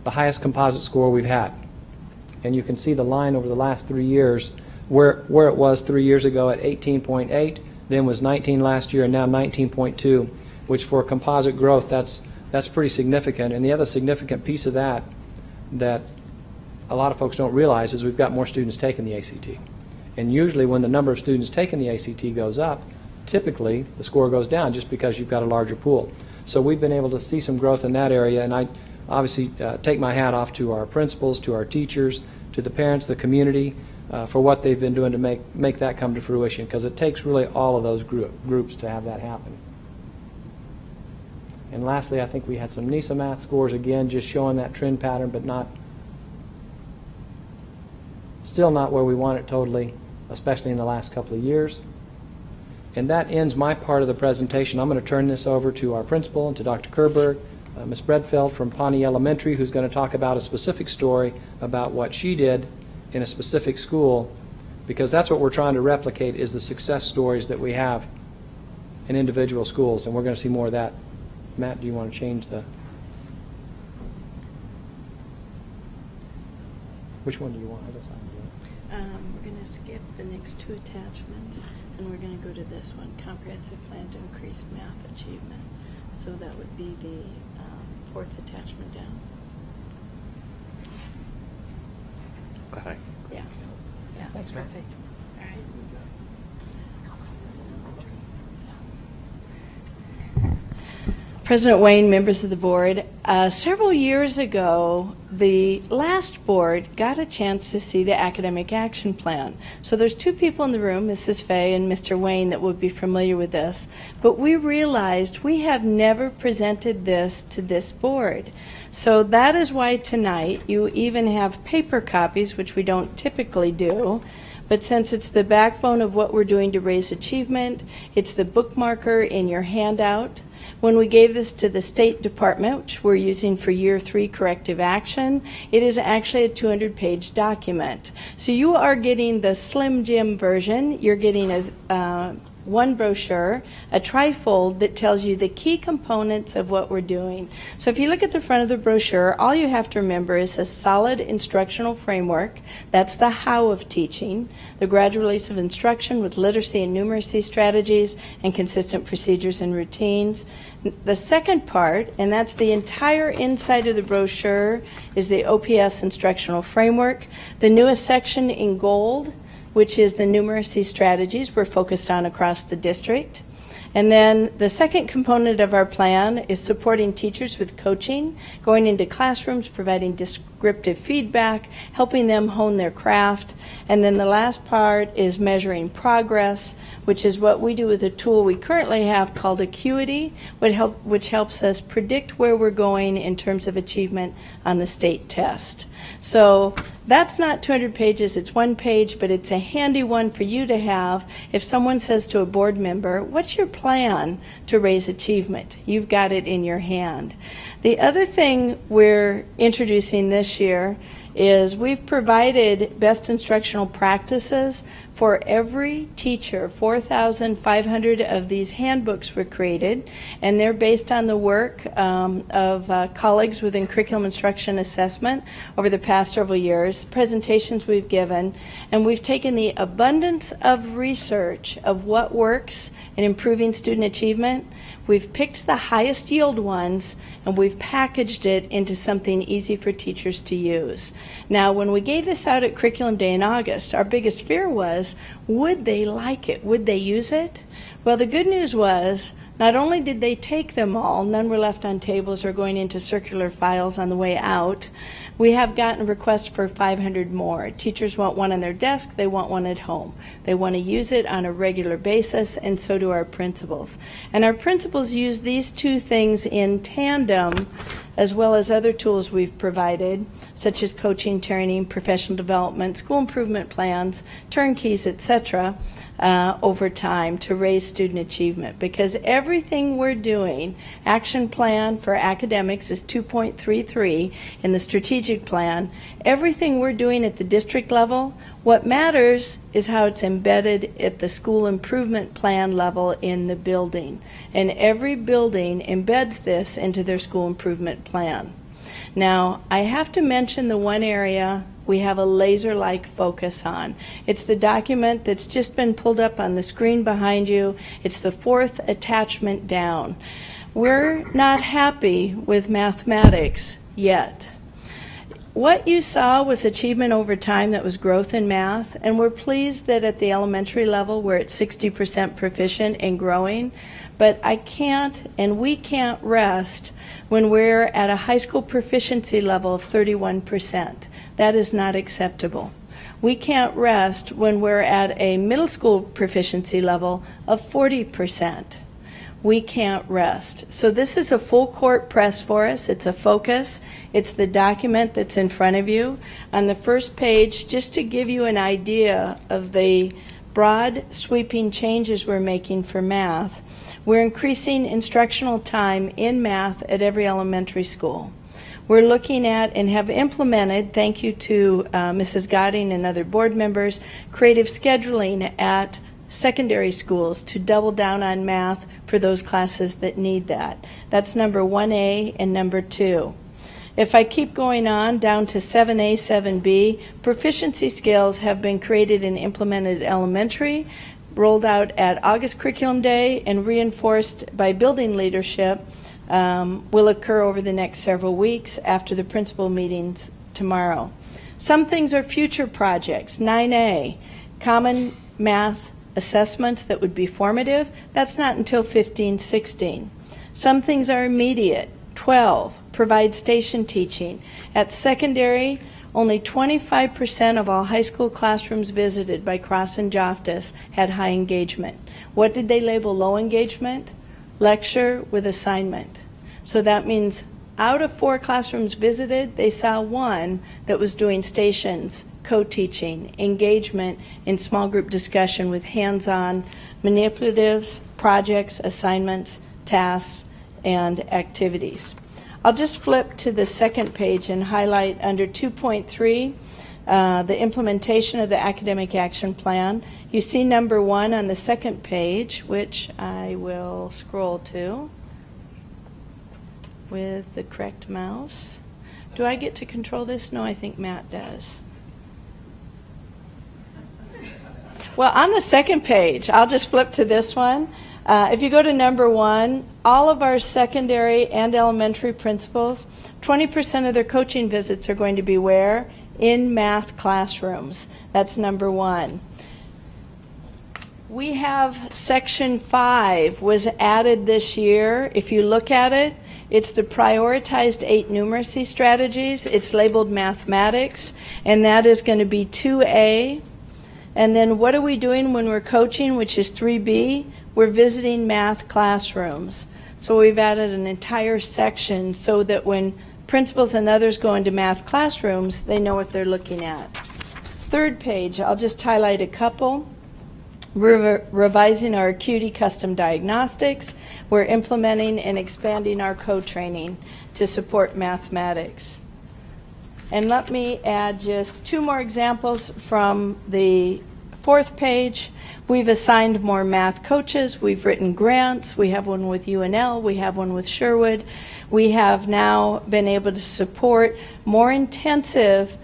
the highest composite score we've had. And you can see the line over the last 3 years, where it was 3 years ago at 18.8, then was 19 last year, and now 19.2, which for composite growth, that's pretty significant. And the other significant piece of that a lot of folks don't realize is we've got more students taking the ACT. And usually when the number of students taking the ACT goes up, typically the score goes down just because you've got a larger pool. So we've been able to see some growth in that area, and I obviously take my hat off to our principals, to our teachers, to the parents, the community, for what they've been doing to make that come to fruition, because it takes really all of those groups to have that happen. And lastly, I think we had some NISA math scores, again, just showing that trend pattern, but still not where we want it totally, especially in the last couple of years. And that ends my part of the presentation. I'm going to turn this over to our principal and to Dr. Kerberg, Ms. Bredfeld from Pawnee Elementary, who's going to talk about a specific story about what she did in a specific school, because that's what we're trying to replicate, is the success stories that we have in individual schools, and we're going to see more of that. Matt, do you want to change the... Which one do you want? We're going to skip the next two attachments, and we're going to go to this one, Comprehensive Plan to Increase Math Achievement. So that would be the fourth attachment down. Okay. Yeah. Yeah, Thanks, perfect. Matt. All right. President Wayne, members of the board, several years ago, the last board got a chance to see the academic action plan. So there's two people in the room, Mrs. Fay and Mr. Wayne, that would be familiar with this. But we realized we have never presented this to this board. So that is why tonight you even have paper copies, which we don't typically do. But since it's the backbone of what we're doing to raise achievement, it's the bookmarker in your handout. When we gave this to the State Department, which we're using for Year 3 corrective action, it is actually a 200-page document. So you are getting the Slim Jim version. You're getting one brochure, a trifold that tells you the key components of what we're doing. So if you look at the front of the brochure, all you have to remember is a solid instructional framework. That's the how of teaching, the gradual release of instruction with literacy and numeracy strategies and consistent procedures and routines. The second part, and that's the entire inside of the brochure, is the OPS instructional framework. The newest section in gold, which is the numeracy strategies we're focused on across the district. And then the second component of our plan is supporting teachers with coaching, going into classrooms, providing descriptive feedback, helping them hone their craft. And then the last part is measuring progress, which is what we do with a tool we currently have called Acuity, which helps us predict where we're going in terms of achievement on the state test. So that's not 200 pages, it's one page, but it's a handy one for you to have. If someone says to a board member, what's your plan to raise achievement? You've got it in your hand. The other thing we're introducing this year is we've provided best instructional practices for every teacher. 4,500 of these handbooks were created, and they're based on the work of colleagues within curriculum instruction assessment over the past several years, presentations we've given, and we've taken the abundance of research of what works in improving student achievement. We've picked the highest yield ones, and we've packaged it into something easy for teachers to use. Now, when we gave this out at Curriculum Day in August, our biggest fear was, would they like it? Would they use it? Well, the good news was Not only did they take them all, none were left on tables or going into circular files on the way out, we have gotten requests for 500 more. Teachers want one on their desk, they want one at home. They want to use it on a regular basis, and so do our principals. And our principals use these two things in tandem, as well as other tools we've provided, such as coaching, training, professional development, school improvement plans, turnkeys, etc., over time to raise student achievement. Because everything we're doing, action plan for academics is 2.33 in the strategic plan. Everything we're doing at the district level, what matters is how it's embedded at the school improvement plan level in the building. And every building embeds this into their school improvement plan. Now, I have to mention the one area we have a laser-like focus on. It's the document that's just been pulled up on the screen behind you. It's the fourth attachment down. We're not happy with mathematics yet. What you saw was achievement over time that was growth in math, and we're pleased that at the elementary level we're at 60% proficient and growing, but I can't and we can't rest when we're at a high school proficiency level of 31%. That is not acceptable. We can't rest when we're at a middle school proficiency level of 40%. We can't rest. So this is a full court press for us. It's a focus. It's the document that's in front of you. On the first page, just to give you an idea of the broad sweeping changes we're making for math, we're increasing instructional time in math at every elementary school. We're looking at and have implemented, thank you to Mrs. Godding and other board members, creative scheduling at secondary schools to double down on math for those classes that need that. That's number 1A and number 2. If I keep going on down to 7A, 7B, proficiency scales have been created and implemented at elementary, rolled out at August Curriculum Day, and reinforced by building leadership will occur over the next several weeks after the principal meetings tomorrow. Some things are future projects. 9A, common math assessments that would be formative. That's not until 15, 16. Some things are immediate. 12, provide station teaching. At secondary, only 25% of all high school classrooms visited by Cross and Joftis had high engagement. What did they label low engagement? Lecture with assignment. So that means out of 4 classrooms visited, they saw 1 that was doing stations, co-teaching, engagement in small group discussion with hands-on manipulatives, projects, assignments, tasks, and activities. I'll just flip to the second page and highlight under 2.3 the implementation of the academic action plan. You see number 1 on the second page, which I will scroll to with the correct mouse. Do I get to control this? No, I think Matt does. Well, on the second page, I'll just flip to this one. If you go to number 1, all of our secondary and elementary principals, 20% of their coaching visits are going to be where? In math classrooms. That's number 1. We have section 5 was added this year. If you look at it, it's the prioritized 8 numeracy strategies. It's labeled mathematics, and that is going to be 2A. And then what are we doing when we're coaching, which is 3B? We're visiting math classrooms. So we've added an entire section so that when principals and others go into math classrooms, they know what they're looking at. Third page, I'll just highlight a couple. We're revising our acuity custom diagnostics. We're implementing and expanding our co-training to support mathematics. And let me add just 2 more examples from the 4th page. We've assigned more math coaches. We've written grants. We have one with UNL. We have one with Sherwood. We have now been able to support more intensive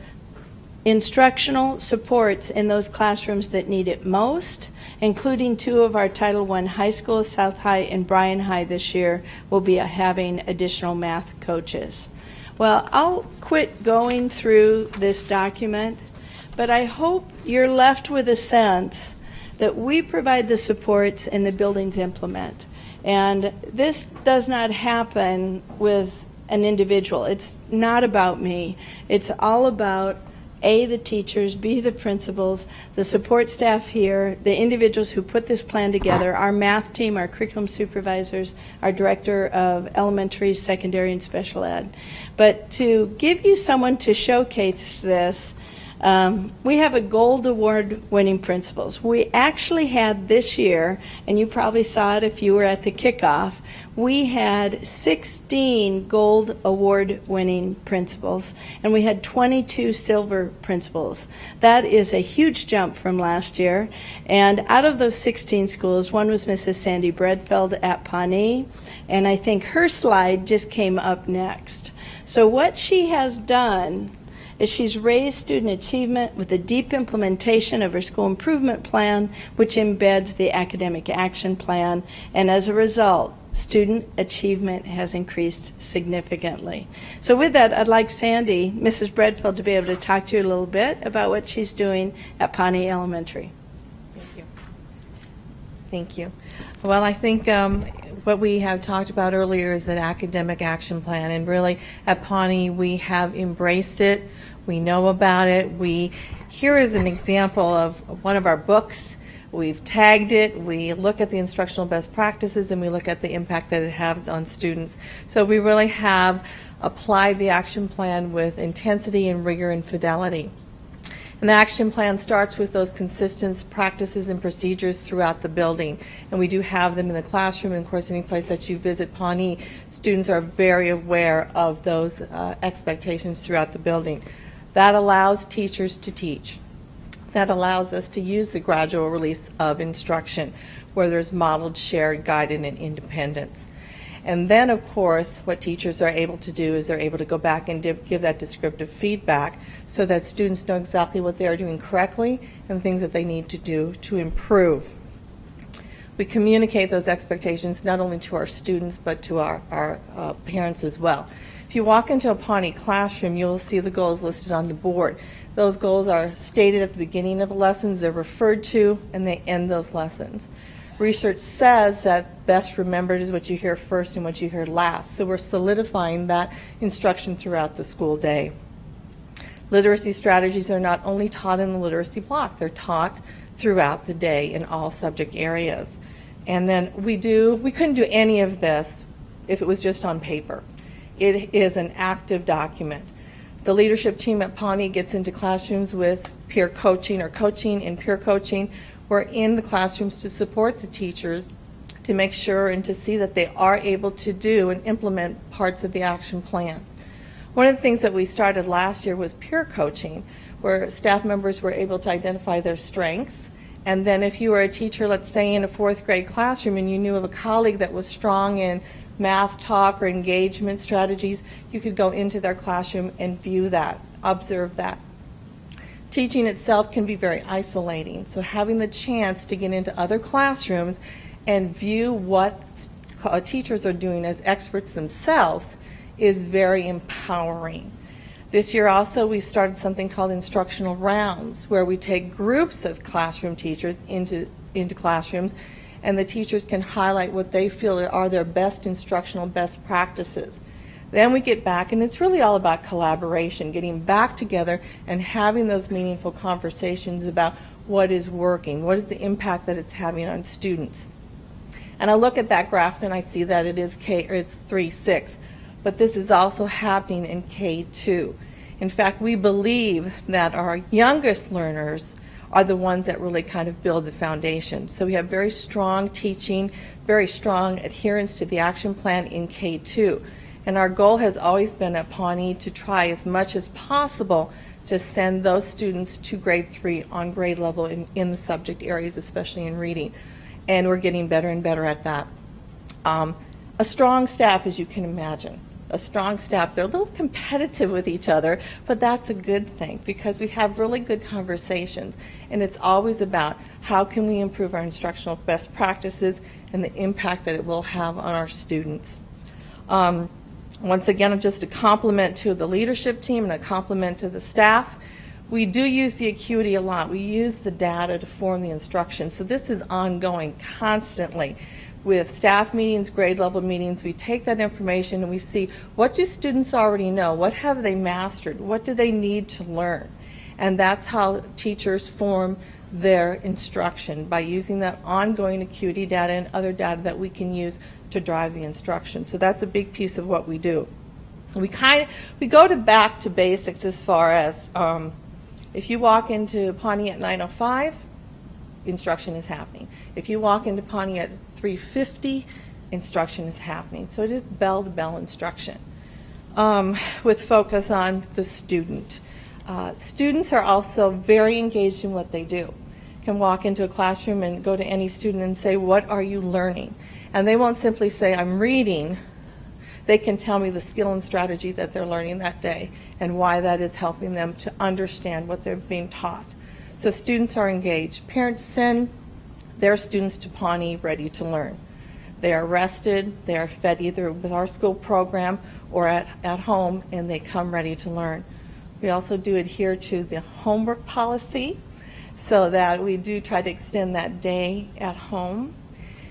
instructional supports in those classrooms that need it most, including 2 of our Title I high schools, South High and Bryan High this year, will be having additional math coaches. Well, I'll quit going through this document, but I hope you're left with a sense that we provide the supports and the buildings implement. And this does not happen with an individual. It's not about me. It's all about A, the teachers, B, the principals, the support staff here, the individuals who put this plan together, our math team, our curriculum supervisors, our director of elementary, secondary, and special ed. But to give you someone to showcase this, we have a gold award winning principals. We actually had this year, and you probably saw it if you were at the kickoff, we had 16 gold award winning principals, and we had 22 silver principals. That is a huge jump from last year. And out of those 16 schools, one was Mrs. Sandy Bredfeld at Pawnee, and I think her slide just came up next. So what she has done is she's raised student achievement with a deep implementation of her school improvement plan, which embeds the academic action plan, and as a result, student achievement has increased significantly. So with that, I'd like Sandy, Mrs. Bredfeld, to be able to talk to you a little bit about what she's doing at Pawnee Elementary. Thank you. Thank you. Well, I think what we have talked about earlier is that academic action plan, and really at Pawnee we have embraced it. We know about it. Here is an example of one of our books. We've tagged it. We look at the instructional best practices, and we look at the impact that it has on students. So we really have applied the action plan with intensity and rigor and fidelity. And the action plan starts with those consistent practices and procedures throughout the building. And we do have them in the classroom, and of course any place that you visit Pawnee, students are very aware of those expectations throughout the building. That allows teachers to teach. That allows us to use the gradual release of instruction where there's modeled, shared, guided, and independence. And then, of course, what teachers are able to do is they're able to go back and give that descriptive feedback so that students know exactly what they are doing correctly and things that they need to do to improve. We communicate those expectations not only to our students but to our parents as well. If you walk into a Pawnee classroom, you'll see the goals listed on the board. Those goals are stated at the beginning of the lessons, they're referred to, and they end those lessons. Research says that best remembered is what you hear first and what you hear last. So we're solidifying that instruction throughout the school day. Literacy strategies are not only taught in the literacy block, they're taught throughout the day in all subject areas. And then we couldn't do any of this if it was just on paper. It is an active document. The leadership team at Pawnee gets into classrooms with peer coaching or coaching and peer coaching. We're in the classrooms to support the teachers to make sure and to see that they are able to do and implement parts of the action plan. One of the things that we started last year was peer coaching, where staff members were able to identify their strengths. And then if you were a teacher, let's say in a fourth grade classroom, and you knew of a colleague that was strong in math talk or engagement strategies, you could go into their classroom and view that, observe that. Teaching itself can be very isolating, so having the chance to get into other classrooms and view what teachers are doing as experts themselves is very empowering. This year also we've started something called instructional rounds, where we take groups of classroom teachers into classrooms, and the teachers can highlight what they feel are their best instructional best practices. Then we get back, and it's really all about collaboration, getting back together and having those meaningful conversations about what is working, what is the impact that it's having on students. And I look at that graph and I see that it's 3-6, but this is also happening in K2. In fact, we believe that our youngest learners are the ones that really kind of build the foundation. So we have very strong teaching, very strong adherence to the action plan in K2. And our goal has always been at Pawnee to try as much as possible to send those students to grade 3 on grade level in the subject areas, especially in reading. And we're getting better and better at that. A strong staff, as you can imagine. A strong staff, they're a little competitive with each other, but that's a good thing because we have really good conversations, and it's always about how can we improve our instructional best practices and the impact that it will have on our students. Once again, just a compliment to the leadership team and a compliment to the staff. We do use the acuity a lot. We use the data to form the instruction, so this is ongoing constantly. with staff meetings, grade level meetings. We take that information and we see, what do students already know? What have they mastered? What do they need to learn? And that's how teachers form their instruction, by using that ongoing acuity data and other data that we can use to drive the instruction. So that's a big piece of what we do. We go back to basics as far as if you walk into Pawnee at 9:05, instruction is happening. If you walk into Pawnee at 3:50, instruction is happening. So it is bell-to-bell instruction with focus on the student. Students are also very engaged in what they do. Can walk into a classroom and go to any student and say, what are you learning? And they won't simply say, I'm reading. They can tell me the skill and strategy that they're learning that day and why that is helping them to understand what they're being taught. So students are engaged. Parents send their students to Pawnee ready to learn. They are rested, they are fed either with our school program or at home, and they come ready to learn. We also do adhere to the homework policy so that we do try to extend that day at home.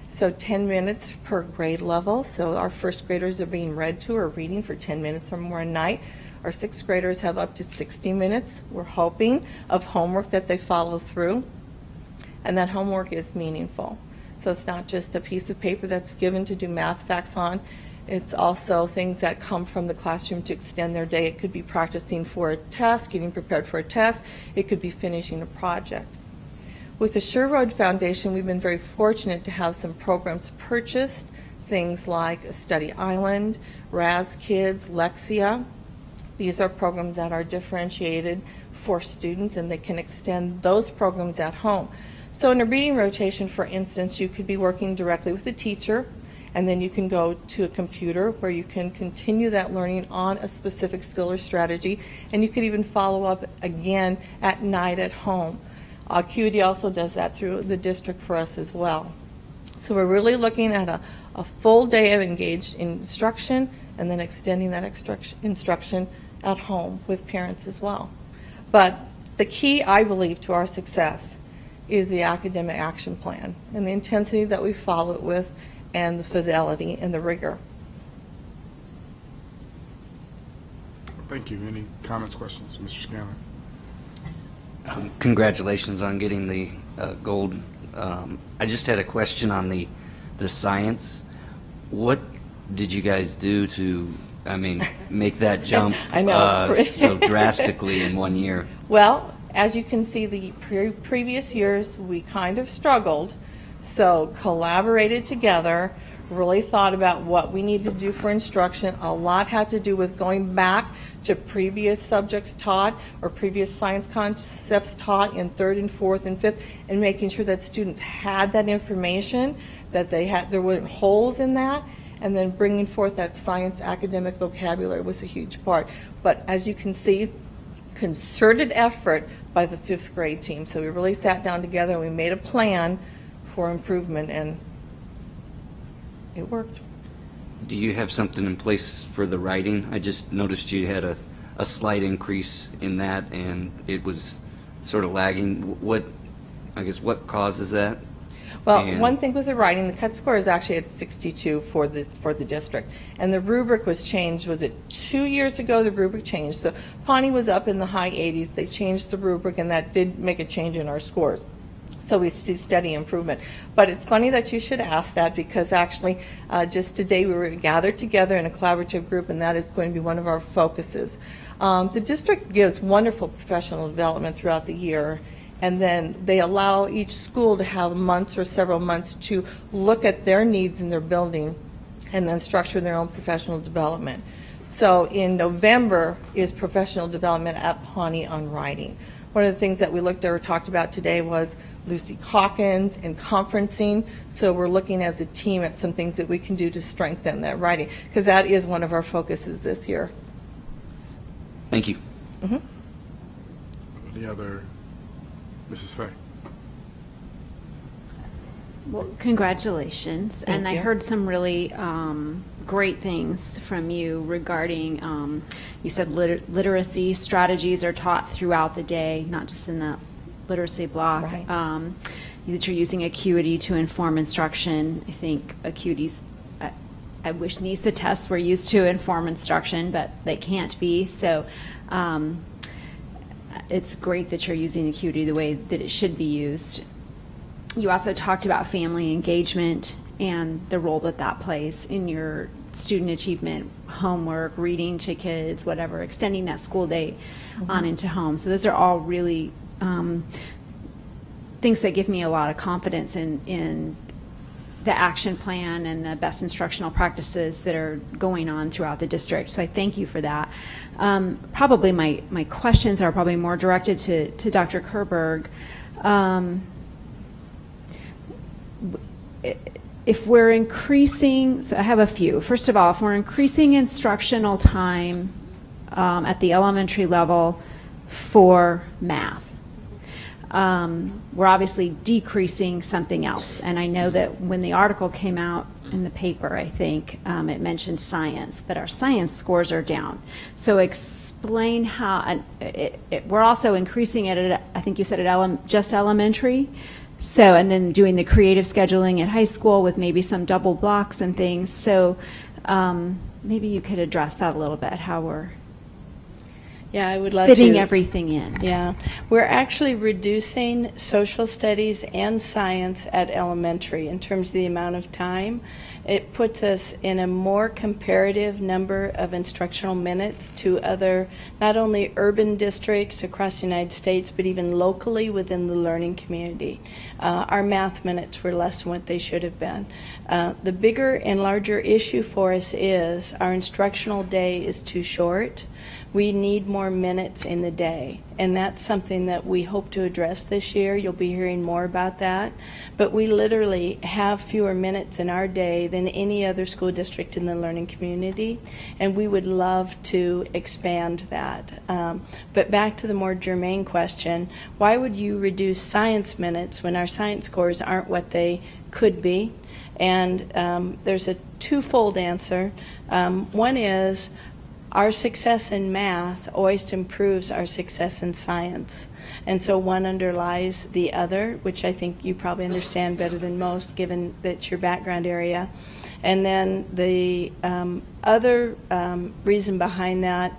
So 10 minutes per grade level. So our first graders are being read to or reading for 10 minutes or more a night. Our sixth graders have up to 60 minutes, we're hoping, of homework that they follow through. And that homework is meaningful. So it's not just a piece of paper that's given to do math facts on. It's also things that come from the classroom to extend their day. It could be practicing for a test, getting prepared for a test. It could be finishing a project. With the Sure Road Foundation, we've been very fortunate to have some programs purchased, things like Study Island, Raz Kids, Lexia. These are programs that are differentiated for students, and they can extend those programs at home. So in a reading rotation, for instance, you could be working directly with the teacher, and then you can go to a computer where you can continue that learning on a specific skill or strategy, and you could even follow up again at night at home. Acuity also does that through the district for us as well. So we're really looking at a full day of engaged instruction and then extending that instruction at home with parents as well. But the key, I believe, to our success is the academic action plan and the intensity that we follow it with and the fidelity and the rigor. Thank you. Any comments, questions? Mr. Scanlon. Congratulations on getting the gold. I just had a question on the science. What did you guys do to, make that jump I know. so drastically in 1 year? Well, as you can see, the previous years we kind of struggled, so collaborated together, really thought about what we need to do for instruction. A lot had to do with going back to previous subjects taught or previous science concepts taught in 3rd and 4th and 5th, and making sure that students had that information, that there weren't holes in that, and then bringing forth that science academic vocabulary was a huge part. But as you can see, concerted effort by the 5th grade team. So we really sat down together and we made a plan for improvement, and it worked. Do you have something in place for the writing? I just noticed you had a slight increase in that, and it was sort of lagging. What causes that? Well, one thing with the writing, the cut score is actually at 62 for the district, and the rubric was changed. Was it 2 years ago? The rubric changed. So Pawnee was up in the high 80s. They changed the rubric, and that did make a change in our scores. So we see steady improvement. But it's funny that you should ask that, because actually just today we were gathered together in a collaborative group, and that is going to be one of our focuses. The district gives wonderful professional development throughout the year, and then they allow each school to have months or several months to look at their needs in their building and then structure their own professional development. So in November is professional development at Pawnee on writing. One of the things that we looked at or talked about today was Lucy Calkins and conferencing. So we're looking as a team at some things that we can do to strengthen that writing, because that is one of our focuses this year. Thank you. Mm-hmm. Any other? Mrs. Fay. Well, congratulations. Thank And I you. heard some really great things from you regarding, you said literacy strategies are taught throughout the day, not just in the literacy block. Right. that you're using Acuity to inform instruction. I think Acuity's, I wish NISA tests were used to inform instruction, but they can't be. So it's great that you're using Acuity the way that it should be used. You also talked about family engagement and the role that that plays in your student achievement, homework, reading to kids, whatever, extending that school day on into home. So those are all really things that give me a lot of confidence in the action plan and the best instructional practices that are going on throughout the district. So I thank you for that. Probably my questions are probably more directed to Dr. Kerberg. If we're increasing, so I have a few. First of all, if we're increasing instructional time at the elementary level for math, we're obviously decreasing something else. And I know that when the article came out in the paper, I think it mentioned science, but our science scores are down. So explain how, we're also increasing it at, I think you said at just elementary. So, and then doing the creative scheduling at high school with maybe some double blocks and things. So maybe you could address that a little bit, how we're I would love fitting to. everything in. Yeah, we're actually reducing social studies and science at elementary in terms of the amount of time. It puts us in a more comparative number of instructional minutes to other, not only urban districts across the United States, but even locally within the learning community. Our math minutes were less than what they should have been. The bigger and larger issue for us is our instructional day is too short. We need more minutes in the day, and that's something that we hope to address this year. You'll be hearing more about that. But we literally have fewer minutes in our day than any other school district in the learning community, and we would love to expand that. But back to the more germane question, why would you reduce science minutes when our science scores aren't what they could be? And there's a twofold answer. One is, our success in math always improves our success in science. And so one underlies the other, which I think you probably understand better than most, given that's your background area. And then the other reason behind that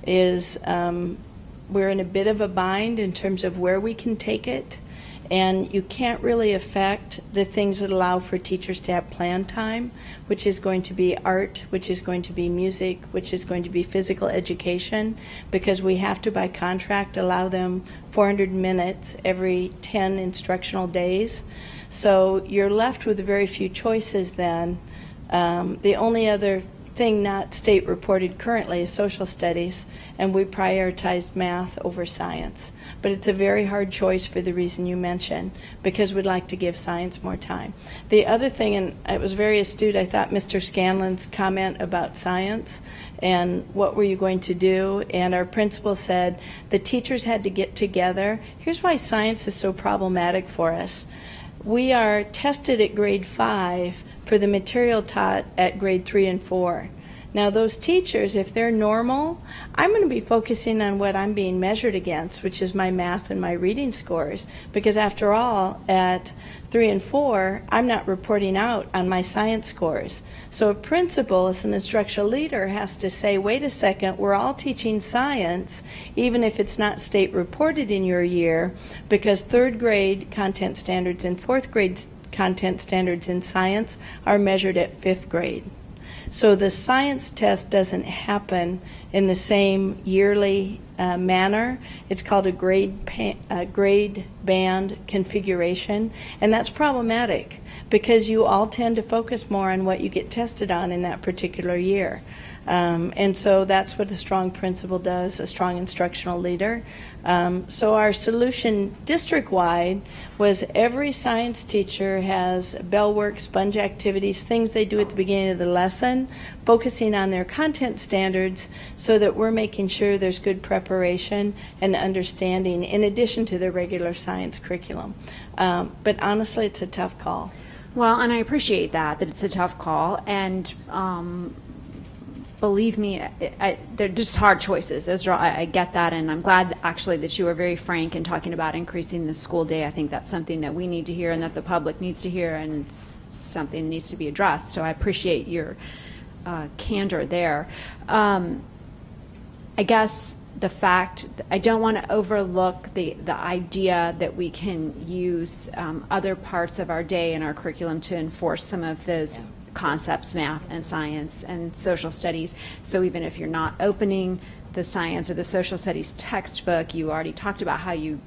is we're in a bit of a bind in terms of where we can take it. And you can't really affect the things that allow for teachers to have plan time, which is going to be art, which is going to be music, which is going to be physical education, because we have to, by contract, allow them 400 minutes every 10 instructional days. So you're left with very few choices then. The only other thing not state reported currently is social studies, and we prioritized math over science. But it's a very hard choice for the reason you mentioned, because we'd like to give science more time. The other thing, and it was very astute, I thought, Mr. Scanlon's comment about science and what were you going to do, and our principal said the teachers had to get together. Here's why science is so problematic for us. We are tested at grade 5 for the material taught at grade 3 and 4. Now those teachers, if they're normal, I'm going to be focusing on what I'm being measured against, which is my math and my reading scores, because after all, at 3 and 4, I'm not reporting out on my science scores. So a principal, as an instructional leader, has to say, wait a second, we're all teaching science, even if it's not state reported in your year, because 3rd grade content standards and 4th grade content standards in science are measured at 5th grade. So the science test doesn't happen in the same yearly manner. It's called a grade band configuration, and that's problematic because you all tend to focus more on what you get tested on in that particular year. And so that's what a strong principal does, a strong instructional leader. So our solution district-wide was every science teacher has bell work, sponge activities, things they do at the beginning of the lesson, focusing on their content standards so that we're making sure there's good preparation and understanding in addition to the regular science curriculum. But honestly, it's a tough call. Well, and I appreciate that it's a tough call. And believe me, they're just hard choices. I get that, and I'm glad actually that you were very frank in talking about increasing the school day. I think that's something that we need to hear and that the public needs to hear, and it's something that needs to be addressed. So I appreciate your candor there. I guess the fact, I don't want to overlook the idea that we can use other parts of our day in our curriculum to enforce some of those concepts, math and science and social studies. So even if you're not opening the science or the social studies textbook, you already talked about how you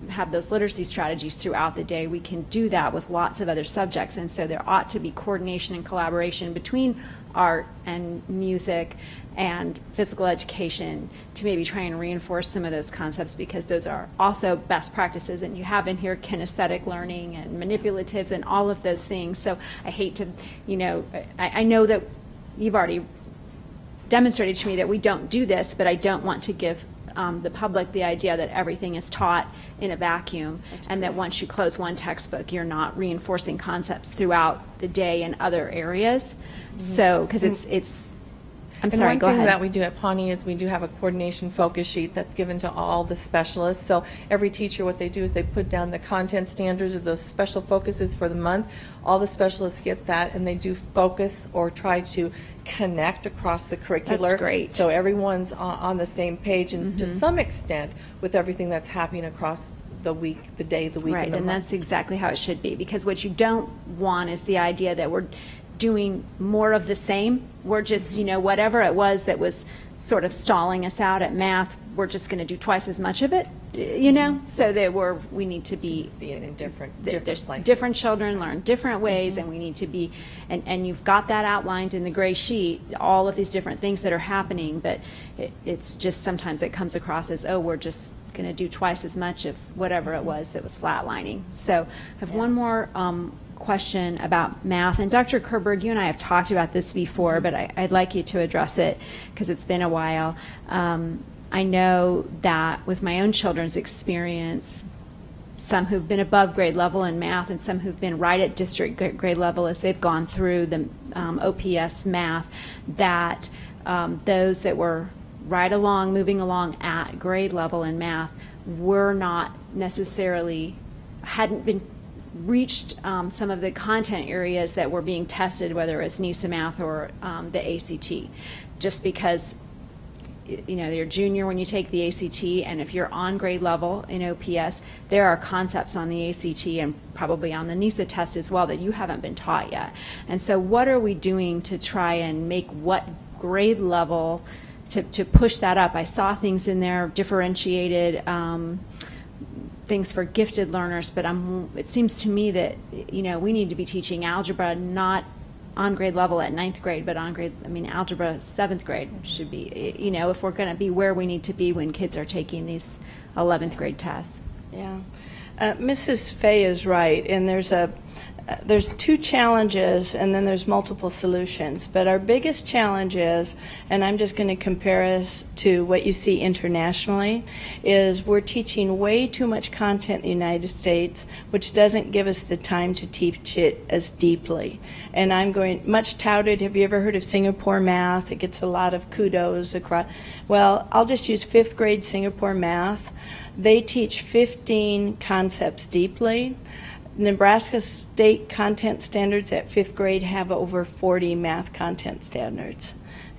have those literacy strategies throughout the day. We can do that with lots of other subjects, and so there ought to be coordination and collaboration between art and music and physical education to maybe try and reinforce some of those concepts, because those are also best practices, and you have in here kinesthetic learning and manipulatives and all of those things. So I hate to, I know that you've already demonstrated to me that we don't do this, but I don't want to give the public the idea that everything is taught in a vacuum, and that once you close one textbook, you're not reinforcing concepts throughout the day in other areas. So, because it's I'm sorry, go ahead. One thing that we do at Pawnee is we do have a coordination focus sheet that's given to all the specialists. So every teacher, what they do is they put down the content standards or those special focuses for the month. All the specialists get that, and they do focus or try to connect across the curricular. That's great. So everyone's on the same page, and to some extent with everything that's happening across the week, the day, the week, right, and the and month. that's exactly how it should be, because what you don't want is the idea that we're doing more of the same. We're just, whatever it was that was sort of stalling us out at math, we're just going to do twice as much of it, so that we need to be see it in different there's places. different children learn different ways, and we need to be, and you've got that outlined in the gray sheet, all of these different things that are happening, but it's just sometimes it comes across as, we're just going to do twice as much of whatever it was that was flatlining. So I have one more question about math, and Dr. Kerberg, you and I have talked about this before, but I'd like you to address it because it's been a while. I know that with my own children's experience, some who've been above grade level in math and some who've been right at district grade level as they've gone through the OPS math, that those that were right along, moving along at grade level in math were not necessarily, hadn't been reached some of the content areas that were being tested, whether it was NISA math or the ACT, just because you're junior when you take the ACT, and if you're on grade level in OPS, there are concepts on the ACT and probably on the NISA test as well that you haven't been taught yet. And so what are we doing to try and make what grade level to push that up? I saw things in there, differentiated things for gifted learners, but it seems to me that we need to be teaching algebra not on grade level at 9th grade, but on grade, algebra 7th grade should be, if we're going to be where we need to be when kids are taking these 11th grade tests. Yeah. Mrs. Fay is right, and there's two challenges and then there's multiple solutions. But our biggest challenge is, and I'm just going to compare us to what you see internationally, is we're teaching way too much content in the United States, which doesn't give us the time to teach it as deeply. And I'm going, much touted, have you ever heard of Singapore math? It gets a lot of kudos across. Well, I'll just use 5th grade Singapore math. They teach 15 concepts deeply. Nebraska state content standards at 5th grade have over 40 math content standards,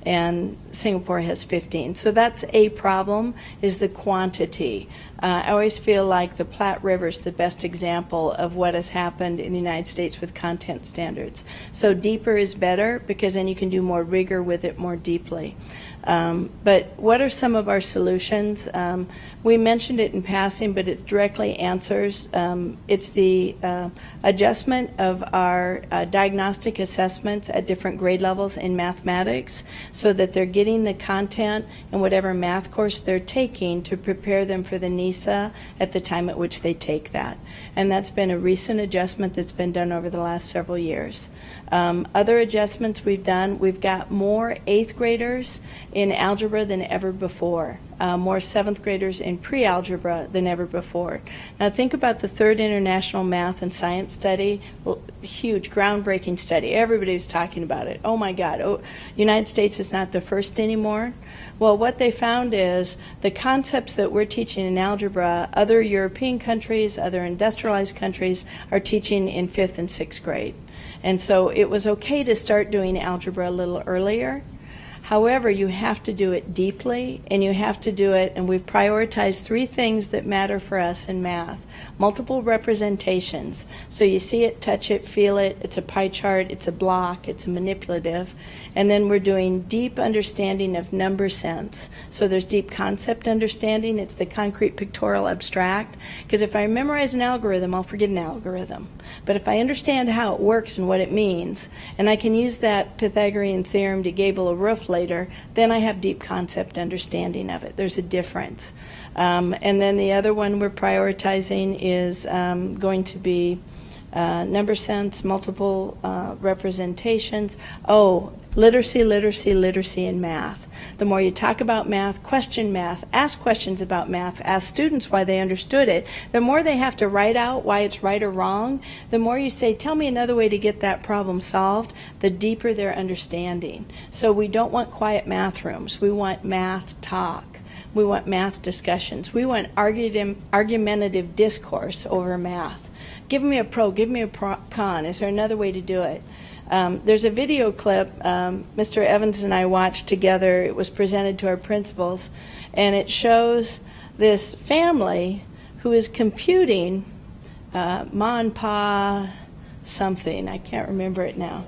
and Singapore has 15. So that's a problem, is the quantity. I always feel like the Platte River is the best example of what has happened in the United States with content standards. So deeper is better, because then you can do more rigor with it more deeply. But what are some of our solutions? We mentioned it in passing, but it directly answers. It's the adjustment of our diagnostic assessments at different grade levels in mathematics, so that they're getting the content in whatever math course they're taking to prepare them for the NISA at the time at which they take that. And that's been a recent adjustment that's been done over the last several years. Other adjustments we've done, we've got more 8th graders in algebra than ever before, more 7th graders in pre-algebra than ever before. Now think about the 3rd International Math and Science Study huge, groundbreaking study. Everybody was talking about it. Oh my God, United States is not the first anymore. Well, what they found is the concepts that we're teaching in algebra, other European countries, other industrialized countries are teaching in 5th and 6th grade. And so it was okay to start doing algebra a little earlier. However, you have to do it deeply, and you have to do it, and we've prioritized 3 things that matter for us in math. Multiple representations. So you see it, touch it, feel it. It's a pie chart, it's a block, it's a manipulative. And then we're doing deep understanding of number sense. So there's deep concept understanding. It's the concrete, pictorial, abstract. Because if I memorize an algorithm, I'll forget an algorithm. But if I understand how it works and what it means, and I can use that Pythagorean theorem to gable a roof later, then I have deep concept understanding of it. There's a difference. And then the other one we're prioritizing is going to be number sense, multiple representations. Oh, literacy, literacy, literacy in math. The more you talk about math, question math, ask questions about math, ask students why they understood it, the more they have to write out why it's right or wrong, the more you say, tell me another way to get that problem solved, the deeper their understanding. So we don't want quiet math rooms. We want math talk. We want math discussions. We want argumentative discourse over math. Give me a pro, give me a con. Is there another way to do it? There's a video clip Mr. Evans and I watched together. It was presented to our principals, and it shows this family who is computing Ma and Pa something. I can't remember it now.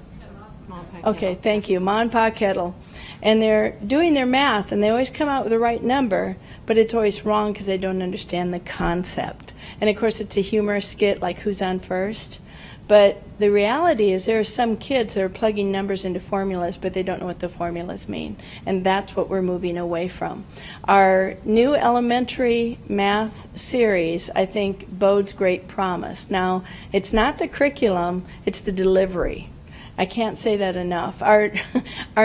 Okay, thank you. Ma and Pa Kettle. And they're doing their math, and they always come out with the right number, but it's always wrong because they don't understand the concept. And of course, it's a humorous skit like Who's on First? But the reality is there are some kids that are plugging numbers into formulas, but they don't know what the formulas mean. And that's what we're moving away from. Our new elementary math series, I think, bodes great promise. Now, it's not the curriculum, it's the delivery. I can't say that enough. Our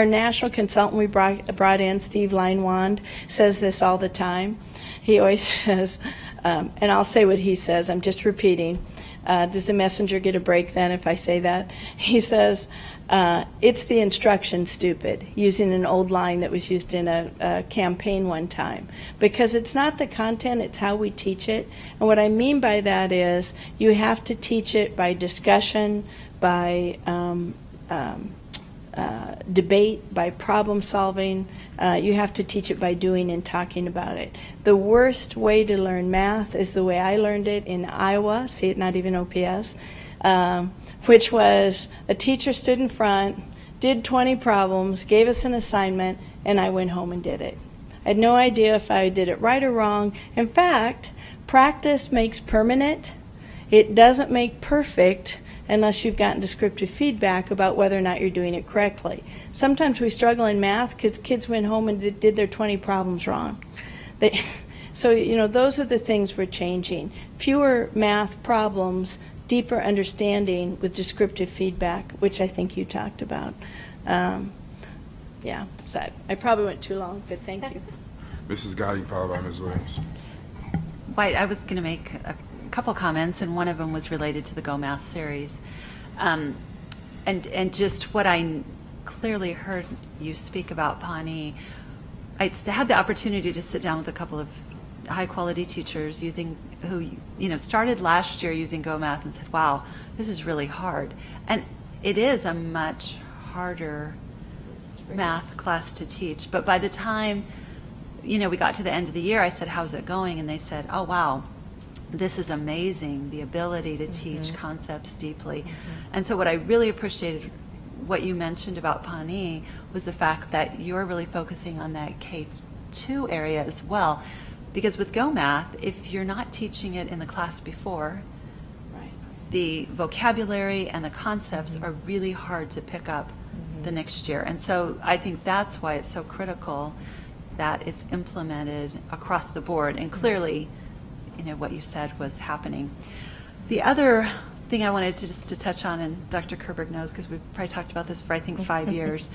national consultant we brought in, Steve Leinwand, says this all the time. He always says, and I'll say what he says, I'm just repeating. Does the messenger get a break then if I say that? He says, it's the instruction, stupid, using an old line that was used in a campaign one time. Because it's not the content, it's how we teach it. And what I mean by that is you have to teach it by discussion, by debate, by problem solving. You have to teach it by doing and talking about it. The worst way to learn math is the way I learned it in Iowa, see it, not even OPS, which was a teacher stood in front, did 20 problems, gave us an assignment, and I went home and did it. I had no idea if I did it right or wrong. In fact, practice makes permanent. It doesn't make perfect unless you've gotten descriptive feedback about whether or not you're doing it correctly. Sometimes we struggle in math because kids went home and did their 20 problems wrong. So, you know, those are the things we're changing. Fewer math problems, deeper understanding with descriptive feedback, which I think you talked about. Yeah, so I probably went too long, but thank you. Mrs. Godding, followed by Ms. Williams. White, I was going to make a couple comments, and one of them was related to the Go Math series. And just what I clearly heard you speak about, Pawnee, I had the opportunity to sit down with a couple of high-quality teachers who started last year using Go Math and said, wow, this is really hard. And it is a much harder math class to teach. But by the time, we got to the end of the year, I said, how's it going? And they said, oh, wow, this is amazing, the ability to teach concepts deeply. And so what I really appreciated, what you mentioned about Pawnee, was the fact that you're really focusing on that K2 area as well. Because with Go Math, if you're not teaching it in the class before, the vocabulary and the concepts are really hard to pick up the next year. And so I think that's why it's so critical that it's implemented across the board. And clearly, what you said was happening. The other thing I wanted to touch on, and Dr. Kerberg knows because we've probably talked about this for, I think, 5 years,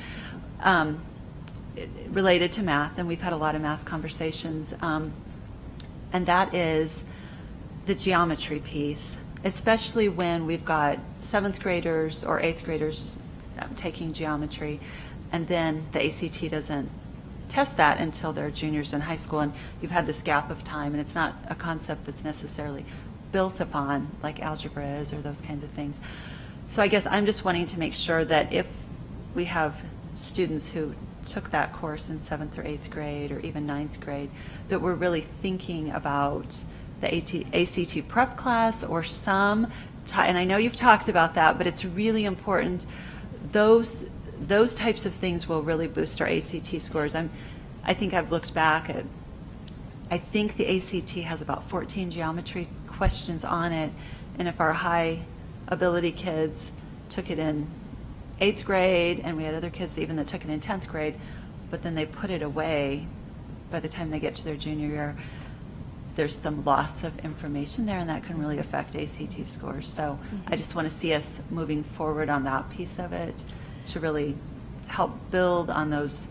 related to math, and we've had a lot of math conversations, and that is the geometry piece. especially when we've got 7th graders or 8th graders taking geometry, and then the ACT doesn't test that until they're juniors in high school, and you've had this gap of time, and it's not a concept that's necessarily built upon like algebra is or those kinds of things. So I guess I'm just wanting to make sure that if we have students who took that course in 7th or 8th grade or even 9th grade, that we're really thinking about the ACT prep class or some, and I know you've talked about that, but it's really important. Those types of things will really boost our ACT scores. I think I've looked back at, I think the ACT has about 14 geometry questions on it, and if our high ability kids took it in 8th grade, and we had other kids even that took it in 10th grade, but then they put it away by the time they get to their junior year, there's some loss of information there, and that can really affect ACT scores. So I just want to see us moving forward on that piece of it to really help build on those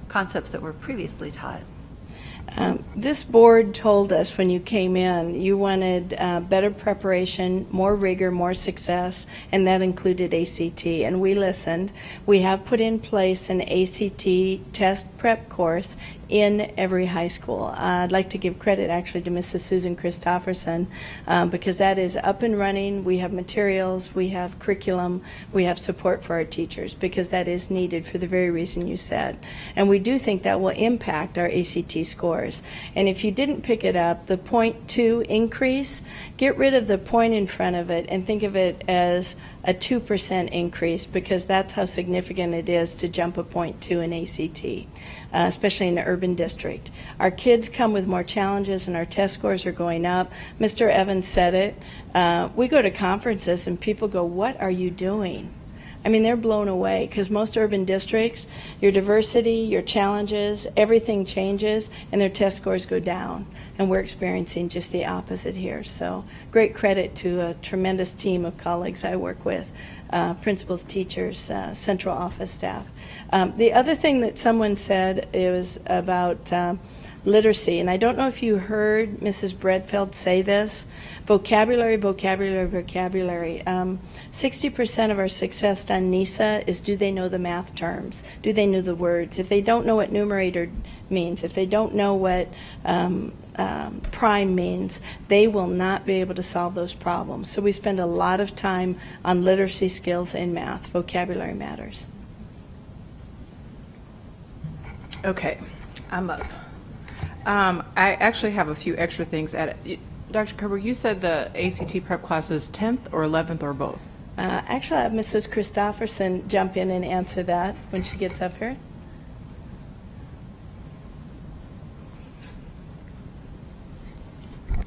concepts that were previously taught. This board told us when you came in you wanted better preparation, more rigor, more success, and that included ACT, and we listened. We have put in place an ACT test prep course in every high school. I'd like to give credit actually to Mrs. Susan Christofferson because that is up and running. We have materials, we have curriculum, we have support for our teachers because that is needed for the very reason you said. And we do think that will impact our ACT scores. And if you didn't pick it up, the 0.2 increase, get rid of the point in front of it and think of it as a 2% increase because that's how significant it is to jump a 0.2 in ACT. Especially in the urban district. Our kids come with more challenges and our test scores are going up. Mr. Evans said it. We go to conferences and people go, "What are you doing?" I mean, they're blown away because most urban districts, your diversity, your challenges, everything changes and their test scores go down. And we're experiencing just the opposite here. So great credit to a tremendous team of colleagues I work with, principals, teachers, central office staff. The other thing that someone said was about literacy, and I don't know if you heard Mrs. Bredfeld say this, vocabulary, vocabulary, vocabulary. 60% of our success on NISA is do they know the math terms? Do they know the words? If they don't know what numerator means, if they don't know what prime means, they will not be able to solve those problems. So we spend a lot of time on literacy skills in math. Vocabulary matters. Okay, I'm up. I actually have a few extra things at it. Dr. Kerber, you said the ACT prep class is 10th or 11th or both? Actually, I'll have Mrs. Christofferson jump in and answer that when she gets up here.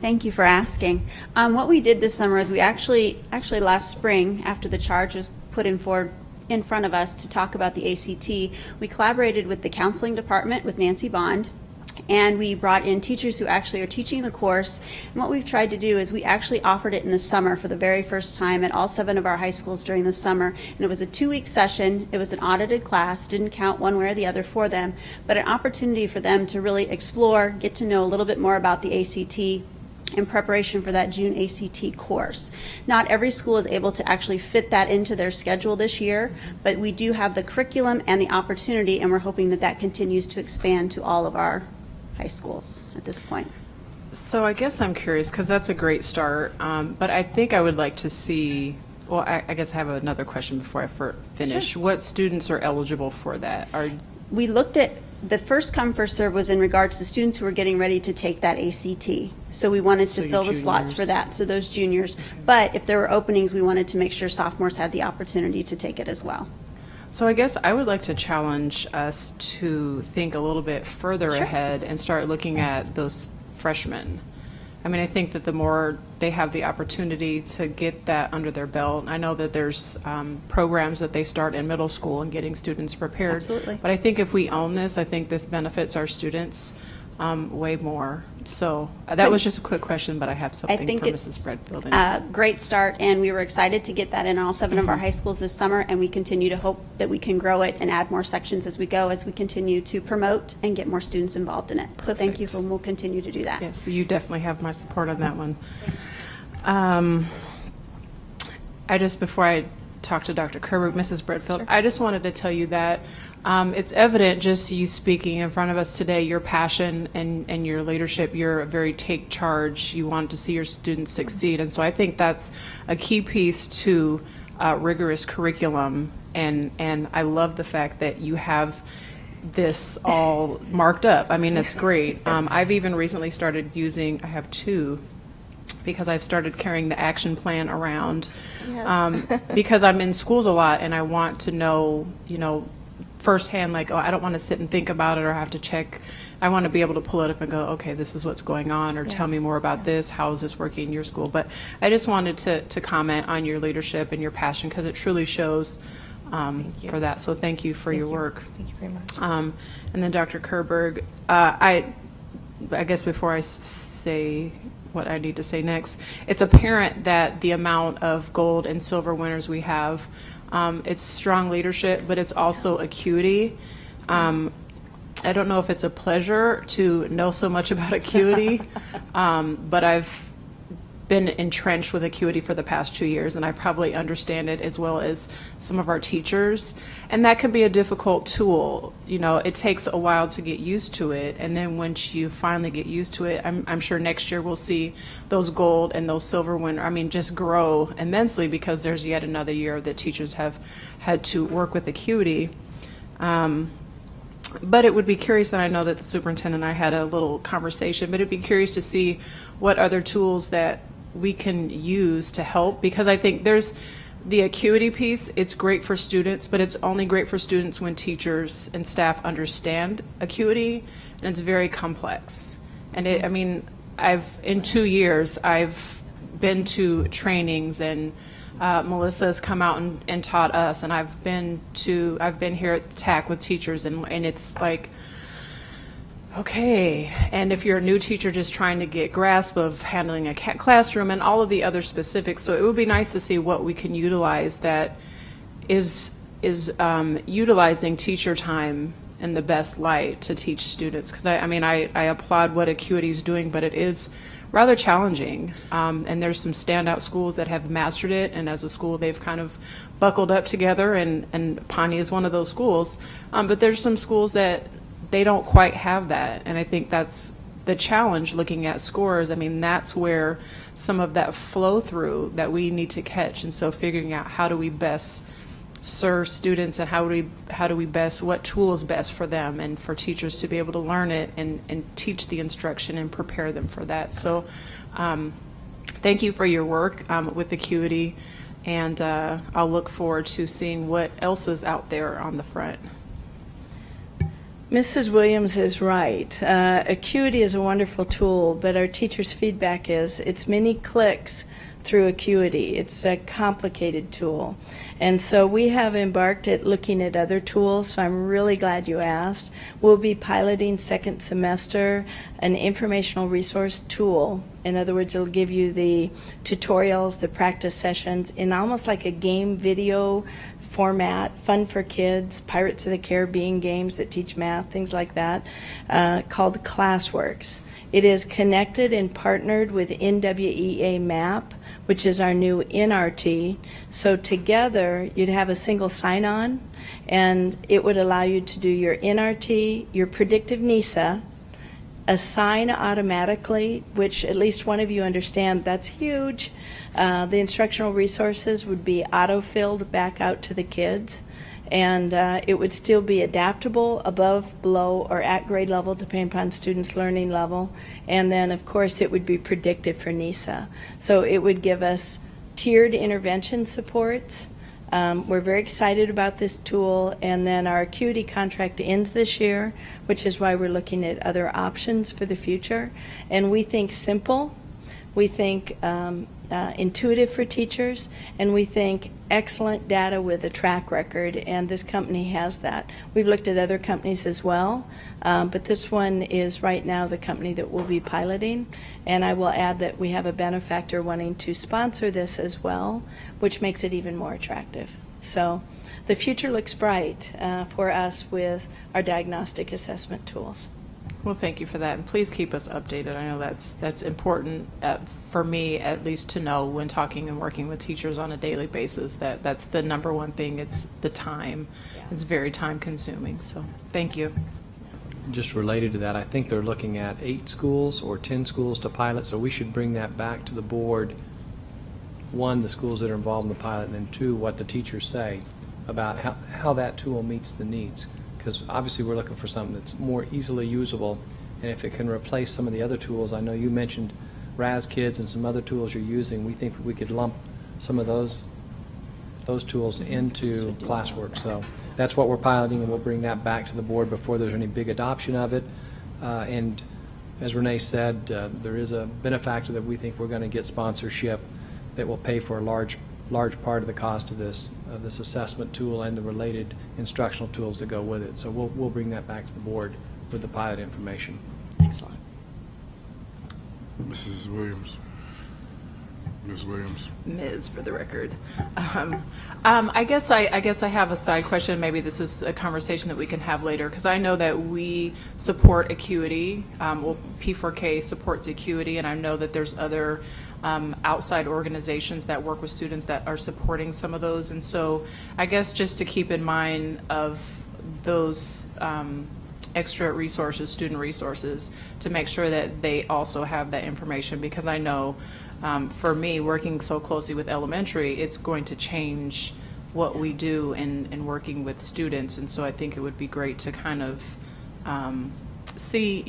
Thank you for asking. What we did this summer is we actually last spring, after the charge was put in front of us to talk about the ACT, we collaborated with the counseling department with Nancy Bond, and we brought in teachers who actually are teaching the course. And what we've tried to do is we actually offered it in the summer for the very first time at all 7 of our high schools during the summer. And it was a 2-week session. It was an audited class, didn't count one way or the other for them, but an opportunity for them to really explore, get to know a little bit more about the ACT in preparation for that June ACT course. Not every school is able to actually fit that into their schedule this year, but we do have the curriculum and the opportunity, and we're hoping that that continues to expand to all of our high schools at this point. So I guess I'm curious, because that's a great start, but I think I would like to see, well, I guess I have another question before I finish. Sure. What students are eligible for that? We looked at the first come, first serve was in regards to students who were getting ready to take that ACT. So we wanted to fill the slots for that, so those juniors. Okay. But if there were openings, we wanted to make sure sophomores had the opportunity to take it as well. So I guess I would like to challenge us to think a little bit further ahead and start looking at those freshmen. I mean, I think that the more they have the opportunity to get that under their belt, I know that there's programs that they start in middle school and getting students prepared. Absolutely. But I think if we own this, I think this benefits our students way more. So that was just a quick question, but I have something for Mrs. Bredfield. A great start, and we were excited to get that in all 7 of our high schools this summer, and we continue to hope that we can grow it and add more sections as we go, as we continue to promote and get more students involved in it. So thank you, and we'll continue to do that. Yes, so you definitely have my support on that one. I just, before I talk to Dr. Kerber, Mrs. Bredfield, I just wanted to tell you that it's evident, just you speaking in front of us today, your passion and your leadership. You're a very take charge. You want to see your students succeed. And so I think that's a key piece to rigorous curriculum. And I love the fact that you have this all marked up. I mean, it's great. I've even recently started using, I have two, because I've started carrying the action plan around. Yes. Because I'm in schools a lot and I want to know, firsthand, like, oh, I don't want to sit and think about it or have to check. I want to be able to pull it up and go, okay, this is what's going on, or tell me more about this. How is this working in your school? But I just wanted to comment on your leadership and your passion, because it truly shows for that. So thank you for your work. Thank you very much. And then Dr. Kerberg, I guess before I say what I need to say next, it's apparent that the amount of gold and silver winners we have, it's strong leadership, but it's also acuity. I don't know if it's a pleasure to know so much about acuity, but I've been entrenched with acuity for the past 2 years, and I probably understand it as well as some of our teachers. And that can be a difficult tool. It takes a while to get used to it, and then once you finally get used to it, I'm sure next year we'll see those gold and those silver just grow immensely, because there's yet another year that teachers have had to work with acuity. But it would be curious, and I know that the superintendent and I had a little conversation, but it'd be curious to see what other tools that we can use to help, because I think there's the acuity piece. It's great for students, but it's only great for students when teachers and staff understand acuity, and it's very complex. And in 2 years, I've been to trainings, and Melissa has come out and taught us, and I've been here at TAC with teachers, and it's like, okay. And if you're a new teacher just trying to get grasp of handling a classroom and all of the other specifics, so it would be nice to see what we can utilize that is utilizing teacher time in the best light to teach students. Because I applaud what acuity is doing, but it is rather challenging. And there's some standout schools that have mastered it, and as a school they've kind of buckled up together, and Pawnee is one of those schools. But there's some schools that they don't quite have that, and I think that's the challenge looking at scores. That's where some of that flow through that we need to catch, and so figuring out how do we best serve students, and how do we best, what tool is best for them, and for teachers to be able to learn it and teach the instruction and prepare them for that. So thank you for your work with acuity, and I'll look forward to seeing what else is out there on the front. Mrs. Williams is right. Acuity is a wonderful tool, but our teachers' feedback is it's many clicks through acuity. It's a complicated tool. And so we have embarked at looking at other tools, so I'm really glad you asked. We'll be piloting second semester an informational resource tool. In other words, it'll give you the tutorials, the practice sessions in almost like a game video format, fun for kids, Pirates of the Caribbean games that teach math, things like that, called ClassWorks. It is connected and partnered with NWEA MAP, which is our new NRT. So together, you'd have a single sign-on, and it would allow you to do your NRT, your predictive NISA, assign automatically, which at least one of you understand, that's huge. The instructional resources would be auto-filled back out to the kids, and it would still be adaptable above, below, or at grade level, depending upon students' learning level. And then, of course, it would be predictive for NISA. So it would give us tiered intervention supports. We're very excited about this tool, and then our acuity contract ends this year, which is why we're looking at other options for the future. And we think simple, we think intuitive for teachers, and we think excellent data with a track record, and this company has that. We've looked at other companies as well, but this one is right now the company that we'll be piloting. And I will add that we have a benefactor wanting to sponsor this as well, which makes it even more attractive. So the future looks bright for us with our diagnostic assessment tools. Well, thank you for that, and please keep us updated. I know that's important for me, at least, to know when talking and working with teachers on a daily basis. That's the number one thing. It's the time. It's very time consuming. So, thank you. Just related to that, I think they're looking at 8 schools or 10 schools to pilot, so we should bring that back to the board. 1, the schools that are involved in the pilot, and then 2, what the teachers say about how that tool meets the needs. Because obviously we're looking for something that's more easily usable, and if it can replace some of the other tools, I know you mentioned RAS Kids and some other tools you're using, we think we could lump some of those tools into classwork. So that's what we're piloting, and we'll bring that back to the board before there's any big adoption of it. And as Renee said, there is a benefactor that we think we're going to get sponsorship that will pay for a large part of the cost of this assessment tool and the related instructional tools that go with it. So we'll bring that back to the board with the pilot information. Excellent. Mrs. Williams. Ms. Williams. Ms. for the record. I guess I have a side question. Maybe this is a conversation that we can have later, because I know that we support Acuity. Well, P4K supports Acuity, and I know that there's other outside organizations that work with students that are supporting some of those. And so I guess just to keep in mind of those extra resources, student resources, to make sure that they also have that information, because I know for me, working so closely with elementary, it's going to change what we do in working with students. And so I think it would be great to kind of see,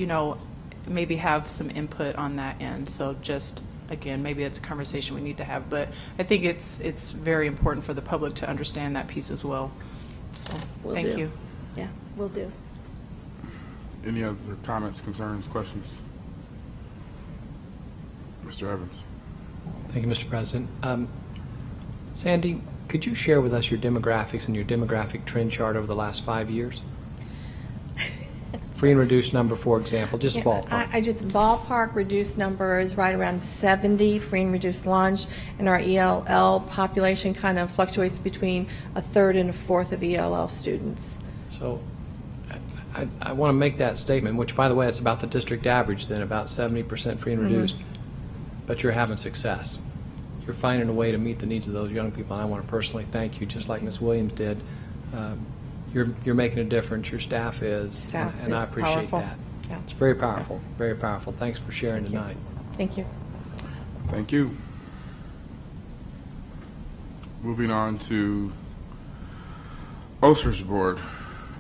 maybe have some input on that end. So just, again, maybe that's a conversation we need to have, but I think it's very important for the public to understand that piece as well. So thank you. Yeah, will do. Any other comments, concerns, questions? Mr. Evans. Thank you, Mr. President. Sandy, could you share with us your demographics and your demographic trend chart over the last 5 years? Free and reduced number, for example, just ballpark. I just ballpark reduced number is right around 70 free and reduced lunch, and our ELL population kind of fluctuates between a third and a fourth of ELL students. So I want to make that statement, which, by the way, it's about the district average, then about 70% free and reduced. But you're having success. You're finding a way to meet the needs of those young people, and I want to personally thank you, just like Ms. Williams did. You're making a difference. Your staff is, and I appreciate powerful. that. Yeah. It's very powerful, very powerful. Thanks for sharing tonight. Thank you. Thank you. Moving on to OSER's Board.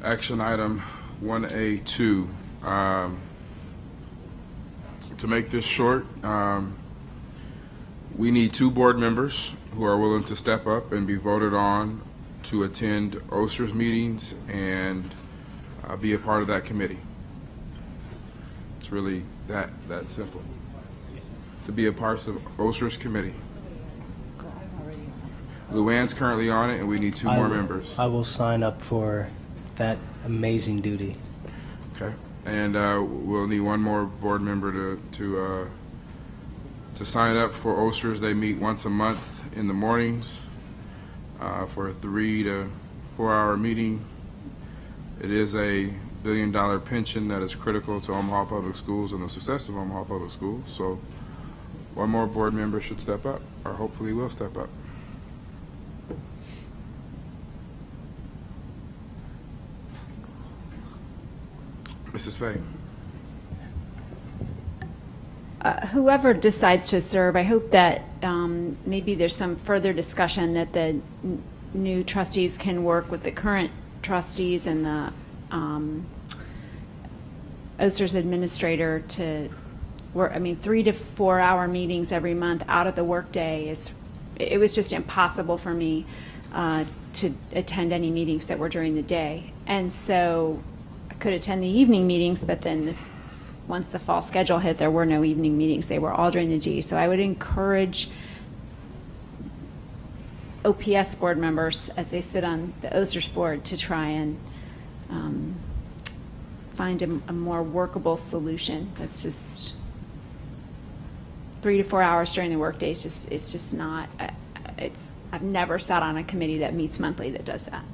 Action item 1A2. To make this short, we need 2 board members who are willing to step up and be voted on to attend OSER's meetings and be a part of that committee. It's really that simple. To be a part of OSER's committee. Luann's currently on it, and we need 2 more members. I will sign up for that amazing duty. Okay. And we'll need 1 more board member to sign up for OSER's. They meet once a month in the mornings for a 3 to 4 hour meeting. It is a $1 billion pension that is critical to Omaha Public Schools and the success of Omaha Public Schools. So 1 more board member should step up, or hopefully will step up. Mrs. Fay. Whoever decides to serve, I hope that maybe there's some further discussion that the new trustees can work with the current trustees and the OSER's administrator to work. 3 to 4 hour meetings every month out of the workday it was just impossible for me to attend any meetings that were during the day. And so I could attend the evening meetings, but then once the fall schedule hit, there were no evening meetings. They were all during the G. So I would encourage OPS board members, as they sit on the OSER's board, to try and find a more workable solution. That's just 3 to 4 hours during the workday. It's just not. I've never sat on a committee that meets monthly that does that.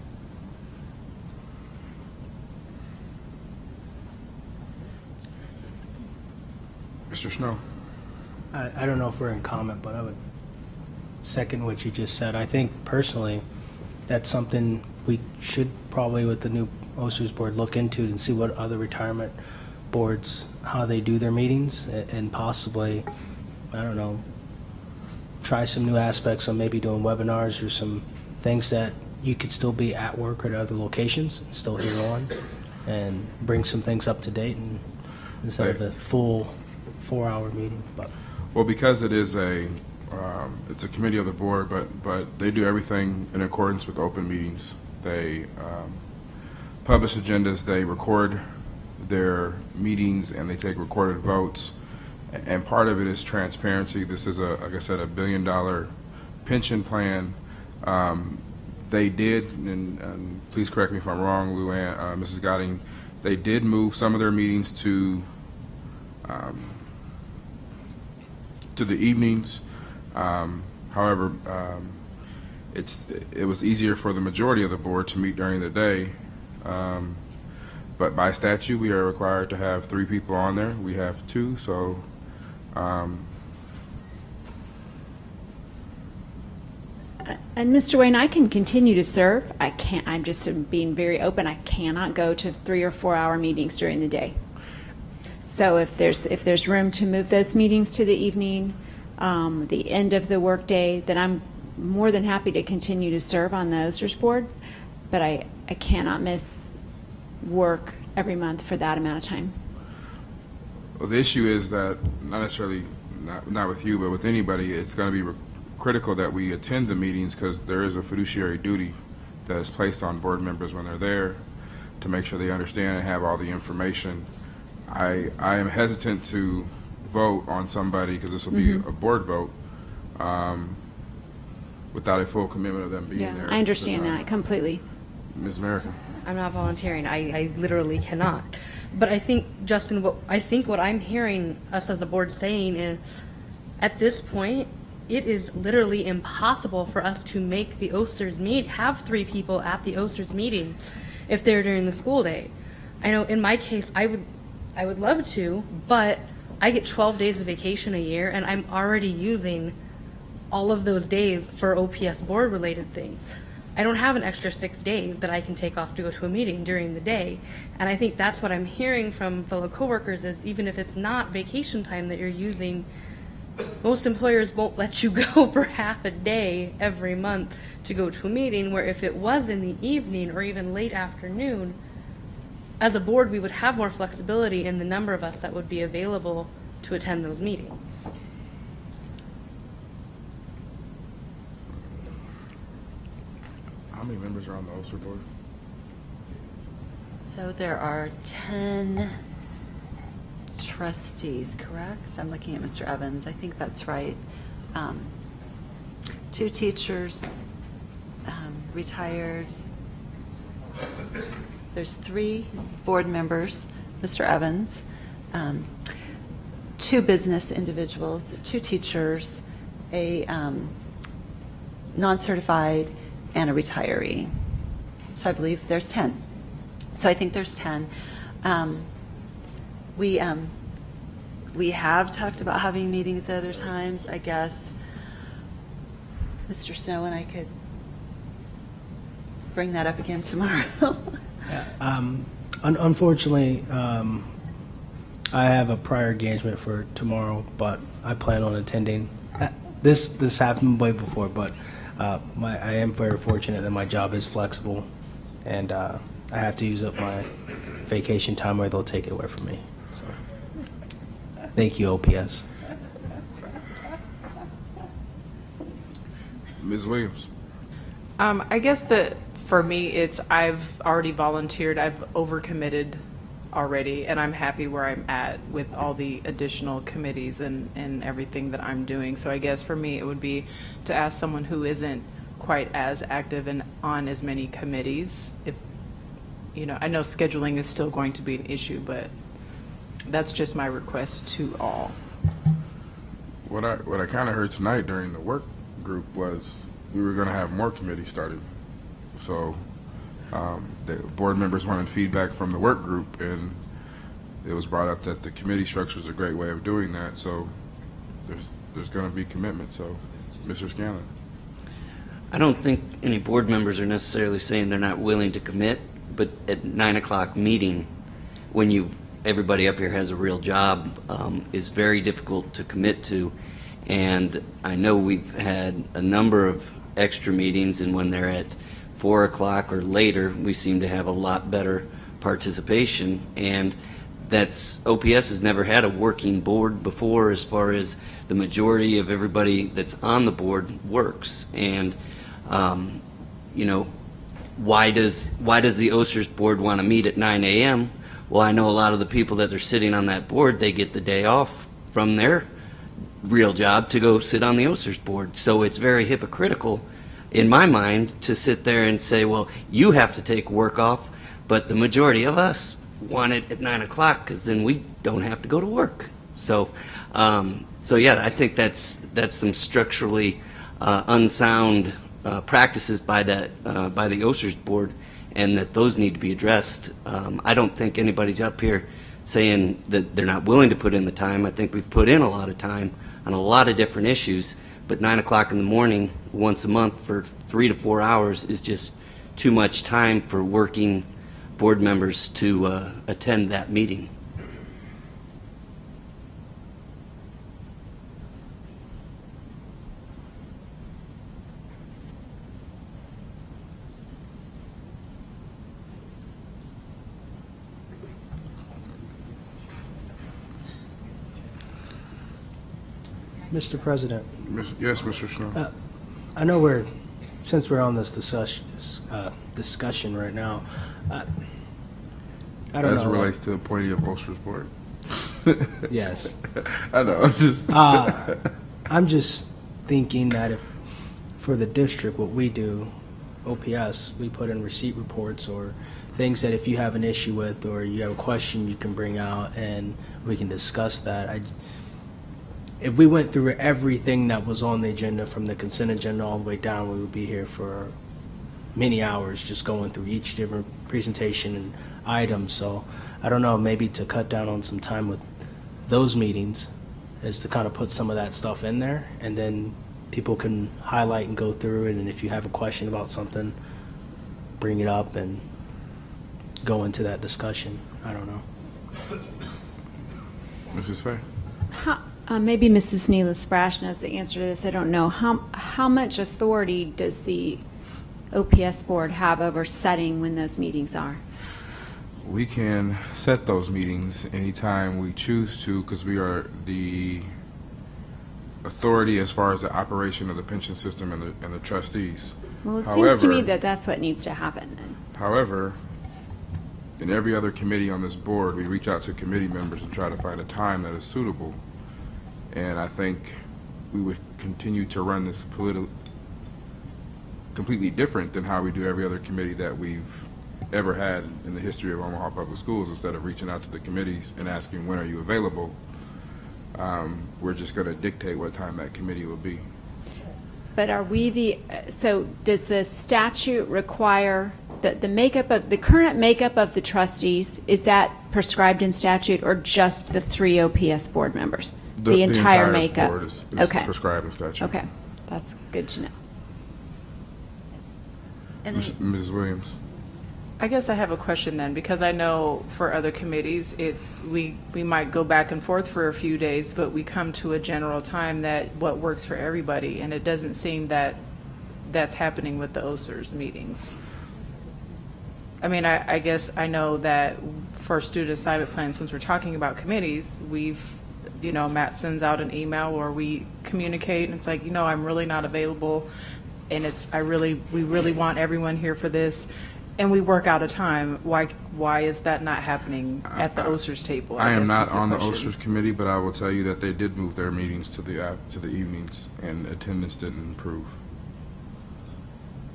Mr. Snow? I don't know if we're in comment, but I would second what you just said. I think personally, that's something we should probably, with the new OSERS board, look into and see what other retirement boards, how they do their meetings, and possibly, I don't know, try some new aspects on maybe doing webinars or some things that you could still be at work or at other locations and still hear on, and bring some things up to date, and instead of a full 4-hour meeting. But Well, because it is it's a committee of the board, but they do everything in accordance with open meetings. They publish agendas, they record their meetings, and they take recorded votes. And part of it is transparency. This is, like I said, $1 billion pension plan. They did, and please correct me if I'm wrong, Luann, Mrs. Gotting, they did move some of their meetings to the evenings. However, it was easier for the majority of the board to meet during the day. But by statute, we are required to have 3 people on there. We have 2, so And Mr. Wayne, I can continue to serve. I can't. I'm just being very open. I cannot go to 3 or 4 hour meetings during the day. So if there's room to move those meetings to the evening, the end of the workday, then I'm more than happy to continue to serve on the OSERS board. But I cannot miss work every month for that amount of time. well, the issue is that not necessarily not with you, but with anybody, it's going to be critical that we attend the meetings, because there is a fiduciary duty that is placed on board members when they're there to make sure they understand and have all the information. I am hesitant to vote on somebody, because this will be a board vote, without a full commitment of them being there. I understand that completely. Ms. America. I'm not volunteering. I literally cannot. But I think, Justin, what I'm hearing us as a board saying is, at this point, it is literally impossible for us to make the OSERS meet, have 3 people at the OSERS meeting if they're during the school day. I know in my case, I would love to, but I get 12 days of vacation a year, and I'm already using all of those days for OPS board related things. I don't have an extra 6 days that I can take off to go to a meeting during the day. And I think that's what I'm hearing from fellow coworkers is, even if it's not vacation time that you're using, most employers won't let you go for half a day every month to go to a meeting, where if it was in the evening or even late afternoon, as a board, we would have more flexibility in the number of us that would be available to attend those meetings. How many members are on the OSER board? So there are 10 trustees, correct? I'm looking at Mr. Evans. I think that's right. 2 teachers, retired. There's 3 board members, Mr. Evans, 2 business individuals, 2 teachers, a non-certified, and a retiree. So I believe there's 10. So I think there's 10. We have talked about having meetings at other times. I guess Mr. Snow and I could bring that up again tomorrow. Unfortunately, I have a prior engagement for tomorrow, but I plan on attending. This happened way before, but I am very fortunate that my job is flexible, and I have to use up my vacation time, or they'll take it away from me. So, thank you, OPS. Ms. Williams. I guess that for me, it's I've already volunteered. I've overcommitted already, and I'm happy where I'm at with all the additional committees and everything that I'm doing. So I guess for me, it would be to ask someone who isn't quite as active and on as many committees. If I know scheduling is still going to be an issue, but that's just my request to all. What I kind of heard tonight during the work group was we were going to have more committees started. So the board members wanted feedback from the work group, and it was brought up that the committee structure is a great way of doing that, so there's going to be commitment. So, Mr. Scanlon. I don't think any board members are necessarily saying they're not willing to commit, but at 9 o'clock meeting, when everybody up here has a real job, is very difficult to commit to. And I know we've had a number of extra meetings, and when they're at 4 o'clock or later, we seem to have a lot better participation. And OPS has never had a working board before, as far as the majority of everybody that's on the board works. And you know, why does the OSERS board want to meet at 9 a.m.? Well, I know a lot of the people that are sitting on that board, they get the day off from their real job to go sit on the OSERS board. So it's very hypocritical in my mind to sit there and say, well, you have to take work off, but the majority of us want it at 9 o'clock because then we don't have to go to work. So, yeah, I think that's some structurally unsound practices by the OSERS board, and that those need to be addressed. I don't think anybody's up here saying that they're not willing to put in the time. I think we've put in a lot of time on a lot of different issues, but 9 o'clock in the morning once a month for 3 to 4 hours is just too much time for working board members to attend that meeting. Mr. President. Yes, Mr. Snow. I know since we're on this discussion right now, I don't know. As it relates to appointing a OSERS board. Yes. I know. I'm just thinking that if for the district, what we do, OPS, we put in receipt reports or things that if you have an issue with or you have a question you can bring out and we can discuss that. If we went through everything that was on the agenda from the consent agenda all the way down, we would be here for many hours just going through each different presentation and item. So I don't know, maybe to cut down on some time with those meetings is to kind of put some of that stuff in there, and then people can highlight and go through it, and if you have a question about something, bring it up and go into that discussion. I don't know. Mrs. Fay? Maybe Mrs. Neela Sprash knows the answer to this. I don't know. How much authority does the OPS board have over setting when those meetings are? We can set those meetings anytime we choose to, because we are the authority as far as the operation of the pension system and the trustees. Well, it seems to me that that's what needs to happen then. However, in every other committee on this board, we reach out to committee members and try to find a time that is suitable. And I think we would continue to run this completely different than how we do every other committee that we've ever had in the history of Omaha Public Schools. Instead of reaching out to the committees and asking when are you available, we're just going to dictate what time that committee will be. But are we so does the statute require that the current makeup of the trustees, is that prescribed in statute or just the 3 OPS board members? The entire makeup board is okay. prescribed in statute. Okay, that's good to know. Mrs. Williams. I guess I have a question then, because I know for other committees, we might go back and forth for a few days, but we come to a general time that what works for everybody, and it doesn't seem that that's happening with the OSERS meetings. I mean, I guess I know that for student assignment plans, since we're talking about committees, Matt sends out an email or we communicate, and it's like, I'm really not available, and we really want everyone here for this, and we work out a time. Why is that not happening at the OSERS table? I am not on the OSERS committee, but I will tell you that they did move their meetings to the evenings, and attendance didn't improve.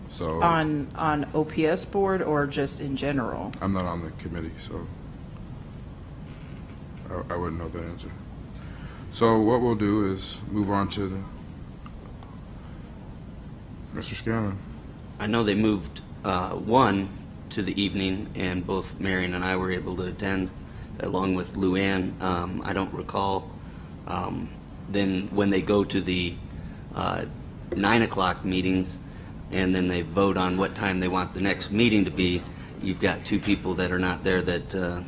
So on OPS board or just in general? I'm not on the committee, so I wouldn't know the answer. So what we'll do is move on to Mr. Scanlon. I know they moved one to the evening, and both Marion and I were able to attend along with Luann. I don't recall. Then when they go to the 9 o'clock meetings, and then they vote on what time they want the next meeting to be, you've got two people that are not there that,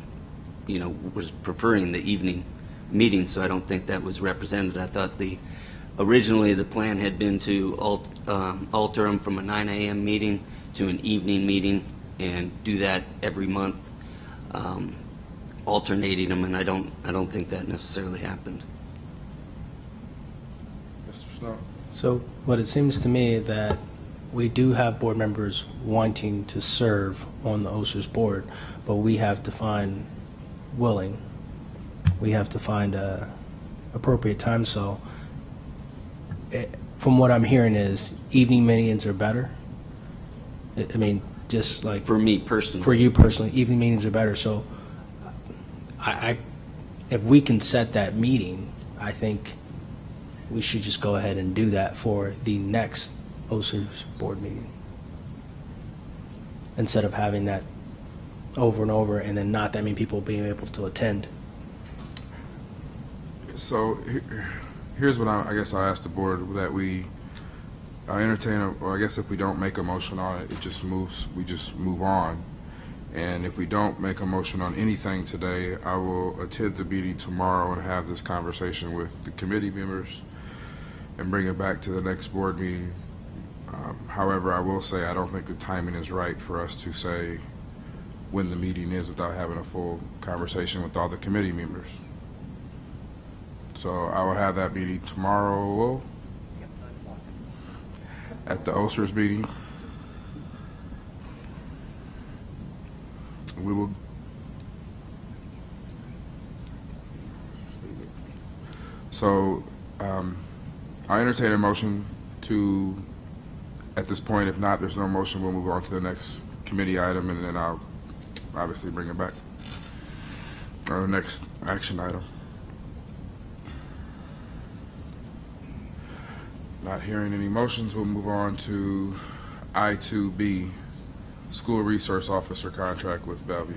was preferring the evening meeting, so I don't think that was represented. I thought originally the plan had been to alter them from a 9 a.m. meeting to an evening meeting and do that every month, alternating them, and I don't think that necessarily happened. Mr. Snow? So what it seems to me that we do have board members wanting to serve on the OSER's board, but we have to find we have to find a appropriate time. So from what I'm hearing is evening meetings are better. I mean, just like for me personally. For you personally, evening meetings are better. So if we can set that meeting, I think we should just go ahead and do that for the next OSER's board meeting, instead of having that over and over and then not that many people being able to attend. So here's what I guess I asked the board, that we entertain, or I guess if we don't make a motion on it, we just move on. And if we don't make a motion on anything today, I will attend the meeting tomorrow and have this conversation with the committee members and bring it back to the next board meeting. However, I will say I don't think the timing is right for us to say when the meeting is without having a full conversation with all the committee members. So I will have that meeting tomorrow at the OSER's meeting. We will. So I entertain a motion to, at this point, if not, there's no motion, we'll move on to the next committee item, and then I'll obviously bring it back. Or the next action item. Not hearing any motions, we'll move on to I2B, School Resource Officer Contract with Bellevue.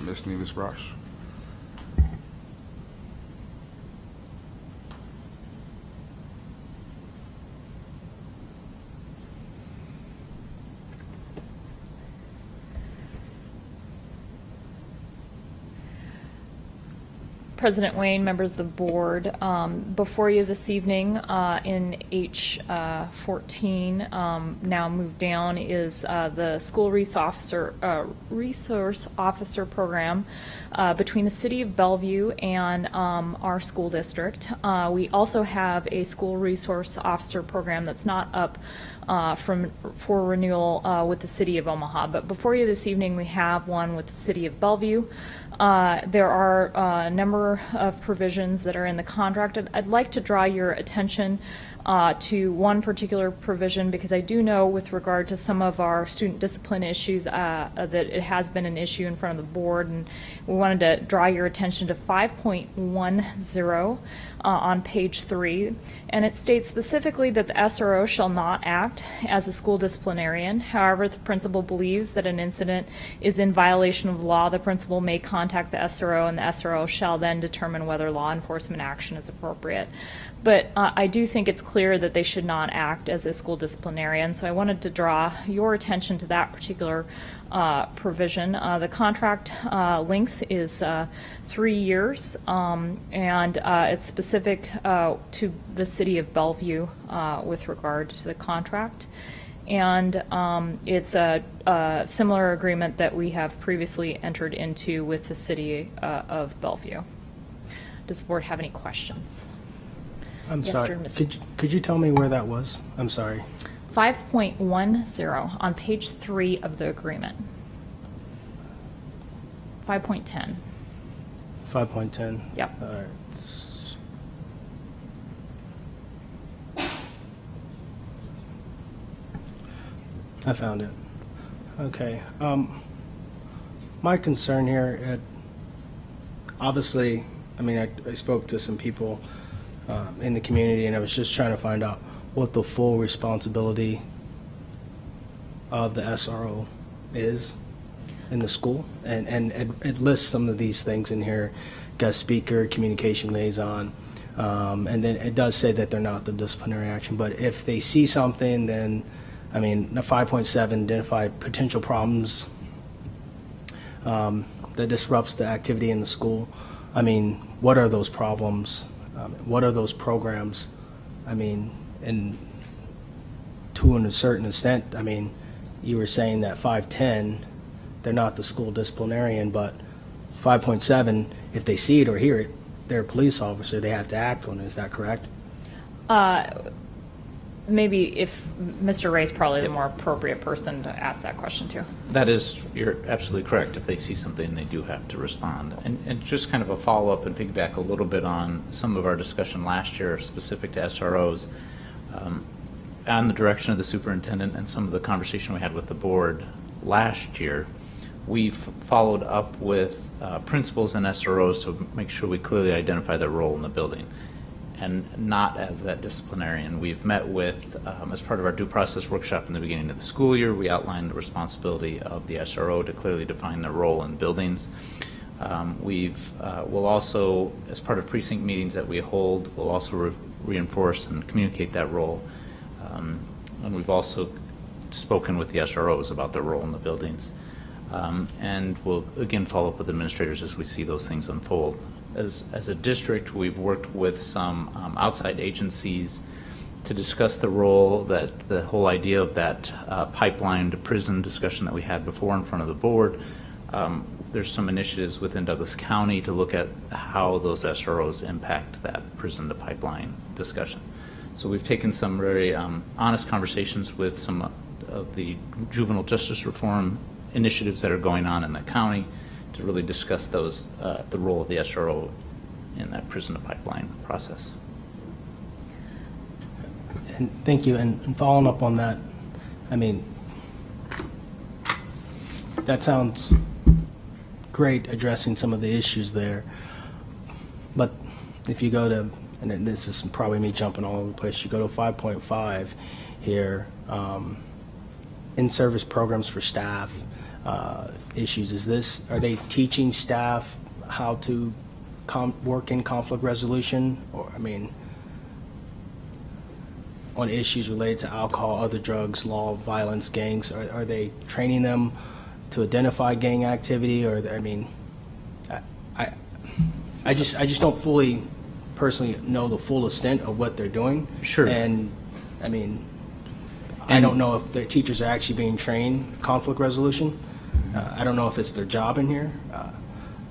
Ms. Neelis Brosh. President Wayne, members of the board, before you this evening in H14, now moved down, is the School Resource Officer Program between the City of Bellevue and our school district. We also have a School Resource Officer Program that's not up for renewal with the City of Omaha. But before you this evening, we have one with the City of Bellevue. There are a number of provisions that are in the contract. I'd like to draw your attention to one particular provision, because I do know with regard to some of our student discipline issues that it has been an issue in front of the board, and we wanted to draw your attention to 5.10 on page 3, and it states specifically that the SRO shall not act as a school disciplinarian. However, if the principal believes that an incident is in violation of law, the principal may contact the SRO, and the SRO shall then determine whether law enforcement action is appropriate. But I do think it's clear that they should not act as a school disciplinarian, so I wanted to draw your attention to that particular provision. The contract length is 3 years, and it's specific to the City of Bellevue with regard to the contract. And it's a similar agreement that we have previously entered into with the City of Bellevue. Does the board have any questions? I'm Yes, sorry. sir, Could you tell me where that was? I'm sorry. 5.10 on page 3 of the agreement. 5.10. 5.10? Yep. All right. I found it. Okay. My concern here, obviously, I mean, I spoke to some people in the community, and I was just trying to find out what the full responsibility of the SRO is. in the school, and it lists some of these things in here, guest speaker, communication liaison, and then it does say that they're not the disciplinary action, but if they see something, then, I mean, the 5.7, identify potential problems that disrupts the activity in the school. I mean, what are those problems? What are those programs? I mean, and to a certain extent, I mean, you were saying that 5.10, they're not the school disciplinarian, but 5.7, if they see it or hear it, they're a police officer, they have to act on it. Is that correct? Maybe if Mr. Ray's probably the more appropriate person to ask that question to. That is, you're absolutely correct. If they see something, they do have to respond. And just kind of a follow-up and piggyback a little bit on some of our discussion last year specific to SROs, on the direction of the superintendent and some of the conversation we had with the board last year, we've followed up with principals and SROs to make sure we clearly identify their role in the building, and not as that disciplinarian. We've met with, as part of our due process workshop in the beginning of the school year, we outlined the responsibility of the SRO to clearly define their role in buildings. We'll also, as part of precinct meetings that we hold, we'll also reinforce and communicate that role. And we've also spoken with the SROs about their role in the buildings. And we'll, again, follow up with administrators as we see those things unfold. As a district, we've worked with some outside agencies to discuss the role, that the whole idea of that pipeline to prison discussion that we had before in front of the board. There's some initiatives within Douglas County to look at how those SROs impact that prison to pipeline discussion. So we've taken some very honest conversations with some of the juvenile justice reform initiatives that are going on in the county to really discuss those, the role of the SRO in that prison to pipeline process. And thank you. And following up on that, I mean, that sounds great, addressing some of the issues there. But if you go to, and this is probably me jumping all over the place, you go to 5.5 here, in-service programs for staff, issues. Are they teaching staff how to work in conflict resolution? Or, I mean, on issues related to alcohol, other drugs, law, violence, gangs, are they training them to identify gang activity? Or, I mean, I just don't fully personally know the full extent of what they're doing. Sure. And, I mean, I don't know if the teachers are actually being trained conflict resolution. I don't know if it's their job in here.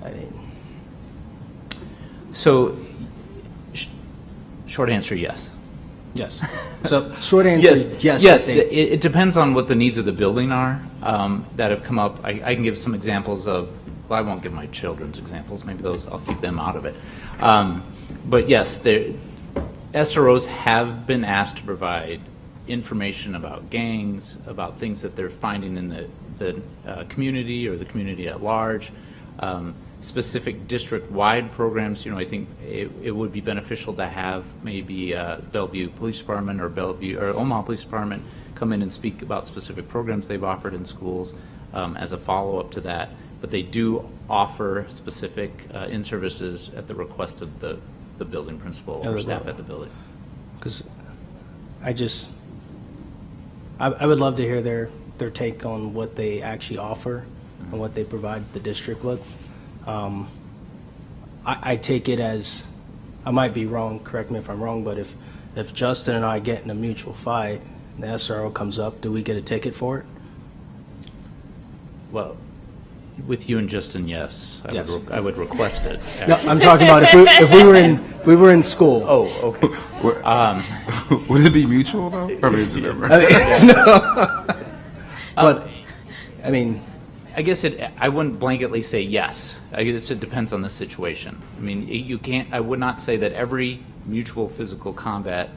I mean, so, short answer, yes. Yes. So, short answer, yes. Yes. It depends on what the needs of the building are that have come up. I can give some examples of. Well, I won't give my children's examples. Maybe those, I'll keep them out of it. But yes, SROs have been asked to provide information about gangs, about things that they're finding in the community or the community at large, specific district-wide programs. You know, I think it would be beneficial to have maybe Bellevue Police Department or Omaha Police Department come in and speak about specific programs they've offered in schools as a follow-up to that. But they do offer specific in-services at the request of the building principal or staff at the building. Because I would love to hear their take on what they actually offer and what they provide the district with. I take it as, I might be wrong, correct me if I'm wrong, but if Justin and I get in a mutual fight and the SRO comes up, do we get a ticket for it? Well, with you and Justin, yes. I would request it. No, I'm talking about if we were in school. Oh, okay. Would it be mutual though? I mean, no. But I mean, I guess I wouldn't blanketly say yes. I guess it depends on the situation. I mean, you can't. I would not say that every mutual physical combat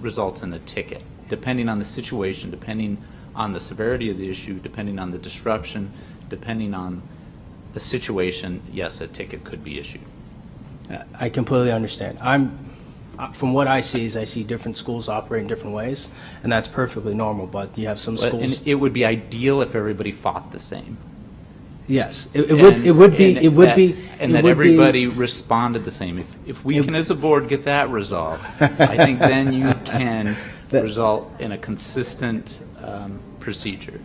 results in a ticket. Depending on the situation, depending on the severity of the issue, depending on the disruption, depending on the situation, yes, a ticket could be issued. I completely understand. From what I see is I see different schools operate in different ways, and that's perfectly normal, but you have some schools. And it would be ideal if everybody fought the same. Yes, it would be. And that everybody responded the same. If we can, as a board, get that resolved, I think then you can result in a consistent procedure.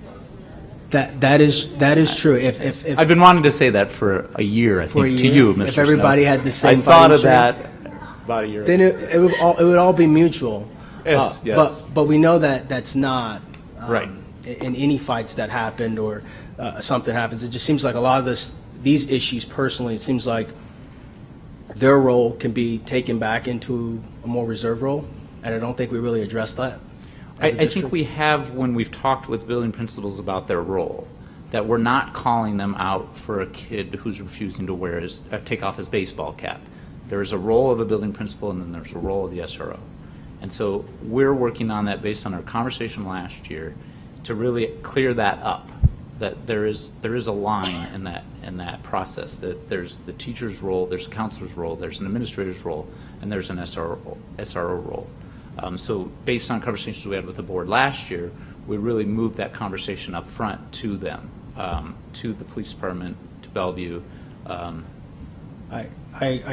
That is true. If I've been wanting to say that for a year, I think, to you, Mr. If everybody Snow. had the same I thought of fighting that about a year then ago. it would all be mutual. Yes, yes. But we know that that's not Right. in any fights that happened or something happens. It just seems like a lot of these issues personally, it seems like their role can be taken back into a more reserved role, and I don't think we really addressed that. I think we have, when we've talked with building principals about their role, that we're not calling them out for a kid who's refusing to take off his baseball cap. There's a role of a building principal, and then there's a role of the SRO. And so we're working on that based on our conversation last year to really clear that up, that there is a line in that process, that there's the teacher's role, there's a counselor's role, there's an administrator's role, and there's an SRO role. So based on conversations we had with the board last year, we really moved that conversation up front to them, to the police department, to Bellevue. I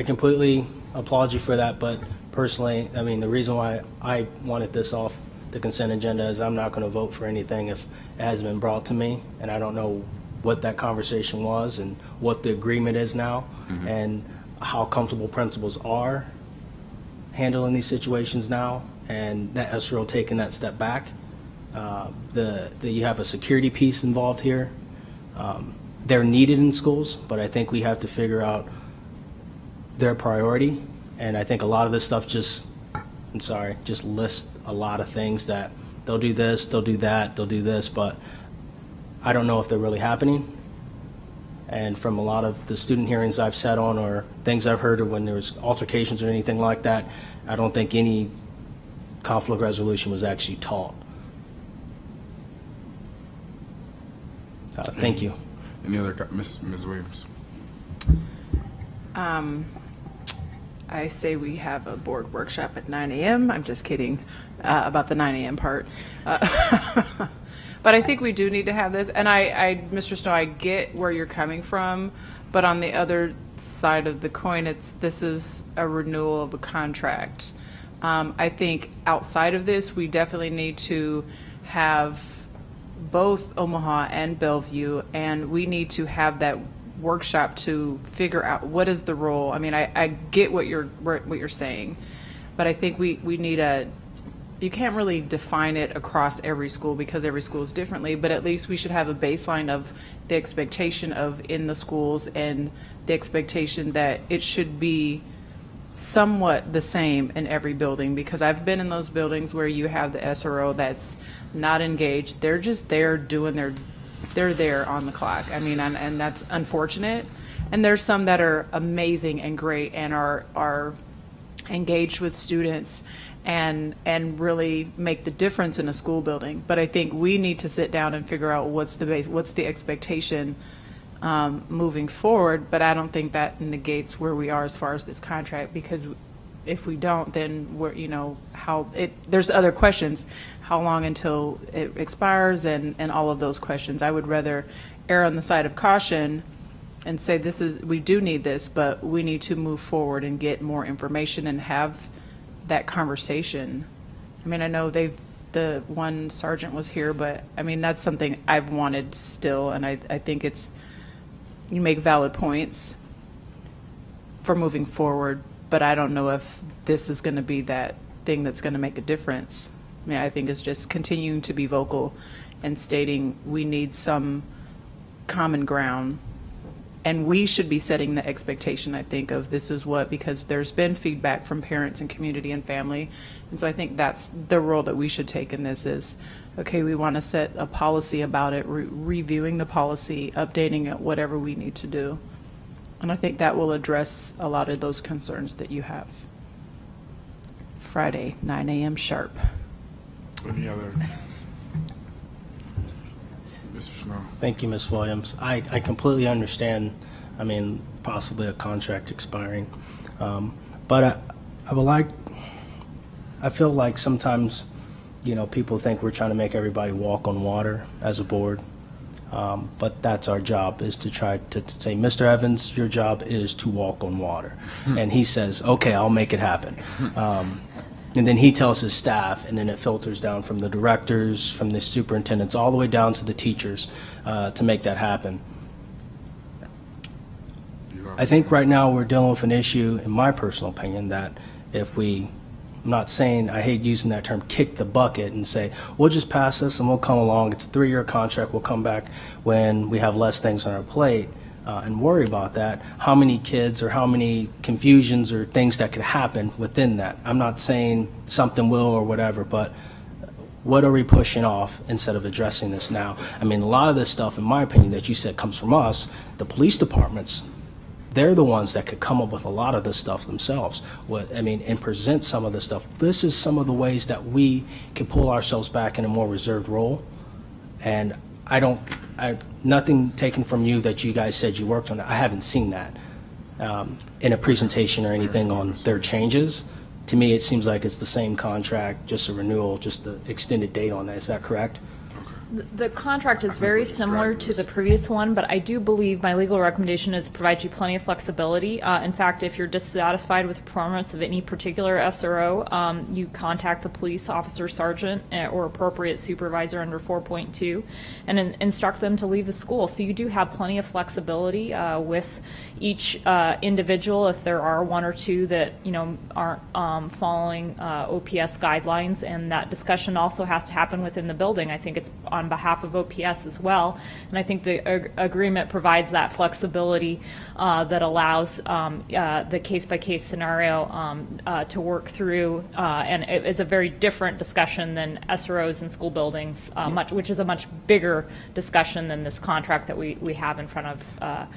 completely applaud you for that, but personally, I mean, the reason why I wanted this off the consent agenda is I'm not going to vote for anything if it hasn't been brought to me, and I don't know what that conversation was and what the agreement is now, and how comfortable principals are handling these situations now, and that SRO taking that step back. You have a security piece involved here. They're needed in schools, but I think we have to figure out their priority. And I think a lot of this stuff just lists a lot of things that they'll do this, they'll do that, they'll do this, but I don't know if they're really happening. And from a lot of the student hearings I've sat on or things I've heard of when there's altercations or anything like that, I don't think any conflict resolution was actually taught. Thank you. Any other, Ms. Williams? I say we have a board workshop at 9 a.m. I'm just kidding about the 9 a.m. part. But I think we do need to have this. And Mr. Snow, I get where you're coming from, but on the other side of the coin, this is a renewal of a contract. I think outside of this, we definitely need to have both Omaha and Bellevue, and we need to have that workshop to figure out what is the role. I mean, I get what you're saying, but I think we need you can't really define it across every school because every school is differently, but at least we should have a baseline of the expectation of in the schools and the expectation that it should be somewhat the same in every building, because I've been in those buildings where you have the SRO that's not engaged. They're just there they're there on the clock. I mean, and that's unfortunate. And there's some that are amazing and great and are engaged with students and really make the difference in a school building. But I think we need to sit down and figure out what's the expectation moving forward. But I don't think that negates where we are as far as this contract, because if we don't, then there's other questions. How long until it expires and all of those questions. I would rather err on the side of caution and say we do need this, but we need to move forward and get more information and have that conversation. I mean, I know the one sergeant was here, but I mean, that's something I've wanted still, and I think you make valid points for moving forward, but I don't know if this is going to be that thing that's going to make a difference. I mean, I think it's just continuing to be vocal and stating we need some common ground. And we should be setting the expectation, I think, of this is what, because there's been feedback from parents and community and family. And so I think that's the role that we should take in this is, okay, we want to set a policy about it, reviewing the policy, updating it, whatever we need to do. And I think that will address a lot of those concerns that you have. Friday, 9 a.m. sharp. Any other? Mr. Snow. Thank you, Ms. Williams. I completely understand, I mean, possibly a contract expiring. But I feel like sometimes, people think we're trying to make everybody walk on water as a board. But that's our job, is to try to say, Mr. Evans, your job is to walk on water. And he says, okay, I'll make it happen. And then he tells his staff, and then it filters down from the directors, from the superintendents, all the way down to the teachers to make that happen. I think right now we're dealing with an issue, in my personal opinion, that if we, I'm not saying, I hate using that term, kick the bucket and say, we'll just pass this and we'll come along. It's a 3-year contract. We'll come back when we have less things on our plate and worry about that. How many kids or how many confusions or things that could happen within that? I'm not saying something will or whatever, but what are we pushing off instead of addressing this now? I mean, a lot of this stuff, in my opinion, that you said comes from us, the police departments. They're the ones that could come up with a lot of this stuff themselves. And present some of this stuff. This is some of the ways that we can pull ourselves back in a more reserved role. And nothing taken from you that you guys said you worked on. I haven't seen that in a presentation or anything on their changes. To me, it seems like it's the same contract, just a renewal, just the extended date on that. Is that correct? The contract is very similar to the previous one, but I do believe my legal recommendation is to provide you plenty of flexibility. In fact, if you're dissatisfied with the performance of any particular SRO, you contact the police officer, sergeant, or appropriate supervisor under 4.2 and instruct them to leave the school. So you do have plenty of flexibility with each individual if there are one or two that aren't following OPS guidelines, and that discussion also has to happen within the building. I think it's on behalf of OPS as well, and I think the agreement provides that flexibility that allows the case-by-case scenario to work through, and it's a very different discussion than SROs in school buildings, which is a much bigger discussion than this contract that we have in front of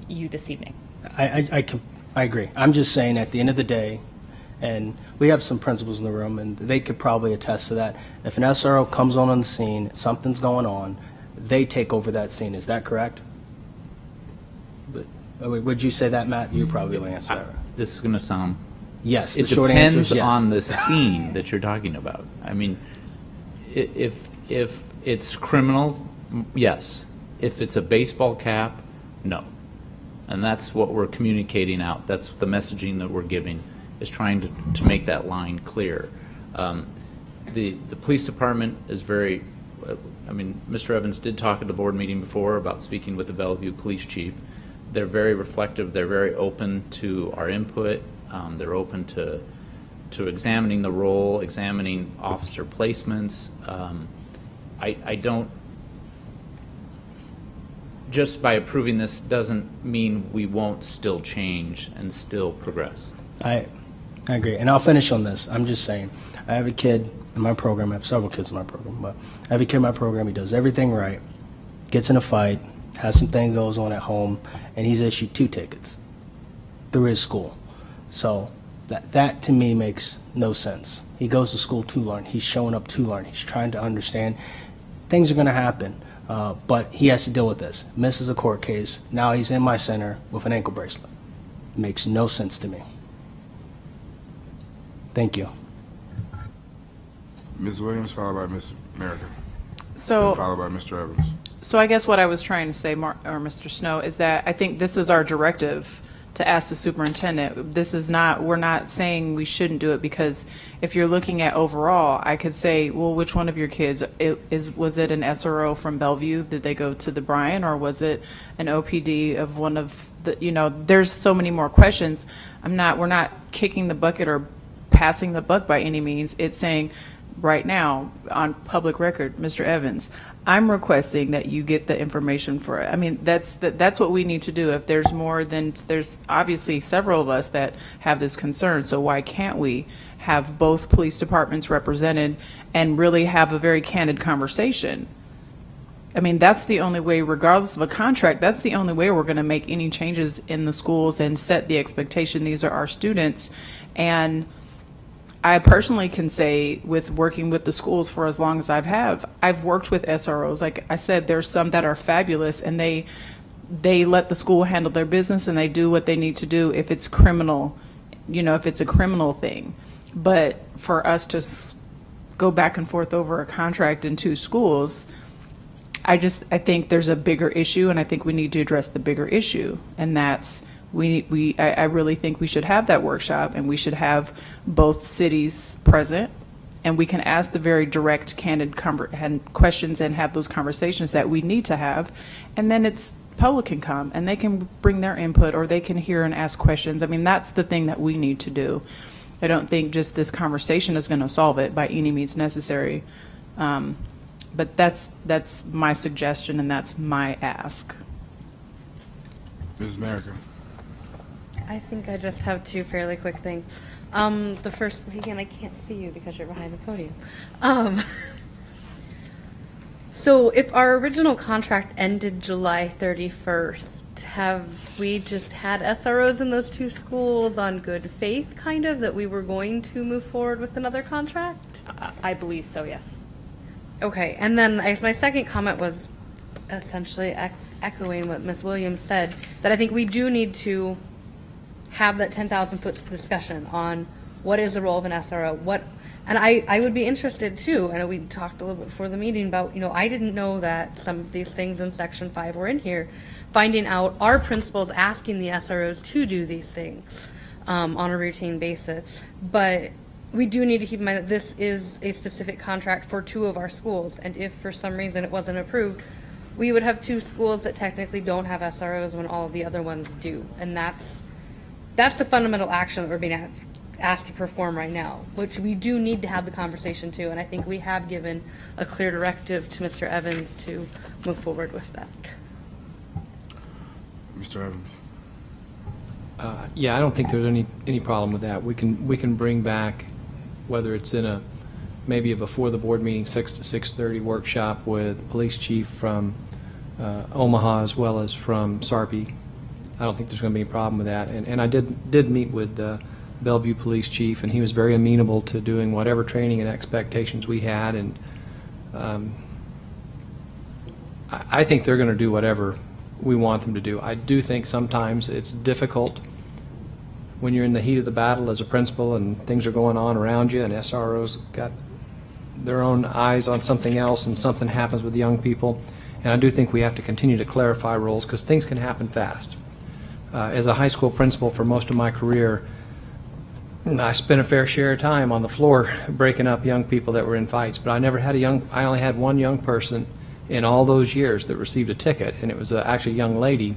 you this evening. I agree. I'm just saying, at the end of the day, and we have some principals in the room, and they could probably attest to that. If an SRO comes on the scene, something's going on, they take over that scene. Is that correct? But, would you say that, Matt? You probably will answer that. This is going to sound... Yes, it the short answer is yes. depends on the scene that you're talking about. I mean, if it's criminal, yes. If it's a baseball cap, no. And that's what we're communicating out. That's the messaging that we're giving, is trying to make that line clear. The police department is very, Mr. Evans did talk at the board meeting before about speaking with the Bellevue police chief. They're very reflective. They're very open to our input. They're open to examining the role, examining officer placements. I don't, just by approving this doesn't mean we won't still change and still progress. I agree, and I'll finish on this. I'm just saying, I have a kid in my program. I have several kids in my program, but I have a kid in my program. He does everything right, gets in a fight, has some thing goes on at home, and he's issued 2 tickets through his school. So that to me makes no sense. He goes to school to learn. He's showing up to learn. He's trying to understand. Things are going to happen, but he has to deal with this. Misses a court case. Now he's in my center with an ankle bracelet. It makes no sense to me. Thank you. Ms. Williams, followed by Ms. Merrick. So, followed by Mr. Evans. So I guess what I was trying to say, Mr. Snow, is that I think this is our directive to ask the superintendent. This is not, we're not saying we shouldn't do it, because if you're looking at overall, I could say, well, which one of your kids, was it an SRO from Bellevue? Did they go to the Bryan, or was it an OPD of one of the, there's so many more questions. We're not kicking the bucket or passing the buck by any means. It's saying, right now, on public record, Mr. Evans, I'm requesting that you get the information for it. I mean, that's what we need to do. If there's more, then there's obviously several of us that have this concern. So why can't we have both police departments represented and really have a very candid conversation? I mean, that's the only way, regardless of a contract, that's the only way we're going to make any changes in the schools and set the expectation. These are our students. And I personally can say, with working with the schools for as long as I've worked with SROs. Like I said, there's some that are fabulous, and they let the school handle their business, and they do what they need to do if it's criminal, if it's a criminal thing. But for us to go back and forth over a contract in 2 schools, I think there's a bigger issue, and I think we need to address the bigger issue, and that's I really think we should have that workshop, and we should have both cities present, and we can ask the very direct, candid questions and have those conversations that we need to have, and then public can come and they can bring their input, or they can hear and ask questions. I mean, that's the thing that we need to do. I don't think just this conversation is going to solve it by any means necessary. But that's my suggestion, and that's my ask. Ms. America. I think I just have two fairly quick things. The first, again, I can't see you because you're behind the podium. So if our original contract ended July 31st, have we just had SROs in those two schools on good faith, kind of, that we were going to move forward with another contract? I believe so, yes. Okay, And then I guess my second comment was essentially echoing what Ms. Williams said, that I think we do need to have that 10,000-foot discussion on what is the role of an SRO, and I would be interested too, I know we talked a little bit before the meeting about, I didn't know that some of these things in Section 5 were in here, finding out our principals asking the SROs to do these things on a routine basis. But we do need to keep in mind that this is a specific contract for two of our schools, and if for some reason it wasn't approved, we would have two schools that technically don't have SROs when all of the other ones do, and that's the fundamental action that we're being asked to perform right now, which we do need to have the conversation too, and I think we have given a clear directive to Mr. Evans to move forward with that. Mr. Evans. Yeah, I don't think there's any problem with that. We can bring back, whether it's in maybe a before the board meeting 6 to 6:30 workshop with police chief from Omaha as well as from Sarpy. I don't think there's going to be a problem with that. And I did meet with the Bellevue police chief, and he was very amenable to doing whatever training and expectations we had. And I think they're going to do whatever we want them to do. I do think sometimes it's difficult when you're in the heat of the battle as a principal and things are going on around you, and SROs got their own eyes on something else, and something happens with young people. And I do think we have to continue to clarify roles, because things can happen fast. As a high school principal for most of my career, I spent a fair share of time on the floor breaking up young people that were in fights, but I only had one young person in all those years that received a ticket, and it was actually a young lady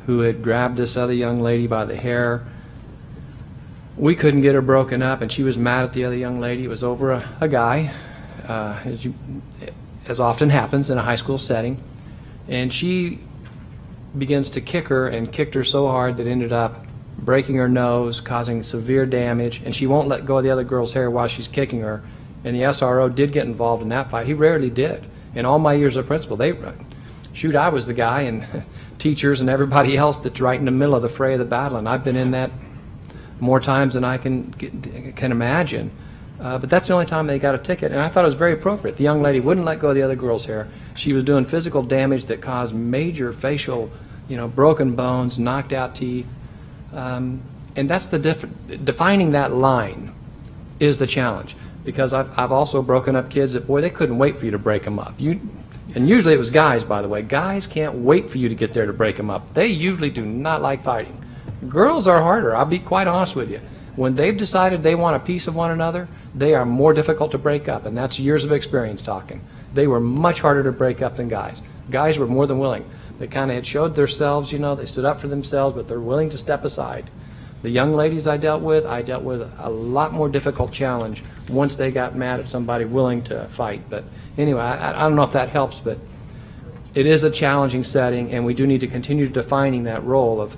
who had grabbed this other young lady by the hair. We couldn't get her broken up, and she was mad at the other young lady. It was over a guy, as often happens in a high school setting, and she begins to kick her, and kicked her so hard that ended up breaking her nose, causing severe damage, and she won't let go of the other girl's hair while she's kicking her. And the SRO did get involved in that fight. He rarely did. In all my years of principal, I was the guy, and teachers and everybody else that's right in the middle of the fray of the battle, and I've been in that more times than I can imagine. But that's the only time they got a ticket, and I thought it was very appropriate. The young lady wouldn't let go of the other girl's hair. She was doing physical damage that caused major facial, broken bones, knocked out teeth. And that's defining that line is the challenge, because I've also broken up kids that, boy, they couldn't wait for you to break them up. And usually it was guys, by the way. Guys can't wait for you to get there to break them up. They usually do not like fighting. Girls are harder, I'll be quite honest with you. When they've decided they want a piece of one another, they are more difficult to break up, and that's years of experience talking. They were much harder to break up than guys. Guys were more than willing. They kind of had showed themselves, they stood up for themselves, but they're willing to step aside. The young ladies I dealt with a lot more difficult challenge once they got mad at somebody willing to fight. But anyway, I don't know if that helps, but it is a challenging setting, and we do need to continue defining that role of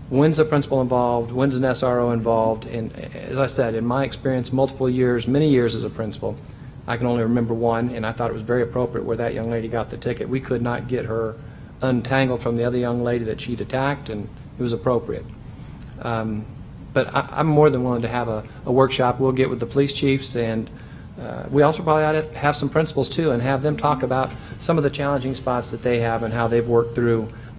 when's the principal involved, when's an SRO involved. And as I said, in my experience, multiple years, many years as a principal, I can only remember one, and I thought it was very appropriate where that young lady got the ticket. We could not get her untangled from the other young lady that she'd attacked, and it was appropriate. But I'm more than willing to have a workshop. We'll get with the police chiefs, and we also probably ought to have some principals too, and have them talk about some of the challenging spots that they have and how they've worked through